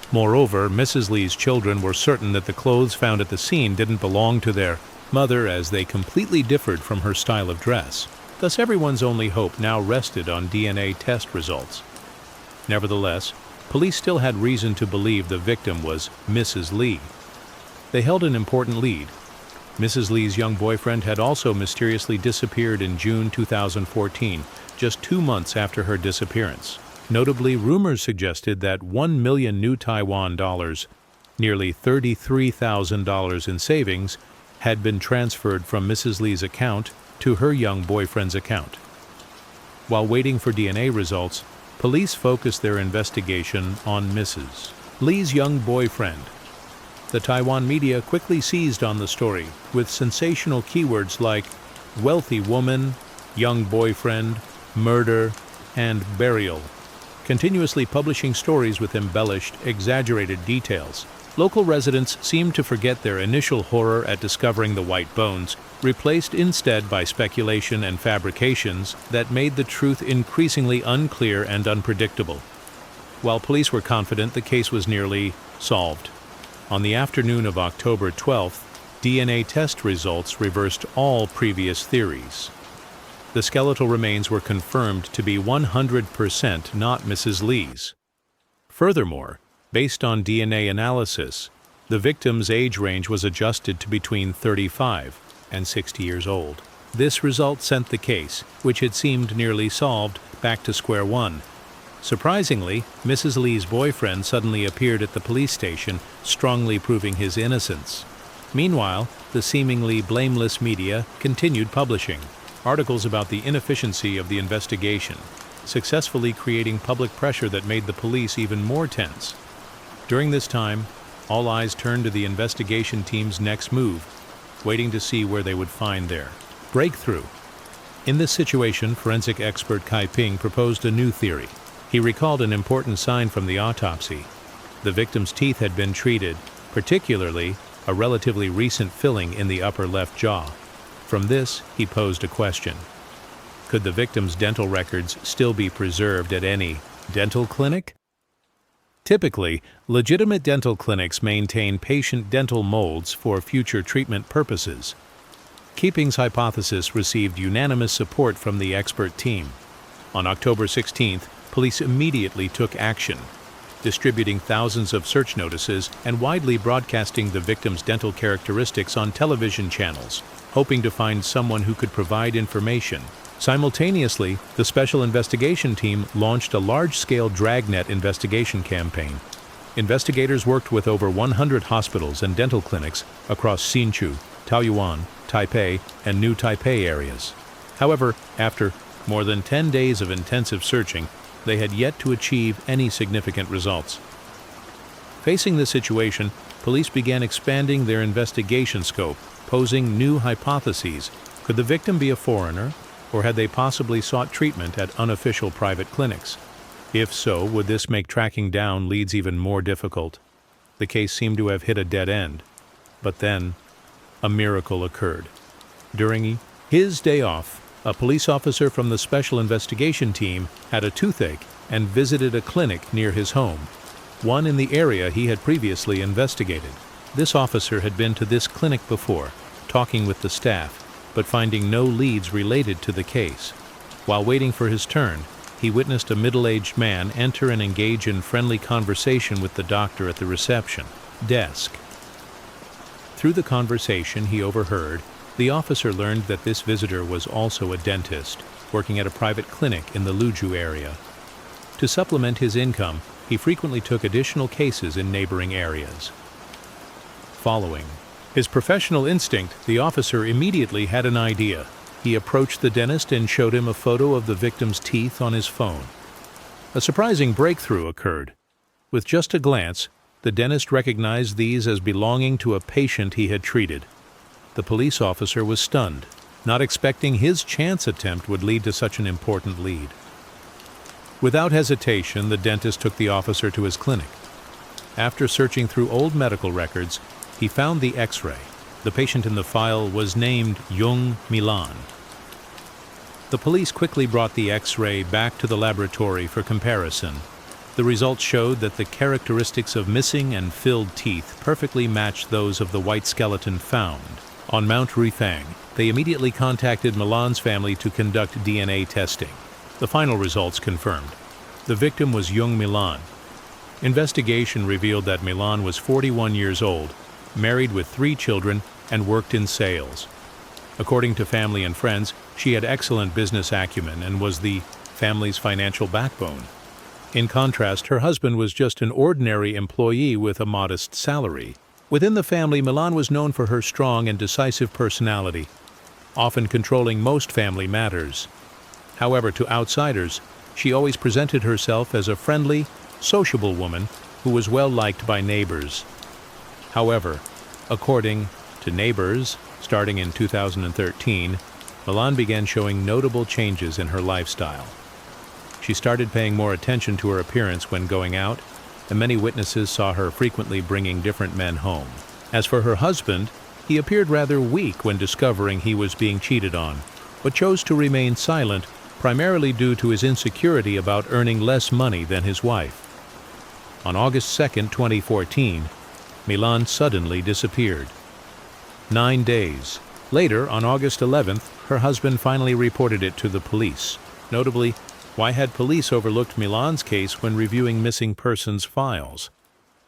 Moreover, Mrs. Lee's children were certain that the clothes found at the scene didn't belong to their mother, as they completely differed from her style of dress. Thus, everyone's only hope now rested on DNA test results. Nevertheless, police still had reason to believe the victim was Mrs. Lee. They held an important lead. Mrs. Lee's young boyfriend had also mysteriously disappeared in June 2014, just 2 months after her disappearance. Notably, rumors suggested that 1 million new Taiwan dollars, nearly $33,000 in savings, had been transferred from Mrs. Lee's account to her young boyfriend's account. While waiting for DNA results, police focused their investigation on Mrs. Lee's young boyfriend. The Taiwan media quickly seized on the story with sensational keywords like wealthy woman, young boyfriend, murder, and burial, continuously publishing stories with embellished, exaggerated details. Local residents seemed to forget their initial horror at discovering the white bones, replaced instead by speculation and fabrications that made the truth increasingly unclear and unpredictable. While police were confident the case was nearly solved, on the afternoon of October 12th, DNA test results reversed all previous theories. The skeletal remains were confirmed to be 100% not Mrs. Lee's. Furthermore, based on DNA analysis, the victim's age range was adjusted to between 35 and 60 years old. This result sent the case, which had seemed nearly solved, back to square one. Surprisingly, Mrs. Lee's boyfriend suddenly appeared at the police station, strongly proving his innocence. Meanwhile, the seemingly blameless media continued publishing articles about the inefficiency of the investigation, successfully creating public pressure that made the police even more tense. During this time, all eyes turned to the investigation team's next move, waiting to see where they would find their breakthrough. In this situation, forensic expert Kai Ping proposed a new theory. He recalled an important sign from the autopsy. The victim's teeth had been treated, particularly a relatively recent filling in the upper left jaw. From this, he posed a question. Could the victim's dental records still be preserved at any dental clinic? Typically, legitimate dental clinics maintain patient dental molds for future treatment purposes. Keeping's hypothesis received unanimous support from the expert team. On October 16th, police immediately took action, distributing thousands of search notices and widely broadcasting the victim's dental characteristics on television channels, hoping to find someone who could provide information. Simultaneously, the Special Investigation Team launched a large-scale dragnet investigation campaign. Investigators worked with over 100 hospitals and dental clinics across Hsinchu, Taoyuan, Taipei, and New Taipei areas. However, after more than 10 days of intensive searching, they had yet to achieve any significant results. Facing the situation, police began expanding their investigation scope, posing new hypotheses. Could the victim be a foreigner, or had they possibly sought treatment at unofficial private clinics? If so, would this make tracking down leads even more difficult? The case seemed to have hit a dead end. But then, a miracle occurred. During his day off, a police officer from the Special Investigation Team had a toothache and visited a clinic near his home, one in the area he had previously investigated. This officer had been to this clinic before, talking with the staff, but finding no leads related to the case. While waiting for his turn, he witnessed a middle-aged man enter and engage in friendly conversation with the doctor at the reception desk. Through the conversation he overheard, the officer learned that this visitor was also a dentist, working at a private clinic in the Luju area. To supplement his income, he frequently took additional cases in neighboring areas. Following his professional instinct, the officer immediately had an idea. He approached the dentist and showed him a photo of the victim's teeth on his phone. A surprising breakthrough occurred. With just a glance, the dentist recognized these as belonging to a patient he had treated. The police officer was stunned, not expecting his chance attempt would lead to such an important lead. Without hesitation, the dentist took the officer to his clinic. After searching through old medical records, he found the X-ray. The patient in the file was named Jung Milan. The police quickly brought the X-ray back to the laboratory for comparison. The results showed that the characteristics of missing and filled teeth perfectly matched those of the white skeleton found on Mount Ruifang. They immediately contacted Milan's family to conduct DNA testing. The final results confirmed. The victim was Jung Milan. Investigation revealed that Milan was 41 years old, married with 3 children, and worked in sales. According to family and friends, she had excellent business acumen and was the family's financial backbone. In contrast, her husband was just an ordinary employee with a modest salary. Within the family, Milan was known for her strong and decisive personality, often controlling most family matters. However, to outsiders, she always presented herself as a friendly, sociable woman who was well liked by neighbors. However, according to neighbors, starting in 2013, Milan began showing notable changes in her lifestyle. She started paying more attention to her appearance when going out, and many witnesses saw her frequently bringing different men home. As for her husband, he appeared rather weak when discovering he was being cheated on, but chose to remain silent, primarily due to his insecurity about earning less money than his wife. On August 2, 2014, Milan suddenly disappeared. 9 days later, on August 11th, her husband finally reported it to the police. Notably, why had police overlooked Milan's case when reviewing missing persons files?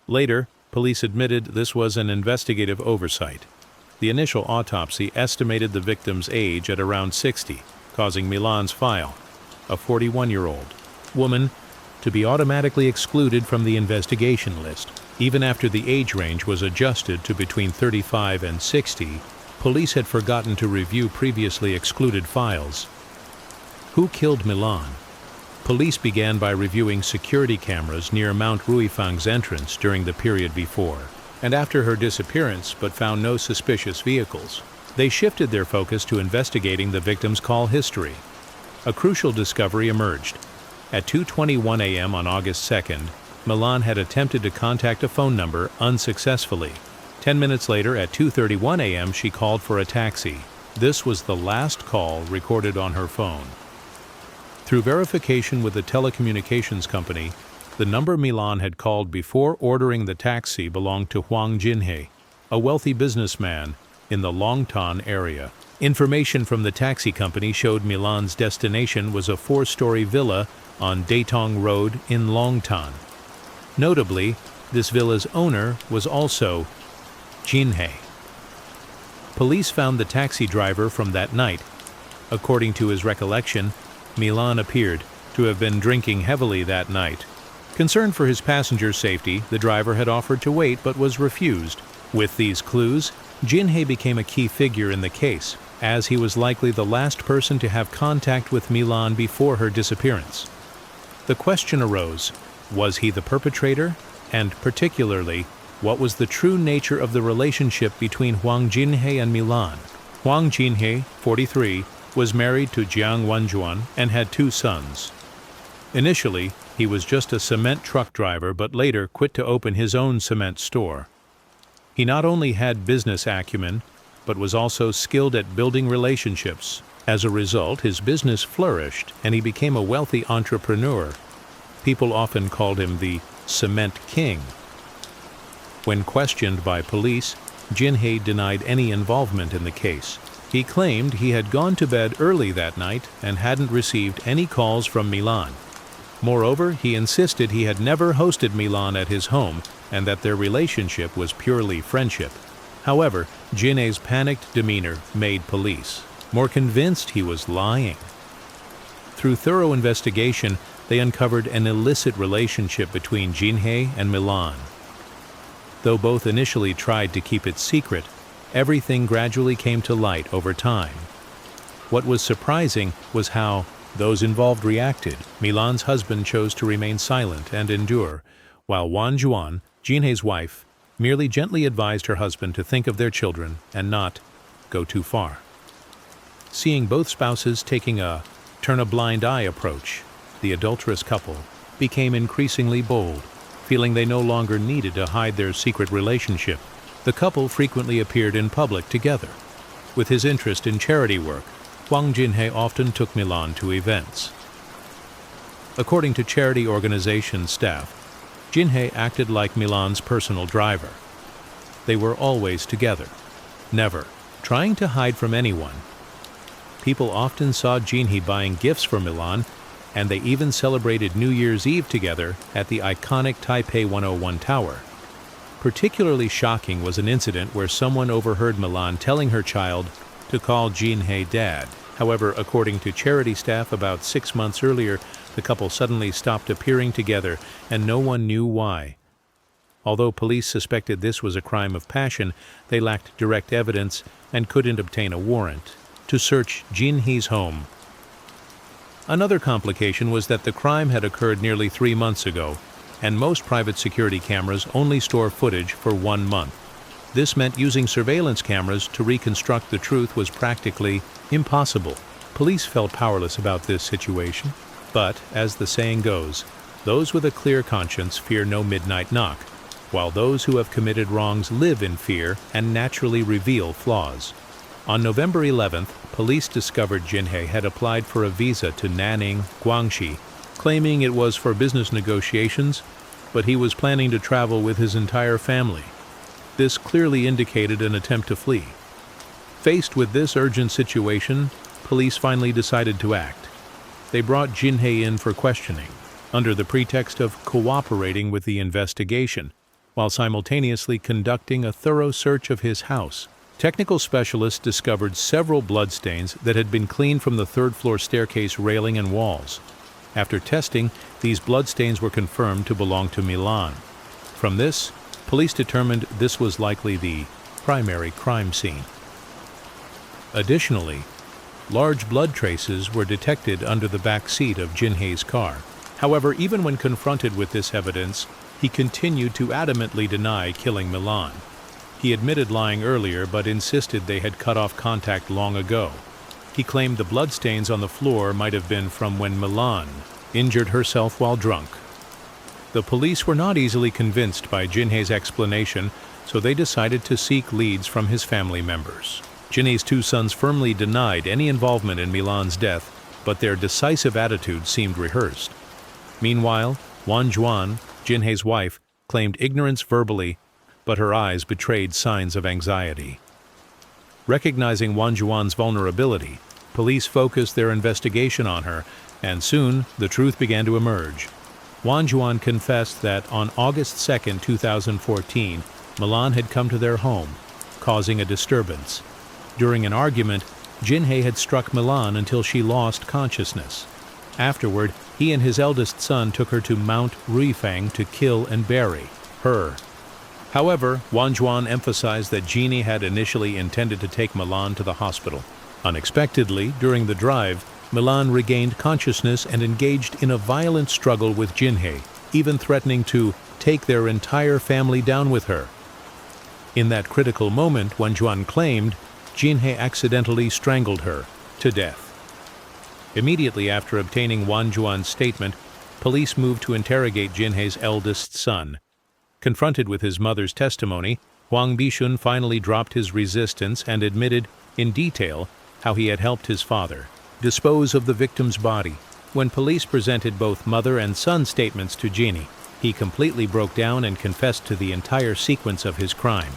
Later, police admitted this was an investigative oversight. The initial autopsy estimated the victim's age at around 60, causing Milan's file, a 41-year-old woman, to be automatically excluded from the investigation list. Even after the age range was adjusted to between 35 and 60, police had forgotten to review previously excluded files. Who killed Milan? Police began by reviewing security cameras near Mount Ruifang's entrance during the period before, and after her disappearance, but found no suspicious vehicles. They shifted their focus to investigating the victim's call history. A crucial discovery emerged. At 2:21 a.m. on August 2nd, Milan had attempted to contact a phone number unsuccessfully. 10 minutes later, at 2:31 a.m., she called for a taxi. This was the last call recorded on her phone. Through verification with the telecommunications company, the number Milan had called before ordering the taxi belonged to Huang Jinhe, a wealthy businessman in the Longtan area. Information from the taxi company showed Milan's destination was a 4-story villa on Datong Road in Longtan. Notably, this villa's owner was also Jinhei. Police found the taxi driver from that night. According to his recollection, Milan appeared to have been drinking heavily that night. Concerned for his passenger's safety, the driver had offered to wait but was refused. With these clues, Jinhei became a key figure in the case, as he was likely the last person to have contact with Milan before her disappearance. The question arose, was he the perpetrator? And particularly, what was the true nature of the relationship between Huang Jinhei and Milan? Huang Jinhei, 43, was married to Jiang Wenjuan and had 2 sons. Initially, he was just a cement truck driver but later quit to open his own cement store. He not only had business acumen, but was also skilled at building relationships. As a result, his business flourished and he became a wealthy entrepreneur. People often called him the Cement King. When questioned by police, Jinhei denied any involvement in the case. He claimed he had gone to bed early that night and hadn't received any calls from Milan. Moreover, he insisted he had never hosted Milan at his home and that their relationship was purely friendship. However, Jinhei's panicked demeanor made police more convinced he was lying. Through thorough investigation, they uncovered an illicit relationship between Jinhei and Milan. Though both initially tried to keep it secret, everything gradually came to light over time. What was surprising was how those involved reacted. Milan's husband chose to remain silent and endure, while Wan Juan, Jinhei's wife, merely gently advised her husband to think of their children and not go too far. Seeing both spouses taking a turn a blind eye approach, the adulterous couple became increasingly bold, feeling they no longer needed to hide their secret relationship. The couple frequently appeared in public together. With his interest in charity work, Huang Jinhei often took Milan to events. According to charity organization staff, Jinhei acted like Milan's personal driver. They were always together, never trying to hide from anyone. People often saw Jinhei buying gifts for Milan, and they even celebrated New Year's Eve together at the iconic Taipei 101 Tower. Particularly shocking was an incident where someone overheard Milan telling her child to call Jinhei Dad. However, according to charity staff, about 6 months earlier, the couple suddenly stopped appearing together, and no one knew why. Although police suspected this was a crime of passion, they lacked direct evidence and couldn't obtain a warrant to search Jinhei's home. Another complication was that the crime had occurred nearly 3 months ago, and most private security cameras only store footage for 1 month. This meant using surveillance cameras to reconstruct the truth was practically impossible. Police felt powerless about this situation, but, as the saying goes, those with a clear conscience fear no midnight knock, while those who have committed wrongs live in fear and naturally reveal flaws. On November 11th, police discovered Jinhei had applied for a visa to Nanning, Guangxi, claiming it was for business negotiations, but he was planning to travel with his entire family. This clearly indicated an attempt to flee. Faced with this urgent situation, police finally decided to act. They brought Jinhei in for questioning, under the pretext of cooperating with the investigation, while simultaneously conducting a thorough search of his house. Technical specialists discovered several bloodstains that had been cleaned from the third-floor staircase railing and walls. After testing, these bloodstains were confirmed to belong to Milan. From this, police determined this was likely the primary crime scene. Additionally, large blood traces were detected under the back seat of Jinhei's car. However, even when confronted with this evidence, he continued to adamantly deny killing Milan. He admitted lying earlier but insisted they had cut off contact long ago. He claimed the bloodstains on the floor might have been from when Milan injured herself while drunk. The police were not easily convinced by Jinhei's explanation, so they decided to seek leads from his family members. Jinhei's 2 sons firmly denied any involvement in Milan's death, but their decisive attitude seemed rehearsed. Meanwhile, Wan Juan, Jinhei's wife, claimed ignorance verbally, but her eyes betrayed signs of anxiety. Recognizing Wanjuan's vulnerability, police focused their investigation on her, and soon the truth began to emerge. Wanjuan confessed that on August 2, 2014, Milan had come to their home, causing a disturbance. During an argument, Jinhei had struck Milan until she lost consciousness. Afterward, he and his eldest son took her to Mount Ruifang to kill and bury her. However, Wanjuan emphasized that Jinhei had initially intended to take Milan to the hospital. Unexpectedly, during the drive, Milan regained consciousness and engaged in a violent struggle with Jinhei, even threatening to take their entire family down with her. In that critical moment, Wanjuan claimed Jinhei accidentally strangled her to death. Immediately after obtaining Wanjuan's statement, police moved to interrogate Jinhei's eldest son. Confronted with his mother's testimony, Huang Bishun finally dropped his resistance and admitted, in detail, how he had helped his father dispose of the victim's body. When police presented both mother and son statements to Jinhei, he completely broke down and confessed to the entire sequence of his crime.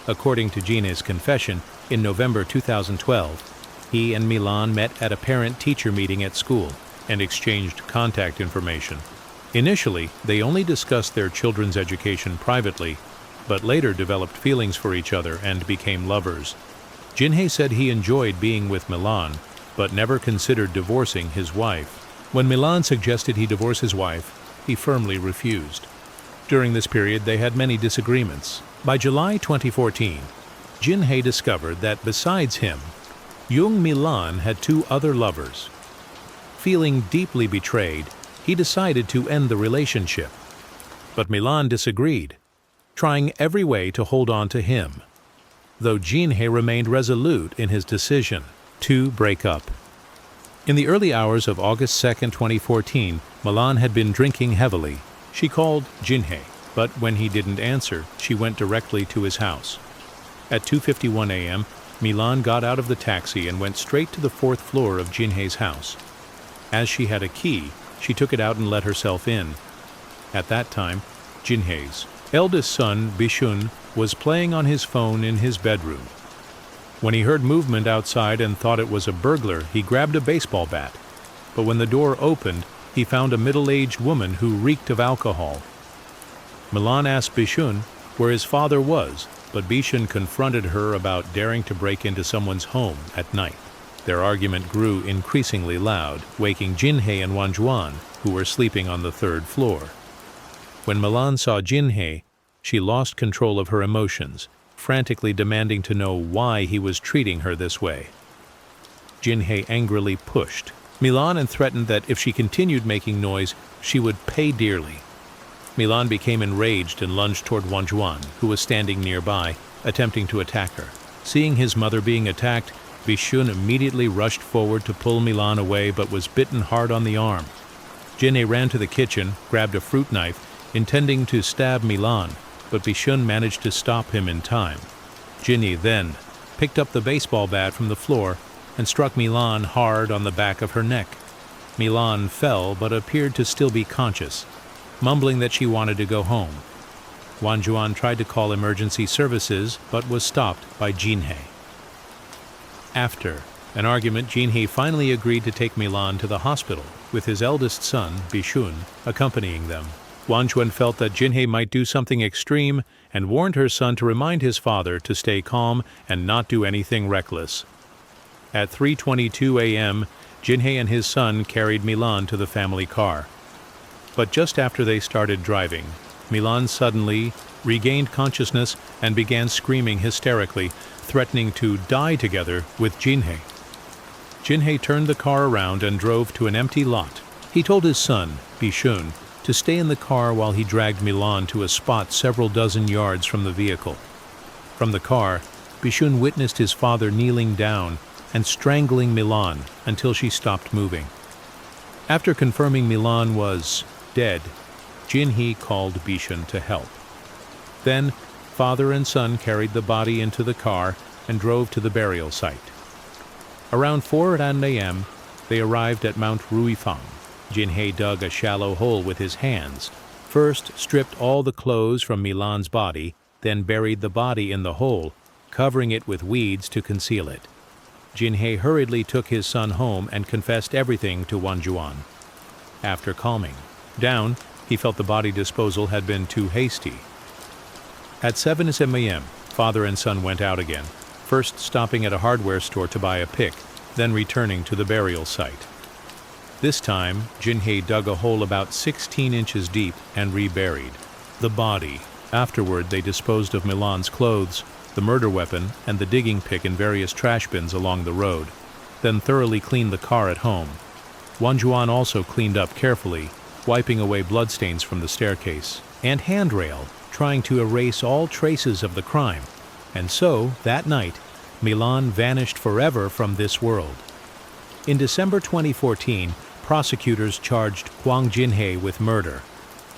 According to Jinhei's confession, in November 2012, he and Milan met at a parent-teacher meeting at school and exchanged contact information. Initially, they only discussed their children's education privately, but later developed feelings for each other and became lovers. Jinhei said he enjoyed being with Milan, but never considered divorcing his wife. When Milan suggested he divorce his wife, he firmly refused. During this period, they had many disagreements. By July 2014, Jinhei discovered that besides him, Jung Milan had 2 other lovers. Feeling deeply betrayed, he decided to end the relationship. But Milan disagreed, trying every way to hold on to him, though Jinhei remained resolute in his decision to break up. In the early hours of August 2, 2014, Milan had been drinking heavily. She called Jinhei, but when he didn't answer, she went directly to his house. At 2:51 a.m., Milan got out of the taxi and went straight to the 4th floor of Jinhei's house. As she had a key, she took it out and let herself in. At that time, Jinhei's eldest son, Bishun, was playing on his phone in his bedroom. When he heard movement outside and thought it was a burglar, he grabbed a baseball bat. But when the door opened, he found a middle-aged woman who reeked of alcohol. Milan asked Bishun where his father was, but Bishun confronted her about daring to break into someone's home at night. Their argument grew increasingly loud, waking Jinhei and Wanjuan, who were sleeping on the 3rd floor. When Milan saw Jinhei, she lost control of her emotions, frantically demanding to know why he was treating her this way. Jinhei angrily pushed Milan and threatened that if she continued making noise, she would pay dearly. Milan became enraged and lunged toward Wanjuan, who was standing nearby, attempting to attack her. Seeing his mother being attacked, Bishun immediately rushed forward to pull Milan away but was bitten hard on the arm. Jinhei ran to the kitchen, grabbed a fruit knife, intending to stab Milan, but Bishun managed to stop him in time. Jinhei then picked up the baseball bat from the floor and struck Milan hard on the back of her neck. Milan fell but appeared to still be conscious, mumbling that she wanted to go home. Wanjuan tried to call emergency services but was stopped by Jinhei. After an argument, Jinhei finally agreed to take Milan to the hospital, with his eldest son, Bishun, accompanying them. Wanjuan felt that Jinhei might do something extreme and warned her son to remind his father to stay calm and not do anything reckless. At 3:22 a.m., Jinhei and his son carried Milan to the family car. But just after they started driving, Milan suddenly regained consciousness and began screaming hysterically, threatening to die together with Jinhei. Jinhei turned the car around and drove to an empty lot. He told his son, Bishun, to stay in the car while he dragged Milan to a spot several dozen yards from the vehicle. From the car, Bishun witnessed his father kneeling down and strangling Milan until she stopped moving. After confirming Milan was dead, Jinhei called Bishun to help. Then, father and son carried the body into the car and drove to the burial site. Around 4 a.m., they arrived at Mount Ruifang. Jinhei dug a shallow hole with his hands, first stripped all the clothes from Milan's body, then buried the body in the hole, covering it with weeds to conceal it. Jinhei hurriedly took his son home and confessed everything to Wanjuan. After calming down, he felt the body disposal had been too hasty. At 7 a.m., father and son went out again, first stopping at a hardware store to buy a pick, then returning to the burial site. This time, Jinhei dug a hole about 16 inches deep and reburied the body. Afterward, they disposed of Milan's clothes, the murder weapon, and the digging pick in various trash bins along the road, then thoroughly cleaned the car at home. Wanjuan also cleaned up carefully, wiping away bloodstains from the staircase and handrail, trying to erase all traces of the crime. And so, that night, Milan vanished forever from this world. In December 2014, prosecutors charged Huang Jinhei with murder.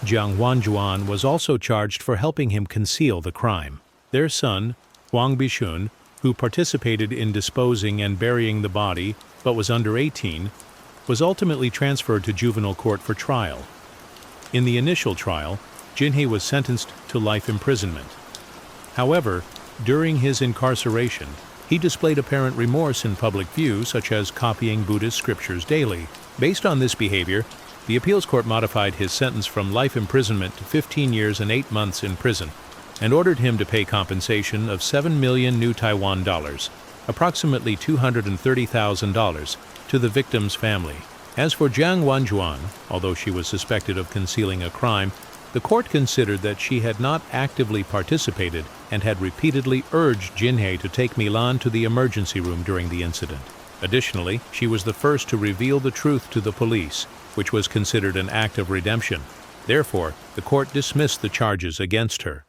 Jiang Wanjuan was also charged for helping him conceal the crime. Their son, Huang Bishun, who participated in disposing and burying the body but was under 18, was ultimately transferred to juvenile court for trial. In the initial trial, Jinhei was sentenced to life imprisonment. However, during his incarceration, he displayed apparent remorse in public view, such as copying Buddhist scriptures daily. Based on this behavior, the appeals court modified his sentence from life imprisonment to 15 years and 8 months in prison, and ordered him to pay compensation of 7 million new Taiwan dollars, approximately $230,000, to the victim's family. As for Jiang Wanjuan, although she was suspected of concealing a crime, the court considered that she had not actively participated and had repeatedly urged Jinhei to take Milan to the emergency room during the incident. Additionally, she was the first to reveal the truth to the police, which was considered an act of redemption. Therefore, the court dismissed the charges against her.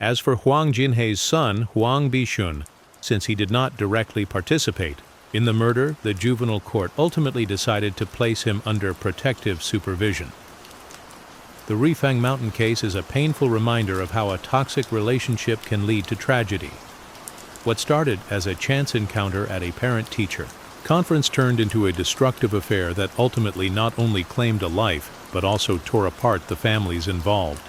As for Huang Jinhei's son, Huang Bishun, since he did not directly participate in the murder, the juvenile court ultimately decided to place him under protective supervision. The Rifang Mountain case is a painful reminder of how a toxic relationship can lead to tragedy. What started as a chance encounter at a parent-teacher conference turned into a destructive affair that ultimately not only claimed a life, but also tore apart the families involved.